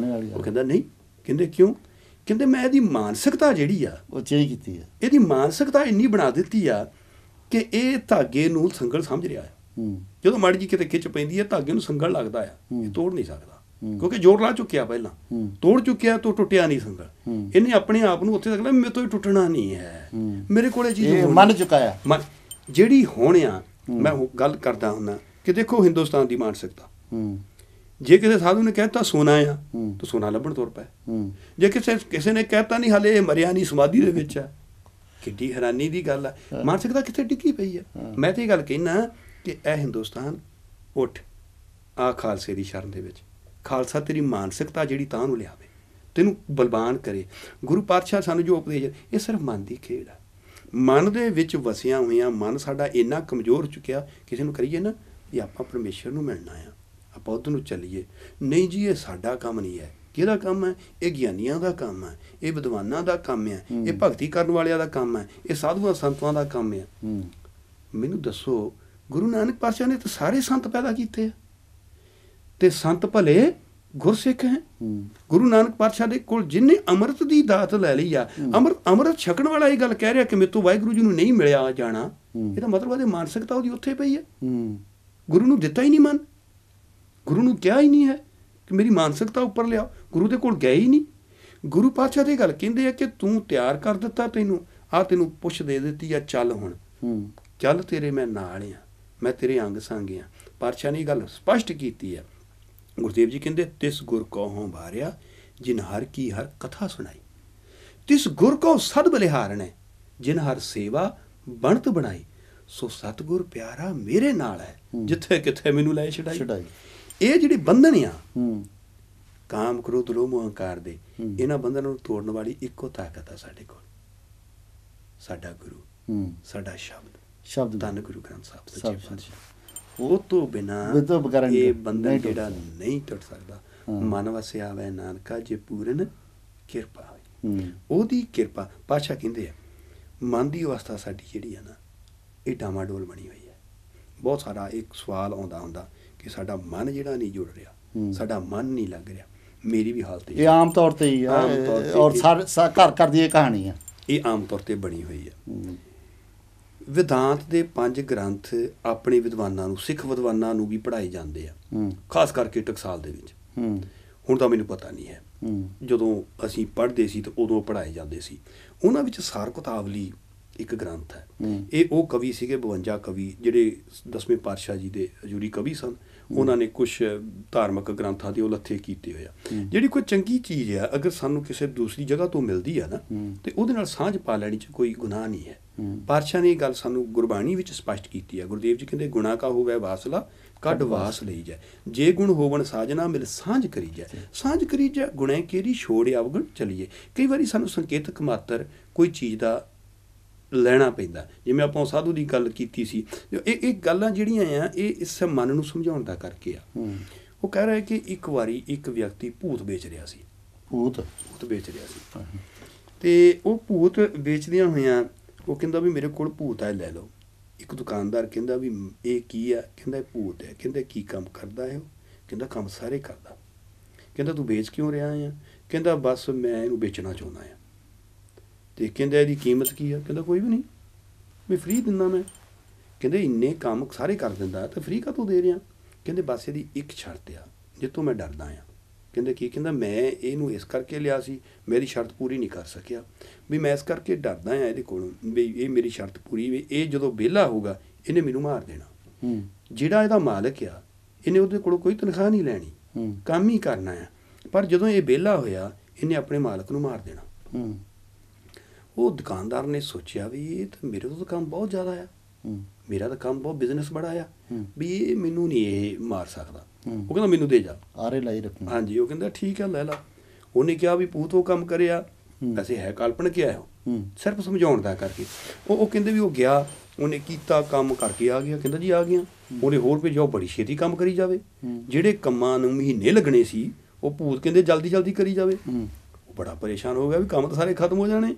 ਉਹ ਕਹਿੰਦਾ ਨਹੀਂ। ਕਹਿੰਦੇ ਕਿਉਂ? ਕਹਿੰਦੇ ਮੈਂ ਇਹਦੀ ਮਾਨਸਿਕਤਾ ਜਿਹੜੀ ਆ ਉਹ ਚੇਂਜ ਕੀਤੀ ਆ, ਇਹਦੀ ਮਾਨਸਿਕਤਾ ਇੰਨੀ ਬਣਾ ਦਿੱਤੀ ਆ ਕਿ ਇਹ ਧਾਗੇ ਨੂੰ ਸੰਗਲ ਸਮਝ ਰਿਹਾ ਆ। ਜਦੋਂ ਮਾੜੀ ਜੀ ਕਿਤੇ ਖਿੱਚ ਪੈਂਦੀ ਹੈ, ਧਾਗੇ ਨੂੰ ਸੰਗਲ ਲੱਗਦਾ ਆ, ਇਹ ਤੋੜ ਨਹੀਂ ਸਕਦਾ, ਕਿਉਂਕਿ ਜ਼ੋਰ ਲਾ ਚੁੱਕਿਆ, ਪਹਿਲਾਂ ਤੋੜ ਚੁੱਕਿਆ ਤੋਂ ਟੁੱਟਿਆ ਨਹੀਂ ਸੰਗਲ। ਇਹਨੇ ਆਪਣੇ ਆਪ ਨੂੰ ਉੱਥੇ ਤੱਕ ਲਿਆ, ਮੇਰੇ ਤੋਂ ਇਹ ਟੁੱਟਣਾ ਨਹੀਂ ਹੈ, ਮੇਰੇ ਕੋਲ ਇਹ ਚੀਜ਼ ਮੰਨ ਚੁੱਕਾ ਆ। ਜਿਹੜੀ ਹੁਣ ਆ, ਮੈਂ ਗੱਲ ਕਰਦਾ ਹੁੰਦਾ ਕਿ ਦੇਖੋ ਹਿੰਦੁਸਤਾਨ ਦੀ ਮਾਨਸਿਕਤਾ, ਜੇ ਕਿਸੇ ਸਾਧੂ ਨੇ ਕਹਿਤਾ ਸੋਨਾ ਆ ਤਾਂ ਸੋਨਾ ਲੱਭਣ ਤੁਰ ਪਏ। ਜੇ ਕਿਸੇ ਨੇ ਕਹਿਤਾ ਨਹੀਂ ਹਾਲੇ ਇਹ ਮਰਿਆ ਨਹੀਂ, ਸਮਾਧੀ ਦੇ ਵਿੱਚ ਆ, ਕਿੱਡੀ ਹੈਰਾਨੀ ਦੀ ਗੱਲ ਆ। ਮਾਨਸਿਕਤਾ ਕਿੱਥੇ ਡਿੱਗੀ ਪਈ ਆ। ਮੈਂ ਤਾਂ ਇਹ ਗੱਲ ਕਹਿਣਾ ਕਿ ਇਹ ਹਿੰਦੁਸਤਾਨ ਉੱਠ ਆ ਖਾਲਸੇ ਦੀ ਸ਼ਰਨ ਦੇ ਵਿੱਚ। ਖਾਲਸਾ ਤੇਰੀ ਮਾਨਸਿਕਤਾ ਜਿਹੜੀ ਤਾਂ ਨੂੰ ਲਿਆਵੇ, ਤੈਨੂੰ ਬਲਵਾਨ ਕਰੇ। ਗੁਰੂ ਪਾਤਸ਼ਾਹ ਸਾਨੂੰ ਜੋ ਉਪਦੇਸ਼, ਇਹ ਸਿਰਫ ਮਨ ਦੀ ਖੇਡ ਆ। ਮਨ ਦੇ ਵਿੱਚ ਵਸਿਆ ਹੋਇਆਂ ਮਨ ਸਾਡਾ ਇੰਨਾ ਕਮਜ਼ੋਰ ਚੁੱਕਿਆ, ਕਿਸੇ ਨੂੰ ਕਰੀਏ ਨਾ ਵੀ ਆਪਾਂ ਪਰਮੇਸ਼ਰ ਨੂੰ ਮਿਲਣਾ ਆ, ਆਪਾਂ ਉੱਧਰ ਨੂੰ ਚੱਲੀਏ, ਨਹੀਂ ਜੀ ਇਹ ਸਾਡਾ ਕੰਮ ਨਹੀਂ ਹੈ। ਕਿਹਦਾ ਕੰਮ ਹੈ? ਇਹ ਗਿਆਨੀਆਂ ਦਾ ਕੰਮ ਹੈ, ਇਹ ਵਿਦਵਾਨਾਂ ਦਾ ਕੰਮ ਹੈ, ਇਹ ਭਗਤੀ ਕਰਨ ਵਾਲਿਆਂ ਦਾ ਕੰਮ ਹੈ, ਇਹ ਸਾਧੂਆਂ ਸੰਤਾਂ ਦਾ ਕੰਮ ਹੈ। ਮੈਨੂੰ ਦੱਸੋ, ਗੁਰੂ ਨਾਨਕ ਪਾਤਸ਼ਾਹ ਨੇ ਤਾਂ ਸਾਰੇ ਸੰਤ ਪੈਦਾ ਕੀਤੇ ਆ, ਤੇ ਸੰਤ ਭਲੇ ਗੁਰਸਿੱਖ ਹੈ। ਗੁਰੂ ਨਾਨਕ ਪਾਤਸ਼ਾਹ ਦੇ ਕੋਲ ਜਿਹਨੇ ਅੰਮ੍ਰਿਤ ਦੀ ਦਾਤ ਲੈ ਲਈ ਆ, ਅੰਮ੍ਰਿਤ ਛਕਣ ਵਾਲਾ ਇਹ ਗੱਲ ਕਹਿ ਰਿਹਾ ਕਿ ਮੇਰੇ ਤੋਂ ਵਾਹਿਗੁਰੂ ਜੀ ਨੂੰ ਨਹੀਂ ਮਿਲਿਆ ਜਾਣਾ, ਇਹਦਾ ਮਤਲਬ ਉਹਦੀ ਮਾਨਸਿਕਤਾ ਉਹਦੀ ਉੱਥੇ ਪਈ ਹੈ। ਗੁਰੂ ਨੂੰ ਦਿੱਤਾ ਹੀ ਨਹੀਂ ਮਨ, ਗੁਰੂ ਨੂੰ ਕਿਹਾ ਹੀ ਨਹੀਂ ਹੈ ਕਿ ਮੇਰੀ ਮਾਨਸਿਕਤਾ ਉੱਪਰ ਲਿਆਓ, ਗੁਰੂ ਦੇ ਕੋਲ ਗਏ ਹੀ ਨਹੀਂ। ਗੁਰੂ ਪਾਤਸ਼ਾਹ ਦੀ ਗੱਲ ਕਹਿੰਦੇ ਆ ਕਿ ਤੂੰ ਤਿਆਰ ਕਰ ਦਿੱਤਾ, ਤੈਨੂੰ ਪੁੱਛ ਦੇ ਦਿੱਤੀ ਆ, ਚੱਲ ਹੁਣ ਚੱਲ, ਤੇਰੇ ਮੈਂ ਨਾਲ ਆ, ਮੈਂ ਤੇਰੇ ਅੰਗ ਸੰਗ ਆ। ਪਾਤਸ਼ਾਹ ਨੇ ਇਹ ਗੱਲ ਸਪਸ਼ਟ ਕੀਤੀ ਆ। ਗੁਰਦੇਵ ਜੀ ਕਹਿੰਦੇ ਤਿਸ ਗੁਰ ਕੋ ਹੋਂ ਭਾਰਿਆ ਜਿਨ ਹਰ ਕੀ ਹਰ ਕਥਾ ਸੁਣਾਈ, ਤਿਸ ਗੁਰ ਕੋ ਸਦ ਬਲਿਹਾਰਨ ਹੈ ਜਿਨ ਹਰ ਸੇਵਾ ਬਣਤ ਬਣਾਈ, ਸੋ ਸਤਿਗੁਰ ਪਿਆਰਾ ਮੇਰੇ ਨਾਲ ਹੈ ਜਿੱਥੇ ਕਿੱਥੇ ਮੈਨੂੰ ਲੈ ਛਡਾਈ। ਇਹ ਜਿਹੜੀ ਬੰਧਨ ਆ ਕਾਮ ਕ੍ਰੋਧ ਲੋਭ ਅਹੰਕਾਰ ਦੇ, ਇਹਨਾਂ ਬੰਧਨਾਂ ਨੂੰ ਤੋੜਨ ਵਾਲੀ ਇੱਕੋ ਤਾਕਤ ਆ ਸਾਡੇ ਕੋਲ, ਸਾਡਾ ਗੁਰੂ, ਸਾਡਾ ਸ਼ਬਦ ਧੰਨ ਗੁਰੂ ਗ੍ਰੰਥ ਸਾਹਿਬ ਸੱਚੇ ਪਾਤਸ਼ਾਹ। ਉਹ ਤੋਂ ਬਿਨਾਂ ਇਹ ਬੰਧਨ ਜਿਹੜਾ ਨਹੀਂ ਟੁੱਟ ਸਕਦਾ। ਮਨ ਵਸਿਆ ਆਵੈ ਨਾਨਕਾ ਜੇ ਪੂਰਨ ਕਿਰਪਾ ਹੋਈ, ਉਹਦੀ ਕਿਰਪਾ। ਪਾਤਸ਼ਾਹ ਕਹਿੰਦੇ ਆ ਮਨ ਦੀ ਅਵਸਥਾ ਸਾਡੀ ਜਿਹੜੀ ਆ ਨਾ, ਇਹ ਡਾਮਾਡੋਲ ਬਣੀ ਹੋਈ ਹੈ। ਬਹੁਤ ਸਾਰਾ ਇੱਕ ਸਵਾਲ ਆਉਂਦਾ ਹੁੰਦਾ ਕਿ ਸਾਡਾ ਮਨ ਜਿਹੜਾ ਨਹੀਂ ਜੁੜ ਰਿਹਾ, ਸਾਡਾ ਮਨ ਨਹੀਂ ਲੱਗ ਰਿਹਾ। ਮੇਰੀ ਵੀ ਹਾਲਤ ਇਹ ਆਮ ਤੌਰ ਤੇ ਹੀ ਆ, ਔਰ ਘਰ ਘਰ ਦੀ ਇਹ ਕਹਾਣੀ ਆ, ਇਹ ਆਮ ਤੌਰ ਤੇ ਬਣੀ ਹੋਈ ਆ। ਵਿਦਾਂਤ ਦੇ 5 ਗ੍ਰੰਥ ਆਪਣੇ ਵਿਦਵਾਨਾਂ ਨੂੰ, ਸਿੱਖ ਵਿਦਵਾਨਾਂ ਨੂੰ ਵੀ ਪੜ੍ਹਾਏ ਜਾਂਦੇ ਆ, ਖਾਸ ਕਰਕੇ ਟਕਸਾਲ ਦੇ ਵਿੱਚ। ਹੁਣ ਤਾਂ ਮੈਨੂੰ ਪਤਾ ਨਹੀਂ ਹੈ, ਜਦੋਂ ਅਸੀਂ ਪੜ੍ਹਦੇ ਸੀ ਤਾਂ ਉਦੋਂ ਪੜ੍ਹਾਏ ਜਾਂਦੇ ਸੀ। ਉਹਨਾਂ ਵਿੱਚ ਸਾਰ ਕਿਤਾਵਲੀ ਇੱਕ ਗ੍ਰੰਥ ਹੈ। ਇਹ ਉਹ ਕਵੀ ਸੀਗੇ 52 ਕਵੀ ਜਿਹੜੇ 10ਵੇਂ ਪਾਤਸ਼ਾਹ ਜੀ ਦੇ ਹਜ਼ੂਰੀ ਕਵੀ ਸਨ। ਉਹਨਾਂ ਨੇ ਕੁਛ ਧਾਰਮਿਕ ਗ੍ਰੰਥਾਂ ਦੇ ਉਹ ਲੱਥੇ ਕੀਤੇ ਹੋਏ ਆ। ਜਿਹੜੀ ਕੋਈ ਚੰਗੀ ਚੀਜ਼ ਆ, ਅਗਰ ਸਾਨੂੰ ਕਿਸੇ ਦੂਸਰੀ ਜਗ੍ਹਾ ਤੋਂ ਮਿਲਦੀ ਆ ਨਾ, ਤੇ ਉਹਦੇ ਨਾਲ ਸਾਂਝ ਪਾ ਲੈਣੀ 'ਚ ਕੋਈ ਗੁਨਾਹ ਨਹੀਂ ਹੈ। ਪਾਤਸ਼ਾਹ ਨੇ ਇਹ ਗੱਲ ਸਾਨੂੰ ਗੁਰਬਾਣੀ ਵਿੱਚ ਸਪਸ਼ਟ ਕੀਤੀ ਆ। ਗੁਰਦੇਵ ਜੀ ਕਹਿੰਦੇ ਗੁਣਾ ਕਾ ਹੋਵੇ ਵਾਸਲਾ ਕੱਢ ਵਾਸ ਲਈ ਜਾ, ਜੇ ਗੁਣ ਹੋਵਣ ਸਾਜਣਾ ਮਿਲ ਸਾਂਝ ਕਰੀ ਜਾ, ਸਾਂਝ ਕਰੀ ਜਾ ਗੁਣੇ ਕੇਰੀ ਛੋੜ ਅਵਗੁਣ ਚਲੀਏ। ਕਈ ਵਾਰੀ ਸਾਨੂੰ ਸੰਕੇਤਕ ਮਾਤਰ ਕੋਈ ਚੀਜ਼ ਦਾ ਲੈਣਾ ਪੈਂਦਾ। ਜਿਵੇਂ ਆਪਾਂ ਸਾਧੂ ਦੀ ਗੱਲ ਕੀਤੀ ਸੀ, ਇਹ ਗੱਲਾਂ ਜਿਹੜੀਆਂ ਆ ਇਹ ਇਸ ਮਨ ਨੂੰ ਸਮਝਾਉਣ ਦਾ ਕਰਕੇ ਆ। ਉਹ ਕਹਿ ਰਿਹਾ ਕਿ ਇੱਕ ਵਾਰੀ ਇੱਕ ਵਿਅਕਤੀ ਭੂਤ ਵੇਚ ਰਿਹਾ ਸੀ, ਭੂਤ ਵੇਚ ਰਿਹਾ ਸੀ, ਤੇ ਉਹ ਭੂਤ ਵੇਚਦਿਆਂ ਹੋਇਆਂ ਉਹ ਕਹਿੰਦਾ ਵੀ ਮੇਰੇ ਕੋਲ ਭੂਤ ਹੈ, ਲੈ ਲਓ। ਇੱਕ ਦੁਕਾਨਦਾਰ ਕਹਿੰਦਾ ਵੀ ਇਹ ਕੀ ਆ? ਕਹਿੰਦਾ ਇਹ ਭੂਤ ਹੈ। ਕਹਿੰਦਾ ਕੀ ਕੰਮ ਕਰਦਾ ਹੈ ਉਹ? ਕਹਿੰਦਾ ਕੰਮ ਸਾਰੇ ਕਰਦਾ। ਕਹਿੰਦਾ ਤੂੰ ਵੇਚ ਕਿਉਂ ਰਿਹਾ ਆ? ਕਹਿੰਦਾ ਬਸ ਮੈਂ ਇਹਨੂੰ ਵੇਚਣਾ ਚਾਹੁੰਦਾ ਆ। ਤੇ ਕਹਿੰਦਾ ਇਹਦੀ ਕੀਮਤ ਕੀ ਆ? ਕਹਿੰਦਾ ਕੋਈ ਵੀ ਨਹੀਂ, ਮੈਂ ਫ੍ਰੀ ਦਿੰਦਾ ਮੈਂ। ਕਹਿੰਦੇ ਇੰਨੇ ਕੰਮ ਸਾਰੇ ਕਰ ਦਿੰਦਾ ਤਾਂ ਫ੍ਰੀ ਕਾਹਤੋਂ ਦੇ ਰਿਹਾ? ਕਹਿੰਦੇ ਬਸ ਇਹਦੀ ਇੱਕ ਸ਼ਰਤ ਆ ਜਿੱਥੋਂ ਮੈਂ ਡਰਦਾ ਆ। ਕਹਿੰਦੇ ਕੀ? ਕਹਿੰਦਾ ਮੈਂ ਇਹਨੂੰ ਇਸ ਕਰਕੇ ਲਿਆ ਸੀ, ਮੇਰੀ ਸ਼ਰਤ ਪੂਰੀ ਨਹੀਂ ਕਰ ਸਕਿਆ, ਵੀ ਮੈਂ ਇਸ ਕਰਕੇ ਡਰਦਾ ਆ ਇਹਦੇ ਕੋਲੋਂ, ਵੀ ਇਹ ਮੇਰੀ ਸ਼ਰਤ ਪੂਰੀ ਵੀ ਇਹ ਜਦੋਂ ਵਿਹਲਾ ਹੋਊਗਾ ਇਹਨੇ ਮੈਨੂੰ ਮਾਰ ਦੇਣਾ। ਜਿਹੜਾ ਇਹਦਾ ਮਾਲਕ ਆ ਇਹਨੇ ਉਹਦੇ ਕੋਲੋਂ ਕੋਈ ਤਨਖਾਹ ਨਹੀਂ ਲੈਣੀ, ਕੰਮ ਹੀ ਕਰਨਾ ਆ, ਪਰ ਜਦੋਂ ਇਹ ਵਿਹਲਾ ਹੋਇਆ ਇਹਨੇ ਆਪਣੇ ਮਾਲਕ ਨੂੰ ਮਾਰ ਦੇਣਾ। ਉਹ ਦੁਕਾਨਦਾਰ ਨੇ ਸੋਚਿਆ ਵੀ ਇਹ ਤਾਂ ਮੇਰੇ ਤੋਂ ਤਾਂ ਕੰਮ ਬਹੁਤ ਜ਼ਿਆਦਾ ਆ, ਮੇਰਾ ਤਾਂ ਕੰਮ ਬਹੁਤ ਬਿਜ਼ਨਸ ਬੜਾ ਆ, ਵੀ ਇਹ ਮੈਨੂੰ ਨਹੀਂ ਇਹ ਮਾਰ ਸਕਦਾ। ਉਹ ਕਹਿੰਦਾ ਮੈਨੂੰ ਦੇ ਜਾ, ਆਰੇ ਲਾਈ ਰੱਖਣਾ। ਹਾਂਜੀ, ਉਹ ਕਹਿੰਦਾ ਠੀਕ ਆ ਲੈ ਲਾ। ਉਹਨੇ ਕਿਹਾ ਵੀ ਭੂਤ ਉਹ ਕੰਮ ਕਰਿਆ, ਵੈਸੇ ਹੈ ਕਾਲਪਨਿਕ ਆ ਉਹ, ਸਿਰਫ ਸਮਝਾਉਣ ਦਾ ਕਰਕੇ। ਉਹ ਕਹਿੰਦੇ ਵੀ ਉਹ ਗਿਆ, ਉਹਨੇ ਕੀਤਾ, ਕੰਮ ਕਰਕੇ ਆ ਗਿਆ। ਕਹਿੰਦਾ ਜੀ ਆ ਗਿਆ। ਉਹਨੇ ਹੋਰ ਭੇਜਿਆ, ਉਹ ਬੜੀ ਛੇਤੀ ਕੰਮ ਕਰੀ ਜਾਵੇ। ਜਿਹੜੇ ਕੰਮਾਂ ਨੂੰ ਮਹੀਨੇ ਲੱਗਣੇ ਸੀ ਉਹ ਭੂਤ ਕਹਿੰਦੇ ਜਲਦੀ ਜਲਦੀ ਕਰੀ ਜਾਵੇ। ਉਹ ਬੜਾ ਪਰੇਸ਼ਾਨ ਹੋ ਗਿਆ ਵੀ ਕੰਮ ਤਾਂ ਸਾਰੇ ਖਤਮ ਹੋ ਜਾਣੇ,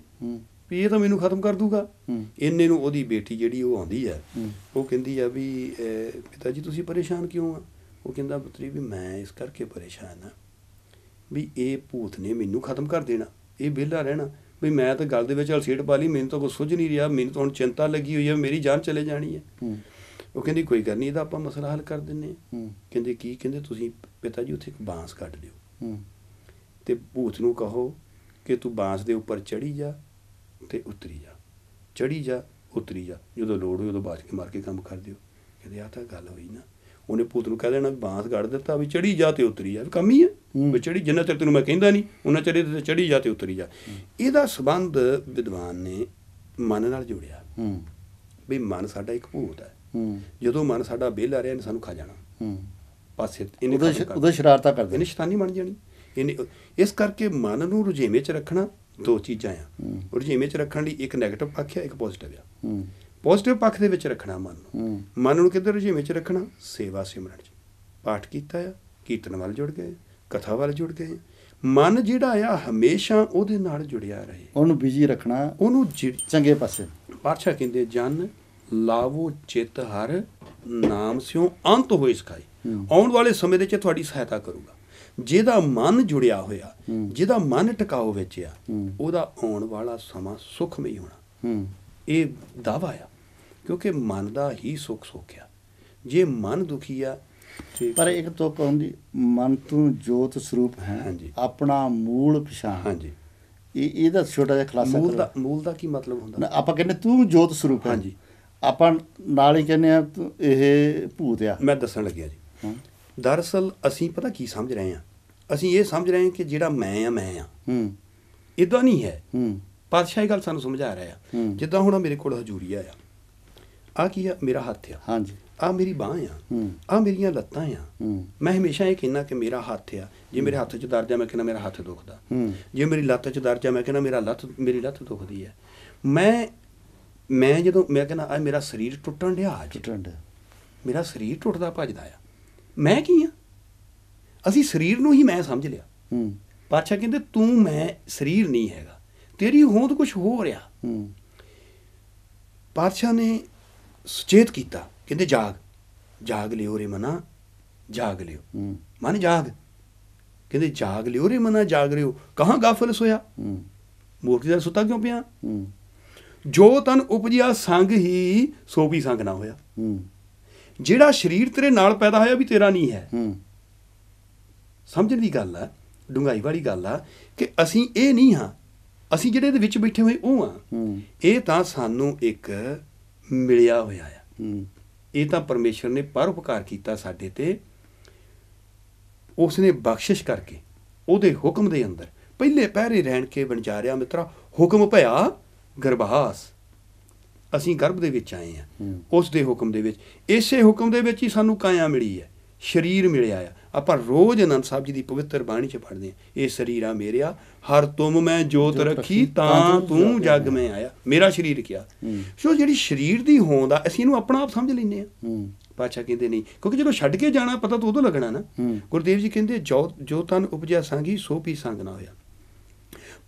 ਵੀ ਇਹ ਤਾਂ ਮੈਨੂੰ ਖਤਮ ਕਰ ਦੂਗਾ। ਇੰਨੇ ਨੂੰ ਉਹਦੀ ਬੇਟੀ ਜਿਹੜੀ ਉਹ ਆਉਂਦੀ ਹੈ, ਉਹ ਕਹਿੰਦੀ ਆ ਵੀ ਪਿਤਾ ਜੀ ਤੁਸੀਂ ਪਰੇਸ਼ਾਨ ਕਿਉਂ ਆ? ਉਹ ਕਹਿੰਦਾ ਪੁੱਤਰੀ ਵੀ ਮੈਂ ਇਸ ਕਰਕੇ ਪਰੇਸ਼ਾਨ ਹਾਂ ਵੀ ਇਹ ਭੂਤ ਨੇ ਮੈਨੂੰ ਖਤਮ ਕਰ ਦੇਣਾ, ਇਹ ਵਿਹਲਾ ਰਹਿਣਾ, ਵੀ ਮੈਂ ਤਾਂ ਗੱਲ ਦੇ ਵਿੱਚ ਅਲਸੀਟ ਪਾ ਲਈ, ਮੈਨੂੰ ਤਾਂ ਕੁਛ ਸੁੱਝ ਨਹੀਂ ਰਿਹਾ, ਮੈਨੂੰ ਤਾਂ ਹੁਣ ਚਿੰਤਾ ਲੱਗੀ ਹੋਈ ਹੈ, ਮੇਰੀ ਜਾਨ ਚਲੇ ਜਾਣੀ ਹੈ। ਉਹ ਕਹਿੰਦੀ ਕੋਈ ਗੱਲ ਨਹੀਂ, ਇਹਦਾ ਆਪਾਂ ਮਸਲਾ ਹੱਲ ਕਰ ਦਿੰਦੇ ਹਾਂ। ਕਹਿੰਦੇ ਕੀ? ਕਹਿੰਦੇ ਤੁਸੀਂ ਪਿਤਾ ਜੀ ਉੱਥੇ ਇੱਕ ਬਾਂਸ ਕੱਢ ਦਿਓ ਤੇ ਭੂਤ ਨੂੰ ਕਹੋ ਕਿ ਤੂੰ ਬਾਂਸ ਦੇ ਉੱਪਰ ਚੜ੍ਹੀ ਜਾ ਤੇ ਉਤਰੀ ਜਾ, ਚੜ੍ਹੀ ਜਾ ਉਤਰੀ ਜਾ, ਜਦੋਂ ਲੋੜ ਹੋਈ ਉਦੋਂ ਬਾਜ ਕੇ ਮਾਰ ਕੇ ਕੰਮ ਕਰ ਦਿਓ। ਕਹਿੰਦੇ ਆਹ ਤਾਂ ਗੱਲ ਹੋਈ ਨਾ। ਉਹਨੇ ਭੂਤ ਨੂੰ ਕਹਿ ਦੇਣਾ ਵੀ ਬਾਂਸ ਕੱਢ ਦਿੱਤਾ ਵੀ ਚੜ੍ਹੀ ਜਾ ਤੇ ਉਤਰੀ ਜਾ, ਕੰਮ ਹੀ ਹੈ ਵੀ ਚੜ੍ਹੀ, ਜਿੰਨਾ ਚਿਰ ਤੈਨੂੰ ਮੈਂ ਕਹਿੰਦਾ ਨਹੀਂ ਉਹਨਾਂ ਚਿਰ ਤੇ ਚੜ੍ਹੀ ਜਾ ਤੇ ਉਤਰੀ ਜਾ। ਇਹਦਾ ਸੰਬੰਧ ਵਿਦਵਾਨ ਨੇ ਮਨ ਨਾਲ ਜੋੜਿਆ ਵੀ ਮਨ ਸਾਡਾ ਇੱਕ ਭੂਤ ਹੈ। ਜਦੋਂ ਮਨ ਸਾਡਾ ਵਿਹਲਾ ਰਿਹਾ ਇਹਨੇ ਸਾਨੂੰ ਖਾ ਜਾਣਾ ਪਾਸੇ, ਇਹਨੇ ਸ਼ਰਾਰਤਾਂ ਕਰਦੇ, ਇਹਨੇ ਸ਼ੈਤਾਨੀ ਬਣ ਜਾਣੀ। ਇਸ ਕਰਕੇ ਮਨ ਨੂੰ ਰੁਝੇਵੇਂ 'ਚ ਰੱਖਣਾ ਦੋ ਚੀਜ਼ਾਂ ਆ। ਰੁਝੇਵੇਂ 'ਚ ਰੱਖਣ ਲਈ ਇੱਕ ਨੈਗੇਟਿਵ ਪੱਖ ਆ, ਇੱਕ ਪੋਜ਼ੀਟਿਵ ਆ। ਪੋਜ਼ੀਟਿਵ ਪੱਖ ਦੇ ਵਿੱਚ ਰੱਖਣਾ ਮਨ ਨੂੰ ਕਿੱਧਰ ਰੁਝੇਵੇਂ 'ਚ ਰੱਖਣਾ? ਸੇਵਾ ਸਿਮਰਨ 'ਚ। ਪਾਠ ਕੀਤਾ ਆ, ਕੀਰਤਨ ਵੱਲ ਜੁੜ ਗਏ, ਕਥਾ ਵੱਲ ਜੁੜ ਗਏ। ਮਨ ਜਿਹੜਾ ਆ ਹਮੇਸ਼ਾ ਉਹਦੇ ਨਾਲ ਜੁੜਿਆ ਰਹੇ, ਉਹਨੂੰ ਬਿਜੀ ਰੱਖਣਾ, ਉਹਨੂੰ ਚੰਗੇ ਪਾਸੇ। ਪਾਤਸ਼ਾਹ ਕਹਿੰਦੇ ਜਨ ਲਾਵੋ ਚਿੱਤ ਹਰ ਨਾਮ ਸਿਉ ਅੰਤ ਹੋਏ ਸਿਖਾਈ। ਆਉਣ ਵਾਲੇ ਸਮੇਂ ਦੇ 'ਚ ਤੁਹਾਡੀ ਸਹਾਇਤਾ ਕਰੂਗਾ। ਜਿਹਦਾ ਮਨ ਜੁੜਿਆ ਹੋਇਆ, ਜਿਹਦਾ ਮਨ ਟਿਕਾਓ ਵਿੱਚ ਆ, ਉਹਦਾ ਆਉਣ ਵਾਲਾ ਸਮਾਂ ਸੁਖਮਈ ਹੋਣਾ। ਇਹ ਦਾਵਾ ਆ, ਕਿਉਂਕਿ ਮਨ ਦਾ ਹੀ ਸੁੱਖ ਆ। ਜੇ ਮਨ ਦੁਖੀ ਆ ਪਰ ਇੱਕ ਤੁਕ ਆਉਂਦੀ, ਮਨ ਤੂੰ ਜੋਤ ਸਰੂਪ ਹੈ। ਹਾਂਜੀ। ਆਪਣਾ ਮੂਲ ਪਛਾਣ। ਹਾਂਜੀ। ਇਹਦਾ ਛੋਟਾ ਜਿਹਾ ਖੁਲਾਸਾ। ਮੂਲ ਦਾ ਕੀ ਮਤਲਬ ਹੁੰਦਾ? ਆਪਾਂ ਕਹਿੰਦੇ ਤੂੰ ਜੋਤ ਸਰੂਪ ਹੈ। ਹਾਂਜੀ। ਆਪਾਂ ਨਾਲ ਹੀ ਕਹਿੰਦੇ ਆ ਇਹ ਭੂਤ ਆ। ਮੈਂ ਦੱਸਣ ਲੱਗਿਆ ਜੀ। ਦਰਅਸਲ ਅਸੀਂ ਪਤਾ ਕੀ ਸਮਝ ਰਹੇ ਹਾਂ? ਅਸੀਂ ਇਹ ਸਮਝ ਰਹੇ ਹਾਂ ਕਿ ਜਿਹੜਾ ਮੈਂ ਆ ਇੱਦਾਂ ਨਹੀਂ ਹੈ। ਪਾਤਸ਼ਾਹ ਇਹ ਗੱਲ ਸਾਨੂੰ ਸਮਝਾ ਰਿਹਾ ਆ। ਜਿੱਦਾਂ ਹੁਣ ਮੇਰੇ ਕੋਲ ਹਜ਼ੂਰੀਆ ਆ, ਆਹ ਕੀ ਆ? ਮੇਰਾ ਹੱਥ ਆ। ਹਾਂਜੀ। ਆਹ ਮੇਰੀ ਬਾਂਹ ਆ, ਆਹ ਮੇਰੀਆਂ ਲੱਤਾਂ ਆ। ਮੈਂ ਹਮੇਸ਼ਾ ਇਹ ਕਹਿੰਦਾ ਕਿ ਮੇਰਾ ਹੱਥ ਆ। ਜੇ ਮੇਰੇ ਹੱਥ 'ਚ ਦਰਦ ਆ, ਮੈਂ ਕਹਿੰਦਾ ਮੇਰਾ ਹੱਥ ਦੁਖਦਾ। ਜੇ ਮੇਰੀ ਲੱਤ 'ਚ ਦਰਦ ਆ, ਮੈਂ ਕਹਿੰਦਾ ਮੇਰੀ ਲੱਤ ਦੁਖਦੀ ਹੈ। ਮੈਂ ਜਦੋਂ ਮੈਂ ਕਹਿੰਦਾ ਆ ਮੇਰਾ ਸਰੀਰ ਟੁੱਟਣ ਡਿਆ, ਮੇਰਾ ਸਰੀਰ ਟੁੱਟਦਾ ਭੱਜਦਾ ਆ, ਮੈਂ ਕੀ ਆ? ਅਸੀਂ ਸਰੀਰ ਨੂੰ ਹੀ ਮੈਂ ਸਮਝ ਲਿਆ। ਪਾਤਸ਼ਾਹ ਕਹਿੰਦੇ ਤੂੰ ਮੈਂ ਸਰੀਰ ਨਹੀਂ ਹੈਗਾ, ਤੇਰੀ ਹੋਂਦ ਕੁਛ ਹੋ ਰਿਹਾ। ਪਾਤਸ਼ਾਹ ਨੇ ਸੁਚੇਤ ਕੀਤਾ, ਕਹਿੰਦੇ ਜਾਗ ਲਿਓ ਰੇ ਮਨਾ, ਜਾਗ ਲਿਓ ਮਨ ਜਾਗ। ਕਹਿੰਦੇ ਜਾਗ ਲਿਓ ਰੇ ਮਨਾ, ਜਾਗ ਲਿਓ ਕਹਾਂ ਗਾਫਲ ਸੋਇਆ। ਮੂਰਤੀ ਦਾ ਸੁੱਤਾ ਕਿਉਂ ਪਿਆ? ਜੋ ਤਨ ਉਪਜਿਆ ਸੰਗ ਹੀ ਸੋ ਵੀ ਸੰਗ ਨਾ ਹੋਇਆ। ਜਿਹੜਾ ਸਰੀਰ ਤੇਰੇ ਨਾਲ ਪੈਦਾ ਹੋਇਆ ਵੀ ਤੇਰਾ ਨਹੀਂ ਹੈ। ਸਮਝਣ ਦੀ ਗੱਲ ਆ, ਡੂੰਘਾਈ ਵਾਲੀ ਗੱਲ ਆ ਕਿ ਅਸੀਂ ਇਹ ਨਹੀਂ ਹਾਂ। ਅਸੀਂ ਜਿਹੜੇ ਇਹਦੇ ਵਿੱਚ ਬੈਠੇ ਹੋਏ ਉਹ ਆ। ਇਹ ਤਾਂ ਸਾਨੂੰ ਇੱਕ ਮਿਲਿਆ ਹੋਇਆ ਆ। ਇਹ ਤਾਂ ਪਰਮੇਸ਼ਰ ਨੇ ਪਰਉਪਕਾਰ ਕੀਤਾ ਸਾਡੇ ਤੇ। ਉਸਨੇ ਬਖਸ਼ਿਸ਼ ਕਰਕੇ ਉਹਦੇ ਹੁਕਮ ਦੇ ਅੰਦਰ ਪਹਿਲੇ ਪਹਿਰੇ ਰਹਿਣ ਕੇ ਵਣਜਾਰਿਆ ਮਿੱਤਰਾ ਹੁਕਮ ਭਇਆ ਗਰਭਾਸ। ਅਸੀਂ ਗਰਭ ਦੇ ਵਿੱਚ ਆਏ ਹਾਂ ਉਸ ਦੇ ਹੁਕਮ ਦੇ ਵਿੱਚ। ਇਸੇ ਹੁਕਮ ਦੇ ਵਿੱਚ ਹੀ ਸਾਨੂੰ ਕਾਇਆ ਮਿਲੀ ਹੈ, ਸਰੀਰ ਮਿਲਿਆ ਆ। ਆਪਾਂ ਰੋਜ਼ ਆਨੰਦ ਸਾਹਿਬ ਜੀ ਦੀ ਪਵਿੱਤਰ ਬਾਣੀ 'ਚ ਪੜ੍ਹਦੇ ਹਾਂ, ਇਹ ਸਰੀਰਾ ਮੇਰਿਆ ਹਰ ਤੁਮ ਮੈਂ ਜੋਤ ਰੱਖੀ ਤਾਂ ਤੂੰ ਜਗ ਮੈਂ ਆਇਆ। ਮੇਰਾ ਸਰੀਰ ਕਿਹਾ। ਸੋ ਜਿਹੜੀ ਸਰੀਰ ਦੀ ਹੋਂਦ ਆ, ਅਸੀਂ ਇਹਨੂੰ ਆਪਣਾ ਆਪ ਸਮਝ ਲੈਂਦੇ ਹਾਂ। ਪਾਤਸ਼ਾਹ ਕਹਿੰਦੇ ਨਹੀਂ, ਕਿਉਂਕਿ ਜਦੋਂ ਛੱਡ ਕੇ ਜਾਣਾ ਪਤਾ ਤਾਂ ਉਦੋਂ ਲੱਗਣਾ ਨਾ। ਗੁਰਦੇਵ ਜੀ ਕਹਿੰਦੇ ਜੋ ਤਨ ਉਪਜਿਆ ਸੰਗੀ ਸੋ ਵੀ ਸੰਗ ਨਾ ਹੋਇਆ।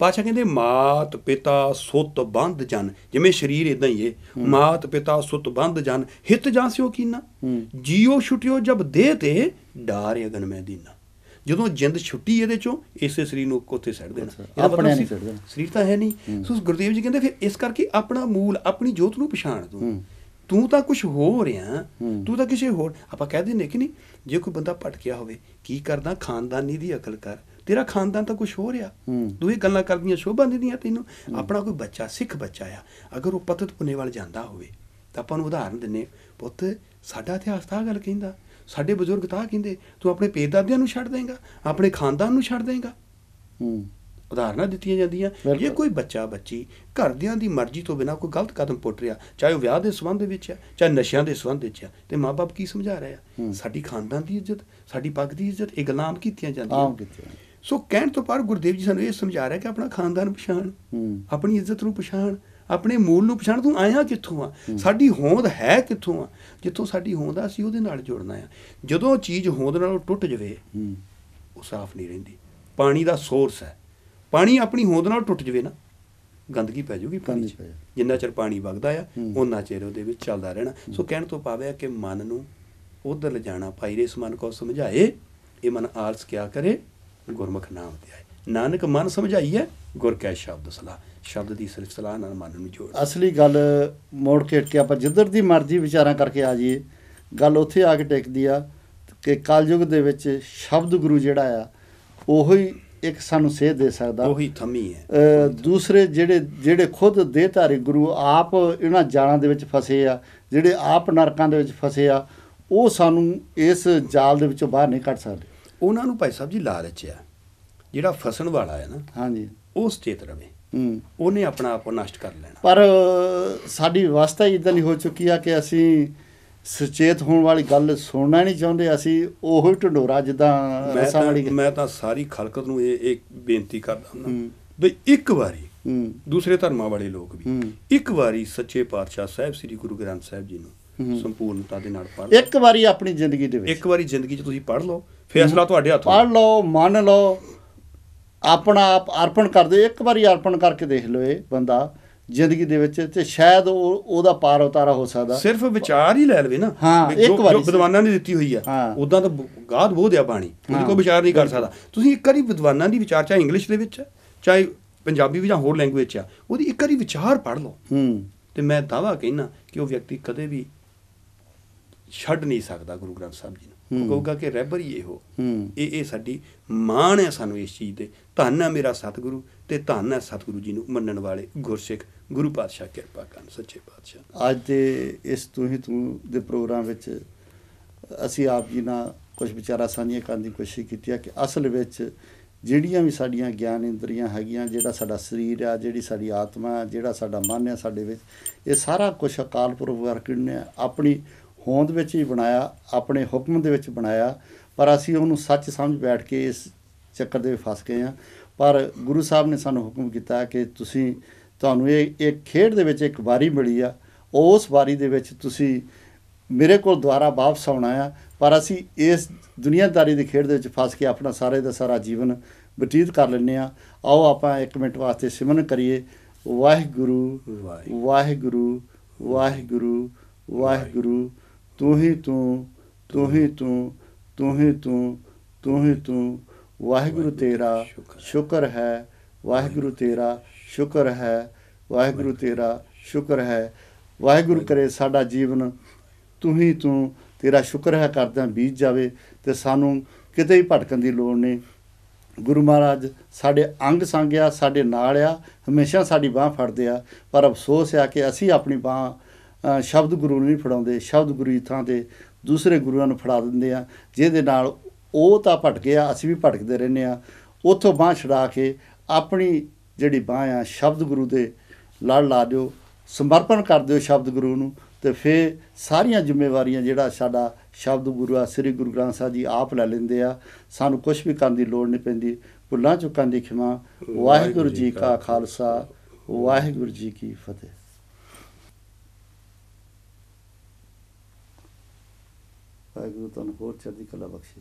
ਪਾਤਸ਼ਾਹ ਕਹਿੰਦੇ ਮਾਤ ਪਿਤਾ ਸੁੱਤ ਬੰਧ ਜਨ, ਜਿਵੇਂ ਸਰੀਰ ਇਦਾਂ ਹੀ ਏ। ਮਾਤ ਪਿਤਾ ਸੁੱਤ ਬੰਧ ਜਨ ਹਿਤ ਜਾਂਸਿਓ ਕੀਨਾ, ਜੀਓ ਛੁੱਟਿਓ ਜਬ ਦੇਹ ਤੇ ਡਾਰ ਅਗਨ ਮੈਂ ਦੀਨਾ। ਜਦੋਂ ਜਿੰਦ ਛੁੱਟੀ ਇਹਦੇ ਚੋਂ, ਇਸੇ ਸਰੀਰ ਨੂੰ ਉੱਥੇ ਸੱਟ ਦੇਣਾ। ਸਰੀਰ ਤਾਂ ਹੈ ਨਹੀਂ। ਸੋ ਗੁਰਦੇਵ ਜੀ ਕਹਿੰਦੇ ਫਿਰ ਇਸ ਕਰਕੇ ਆਪਣਾ ਮੂਲ, ਆਪਣੀ ਜੋਤ ਨੂੰ ਪਛਾਣ ਤੂੰ ਤਾਂ ਕੁਛ ਹੋ ਰਿਹਾ, ਤੂੰ ਤਾਂ ਕਿਸੇ ਹੋਰ। ਆਪਾਂ ਕਹਿ ਦਿੰਦੇ ਕਿ ਨਹੀਂ, ਜੇ ਕੋਈ ਬੰਦਾ ਭਟਕਿਆ ਹੋਵੇ, ਕੀ ਕਰਦਾ? ਖਾਨਦਾਨੀ ਦੀ ਅਕਲ ਕਰ, ਤੇਰਾ ਖਾਨਦਾਨ ਤਾਂ ਕੁਛ ਹੋ ਰਿਹਾ। ਤੂੰ ਇਹ ਗੱਲਾਂ ਕਰਦੀਆਂ ਸ਼ੋਭਾ ਦਿੰਦੀਆਂ ਤੈਨੂੰ। ਆਪਣਾ ਕੋਈ ਬੱਚਾ, ਸਿੱਖ ਬੱਚਾ ਆ, ਅਗਰ ਉਹ ਪਤਤ ਪੁੰਨੇ ਵੱਲ ਜਾਂਦਾ ਹੋਵੇ ਤਾਂ ਆਪਾਂ ਨੂੰ ਉਦਾਹਰਨ ਦਿੰਦੇ, ਪੁੱਤ ਸਾਡਾ ਇਤਿਹਾਸ ਤਾਂ ਗੱਲ ਕਹਿੰਦਾ, ਸਾਡੇ ਬਜ਼ੁਰਗ ਤਾਂ ਕਹਿੰਦੇ, ਤੂੰ ਆਪਣੇ ਪੇਦਾਦਿਆਂ ਨੂੰ ਛੱਡ ਦੇਂਗਾ, ਆਪਣੇ ਖਾਨਦਾਨ ਨੂੰ ਛੱਡ ਦੇਂਗਾ। ਉਦਾਹਰਨਾਂ ਦਿੱਤੀਆਂ ਜਾਂਦੀਆਂ। ਜੇ ਕੋਈ ਬੱਚਾ ਬੱਚੀ ਘਰਦਿਆਂ ਦੀ ਮਰਜ਼ੀ ਤੋਂ ਬਿਨਾਂ ਕੋਈ ਗਲਤ ਕਦਮ ਪੁੱਟ ਰਿਹਾ, ਚਾਹੇ ਉਹ ਵਿਆਹ ਦੇ ਸੰਬੰਧ ਵਿੱਚ ਆ, ਚਾਹੇ ਨਸ਼ਿਆਂ ਦੇ ਸੰਬੰਧ ਵਿੱਚ ਆ, ਤੇ ਮਾਂ ਬਾਪ ਕੀ ਸਮਝਾ ਰਿਹਾ? ਸਾਡੀ ਖਾਨਦਾਨ ਦੀ ਇੱਜ਼ਤ, ਸਾਡੀ ਪੱਗ ਦੀ ਇੱਜ਼ਤ, ਇਹ ਗੱਲਾਂ ਆਮ ਕੀਤੀਆਂ ਜਾਂਦੀਆਂ। ਸੋ ਕਹਿਣ ਤੋਂ ਪਰ ਗੁਰਦੇਵ ਜੀ ਸਾਨੂੰ ਇਹ ਸਮਝਾ ਰਿਹਾ ਕਿ ਆਪਣਾ ਖਾਨਦਾਨ ਪਛਾਣ, ਆਪਣੀ ਇੱਜ਼ਤ ਨੂੰ ਪਛਾਣ, ਆਪਣੇ ਮੂਲ ਨੂੰ ਪਛਾਣ। ਤੂੰ ਆਇਆ ਕਿੱਥੋਂ ਆ? ਸਾਡੀ ਹੋਂਦ ਹੈ ਕਿੱਥੋਂ ਆ? ਜਿੱਥੋਂ ਸਾਡੀ ਹੋਂਦ ਆ, ਅਸੀਂ ਉਹਦੇ ਨਾਲ ਜੁੜਨਾ ਆ। ਜਦੋਂ ਚੀਜ਼ ਹੋਂਦ ਨਾਲੋਂ ਟੁੱਟ ਜਾਵੇ, ਉਹ ਸਾਫ਼ ਨਹੀਂ ਰਹਿੰਦੀ। ਪਾਣੀ ਦਾ ਸੋਰਸ ਹੈ, ਪਾਣੀ ਆਪਣੀ ਹੋਂਦ ਨਾਲ ਟੁੱਟ ਜਾਵੇ ਨਾ, ਗੰਦਗੀ ਪੈ ਜਾਊਗੀ ਪਾਣੀ 'ਚ। ਜਿੰਨਾ ਚਿਰ ਪਾਣੀ ਵਗਦਾ ਆ, ਉਹਨਾਂ ਚਿਰ ਉਹਦੇ ਵਿੱਚ ਚੱਲਦਾ ਰਹਿਣਾ। ਸੋ ਕਹਿਣ ਤੋਂ ਭਾਵ ਕਿ ਮਨ ਨੂੰ ਉੱਧਰ ਲਿਜਾਣਾ। ਭਾਈ ਰੇਸ ਮਨ ਕੋ ਸਮਝਾਏ, ਇਹ ਮਨ ਆਲਸ ਕਿਆ ਕਰੇ, ਗੁਰਮੁਖ ਨਾਮ ਧਿਆਏ। ਨਾਨਕ ਮਨ ਸਮਝਾਈਏ, ਗੁਰ ਕੈ ਸ਼ਬਦ ਸਲਾਹ। ਸ਼ਬਦ ਦੀ ਸਿਰਫ ਸਲਾਹ ਨਾਲ ਮਨ ਨੂੰ ਜੋੜ। ਅਸਲੀ ਗੱਲ ਮੋੜ ਕੇ ਕੇ ਆਪਾਂ ਜਿੱਧਰ ਦੀ ਮਰਜ਼ੀ ਵਿਚਾਰਾਂ ਕਰਕੇ ਆ ਜਾਈਏ, ਗੱਲ ਉੱਥੇ ਆ ਕੇ ਟਿਕਦੀ ਆ ਕਿ ਕਲਯੁਗ ਦੇ ਵਿੱਚ ਸ਼ਬਦ ਗੁਰੂ ਜਿਹੜਾ ਆ, ਉਹੀ ਇੱਕ ਸਾਨੂੰ ਸੇਧ ਦੇ ਸਕਦਾ, ਉਹੀ ਥੰਮੀ ਹੈ। ਦੂਸਰੇ ਜਿਹੜੇ ਖੁਦ ਦੇਹਧਾਰੀ ਗੁਰੂ ਆਪ ਇਹਨਾਂ ਜਾਲਾਂ ਦੇ ਵਿੱਚ ਫਸੇ ਆ, ਜਿਹੜੇ ਆਪ ਨਰਕਾਂ ਦੇ ਵਿੱਚ ਫਸੇ ਆ, ਉਹ ਸਾਨੂੰ ਇਸ ਜਾਲ ਦੇ ਵਿੱਚੋਂ ਬਾਹਰ ਨਹੀਂ ਕੱਢ ਸਕਦੇ। ਉਹਨਾਂ ਨੂੰ ਭਾਈ ਸਾਹਿਬ ਜੀ ਲਾਲਚ ਆ, ਜਿਹੜਾ ਫਸਣ ਵਾਲਾ ਹੈ ਨਾ, ਹਾਂਜੀ, ਉਹ ਸੁਚੇਤ ਰਵੇ, ਉਹਨੇ ਆਪਣਾ ਆਪ ਨਸ਼ਟ ਕਰ ਲੈਣਾ। ਪਰ ਸਾਡੀ ਵਿਵਸਥਾ ਇੱਦਾਂ ਦੀ ਹੋ ਚੁੱਕੀ ਆ ਕਿ ਅਸੀਂ ਸੁਚੇਤ ਹੋਣ ਵਾਲੀ ਗੱਲ ਸੁਣਨਾ ਨਹੀਂ ਚਾਹੁੰਦੇ, ਅਸੀਂ ਉਹੀ ਢੰਡੋਰਾ ਜਿੱਦਾਂ ਰਸਾਂ ਵਾਲੀ। ਮੈਂ ਤਾਂ ਸਾਰੀ ਖਲਕਤ ਨੂੰ ਇਹ ਬੇਨਤੀ ਕਰਦਾ ਹੁੰਦਾ ਵੀ ਇੱਕ ਵਾਰੀ ਦੂਸਰੇ ਧਰਮਾਂ ਵਾਲੇ ਲੋਕ ਵੀ ਇੱਕ ਵਾਰੀ ਸੱਚੇ ਪਾਤਸ਼ਾਹ ਸਾਹਿਬ ਸ੍ਰੀ ਗੁਰੂ ਗ੍ਰੰਥ ਸਾਹਿਬ ਜੀ ਨੂੰ ਸੰਪੂਰਨਤਾ ਦੇ ਨਾਲ ਪੜ੍ਹ ਲਓ। ਇੱਕ ਵਾਰੀ ਆਪਣੀ ਜ਼ਿੰਦਗੀ ਦੇ ਵਿੱਚ, ਇੱਕ ਵਾਰੀ ਜ਼ਿੰਦਗੀ 'ਚ ਤੁਸੀਂ ਪੜ੍ਹ ਲਓ, ਫੈਸਲਾ ਤੁਹਾਡੇ ਹੱਥ। ਪੜ੍ਹ ਲਓ, ਮੰਨ ਲਓ, ਆਪਣਾ ਆਪ ਅਰਪਣ ਕਰ ਦਿਓ। ਇੱਕ ਵਾਰੀ ਅਰਪਣ ਕਰਕੇ ਦੇਖ ਲਓ ਇਹ ਬੰਦਾ ਜ਼ਿੰਦਗੀ ਦੇ ਵਿੱਚ, ਤੇ ਸ਼ਾਇਦ ਉਹਦਾ ਪਾਰ ਉਤਾਰਾ ਹੋ ਸਕਦਾ। ਸਿਰਫ ਵਿਚਾਰ ਹੀ ਲੈ ਲਵੇ ਨਾ, ਇੱਕ ਵਾਰੀ ਵਿਦਵਾਨਾਂ ਨੇ ਦਿੱਤੀ ਹੋਈ ਆ, ਉਦਾਂ ਤਾਂ ਗਾਧ ਬੋਧ ਆ ਬਾਣੀ, ਉਹਦੇ ਕੋਈ ਵਿਚਾਰ ਨਹੀਂ ਕਰ ਸਕਦਾ। ਤੁਸੀਂ ਇੱਕ ਵਾਰੀ ਵਿਦਵਾਨਾਂ ਦੀ ਵਿਚਾਰ, ਚਾਹੇ ਇੰਗਲਿਸ਼ ਦੇ ਵਿੱਚ ਚਾਹੇ ਪੰਜਾਬੀ ਵਿੱਚ ਜਾਂ ਹੋਰ ਲੈਂਗੁਏਜ 'ਚ ਆ, ਉਹਦੀ ਇੱਕ ਵਾਰੀ ਵਿਚਾਰ ਪੜ੍ਹ ਲਓ, ਤੇ ਮੈਂ ਦਾਅਵਾ ਕਹਿਣਾ ਕਿ ਉਹ ਵਿਅਕਤੀ ਕਦੇ ਵੀ ਛੱਡ ਨਹੀਂ ਸਕਦਾ ਗੁਰੂ ਗ੍ਰੰਥ ਸਾਹਿਬ ਜੀ ਨੂੰ। ਉਹ ਕਹੂਗਾ ਕਿ ਰਹਿਬਰ ਹੀ ਇਹੋ, ਇਹ ਸਾਡੀ ਮਾਣ ਹੈ ਸਾਨੂੰ ਇਸ ਚੀਜ਼ ਦੇ। ਧੰਨ ਹੈ ਮੇਰਾ ਸਤਿਗੁਰੂ, ਤੇ ਧੰਨ ਹੈ ਸਤਿਗੁਰੂ ਜੀ ਨੂੰ ਮੰਨਣ ਵਾਲੇ ਗੁਰਸਿੱਖ। ਗੁਰੂ ਪਾਤਸ਼ਾਹ ਕਿਰਪਾ ਕਰਨ, ਸੱਚੇ ਪਾਤਸ਼ਾਹ। ਅੱਜ ਦੇ ਇਸ ਤੂੰ ਹੀ ਤੂੰ ਦੇ ਪ੍ਰੋਗਰਾਮ ਵਿੱਚ ਅਸੀਂ ਆਪ ਜੀ ਨਾਲ ਕੁਝ ਵਿਚਾਰਾਂ ਸਾਂਝੀਆਂ ਕਰਨ ਦੀ ਕੋਸ਼ਿਸ਼ ਕੀਤੀ ਹੈ ਕਿ ਅਸਲ ਵਿੱਚ ਜਿਹੜੀਆਂ ਵੀ ਸਾਡੀਆਂ ਗਿਆਨ ਇੰਦਰੀਆਂ ਹੈਗੀਆਂ, ਜਿਹੜਾ ਸਾਡਾ ਸਰੀਰ ਆ, ਜਿਹੜੀ ਸਾਡੀ ਆਤਮਾ, ਜਿਹੜਾ ਸਾਡਾ ਮਨ ਆ ਸਾਡੇ ਵਿੱਚ, ਇਹ ਸਾਰਾ ਕੁਛ ਅਕਾਲ ਪੁਰਖ ਵਾਹਿਗੁਰੂ ਨੇ ਆਪਣੀ ਹੋਂਦ ਵਿੱਚ ਹੀ ਬਣਾਇਆ, ਆਪਣੇ ਹੁਕਮ ਦੇ ਵਿੱਚ ਬਣਾਇਆ, ਪਰ ਅਸੀਂ ਉਹਨੂੰ ਸੱਚ ਸਮਝ ਬੈਠ ਕੇ ਇਸ ਚੱਕਰ ਦੇ ਵਿੱਚ ਫਸ ਗਏ ਹਾਂ। ਪਰ ਗੁਰੂ ਸਾਹਿਬ ਨੇ ਸਾਨੂੰ ਹੁਕਮ ਕੀਤਾ ਕਿ ਤੁਹਾਨੂੰ ਇਹ ਖੇਡ ਦੇ ਵਿੱਚ ਇੱਕ ਵਾਰੀ ਮਿਲੀ ਆ, ਉਸ ਵਾਰੀ ਦੇ ਵਿੱਚ ਤੁਸੀਂ ਮੇਰੇ ਕੋਲ ਦੁਬਾਰਾ ਵਾਪਸ ਆਉਣਾ ਆ। ਪਰ ਅਸੀਂ ਇਸ ਦੁਨੀਆਦਾਰੀ ਦੀ ਖੇਡ ਦੇ ਵਿੱਚ ਫਸ ਕੇ ਆਪਣਾ ਸਾਰੇ ਦਾ ਸਾਰਾ ਜੀਵਨ ਬਤੀਤ ਕਰ ਲੈਂਦੇ ਹਾਂ। ਆਓ ਆਪਾਂ 1 ਮਿੰਟ ਵਾਸਤੇ ਸਿਮਰਨ ਕਰੀਏ। ਵਾਹਿਗੁਰੂ ਵਾਹਿਗੁਰੂ ਵਾਹਿਗੁਰੂ ਵਾਹਿਗੁਰੂ, ਤੂੰ ਹੀ ਤੂੰ, ਤੂੰ ਹੀ ਤੂੰ, ਤੂੰ ਹੀ ਤੂੰ, ਤੂੰ ਹੀ ਤੂੰ। ਵਾਹਿਗੁਰੂ ਤੇਰਾ ਸ਼ੁਕਰ ਹੈ, ਵਾਹਿਗੁਰੂ ਤੇਰਾ ਸ਼ੁਕਰ ਹੈ, ਵਾਹਿਗੁਰੂ ਤੇਰਾ ਸ਼ੁਕਰ ਹੈ। ਵਾਹਿਗੁਰੂ ਕਰੇ ਸਾਡਾ ਜੀਵਨ ਤੂੰ ਹੀ ਤੂੰ, ਤੇਰਾ ਸ਼ੁਕਰ ਹੈ ਕਰਦਿਆਂ ਬੀਤ ਜਾਵੇ, ਅਤੇ ਸਾਨੂੰ ਕਿਤੇ ਵੀ ਭਟਕਣ ਦੀ ਲੋੜ ਨਹੀਂ। ਗੁਰੂ ਮਹਾਰਾਜ ਸਾਡੇ ਅੰਗ ਸੰਗ ਆ, ਸਾਡੇ ਨਾਲ ਆ, ਹਮੇਸ਼ਾ ਸਾਡੀ ਬਾਂਹ ਫੜਦੇ ਆ। ਪਰ ਅਫਸੋਸ ਆ ਕਿ ਅਸੀਂ ਆਪਣੀ ਬਾਂਹ ਸ਼ਬਦ ਗੁਰੂ ਨੂੰ ਨਹੀਂ ਫੜਾਉਂਦੇ, ਸ਼ਬਦ ਗੁਰੂ ਦੀ ਥਾਂ 'ਤੇ ਦੂਸਰੇ ਗੁਰੂਆਂ ਨੂੰ ਫੜਾ ਦਿੰਦੇ ਆ, ਜਿਹਦੇ ਨਾਲ ਉਹ ਤਾਂ ਭਟਕੇ ਆ, ਅਸੀਂ ਵੀ ਭਟਕਦੇ ਰਹਿੰਦੇ ਹਾਂ। ਉੱਥੋਂ ਬਾਂਹ ਛੁਡਾ ਕੇ ਆਪਣੀ ਜਿਹੜੀ ਬਾਂਹ ਆ ਸ਼ਬਦ ਗੁਰੂ ਦੇ ਲੜ ਲਾ ਦਿਓ, ਸਮਰਪਣ ਕਰ ਦਿਓ ਸ਼ਬਦ ਗੁਰੂ ਨੂੰ, ਅਤੇ ਫਿਰ ਸਾਰੀਆਂ ਜ਼ਿੰਮੇਵਾਰੀਆਂ ਜਿਹੜਾ ਸਾਡਾ ਸ਼ਬਦ ਗੁਰੂ ਆ ਸ੍ਰੀ ਗੁਰੂ ਗ੍ਰੰਥ ਸਾਹਿਬ ਜੀ ਆਪ ਲੈ ਲੈਂਦੇ ਆ। ਸਾਨੂੰ ਕੁਛ ਵੀ ਕਰਨ ਦੀ ਲੋੜ ਨਹੀਂ ਪੈਂਦੀ। ਭੁੱਲਾਂ ਚੁੱਕਾਂ ਦੀ ਖਿਮਾ। ਵਾਹਿਗੁਰੂ ਜੀ ਕਾ ਖਾਲਸਾ, ਵਾਹਿਗੁਰੂ ਜੀ ਕੀ ਫਤਿਹ। ਵਾਹਿਗੁਰੂ ਤੁਹਾਨੂੰ ਹੋਰ ਚੜ੍ਹਦੀ ਕਲਾ ਬਖਸ਼ੇ।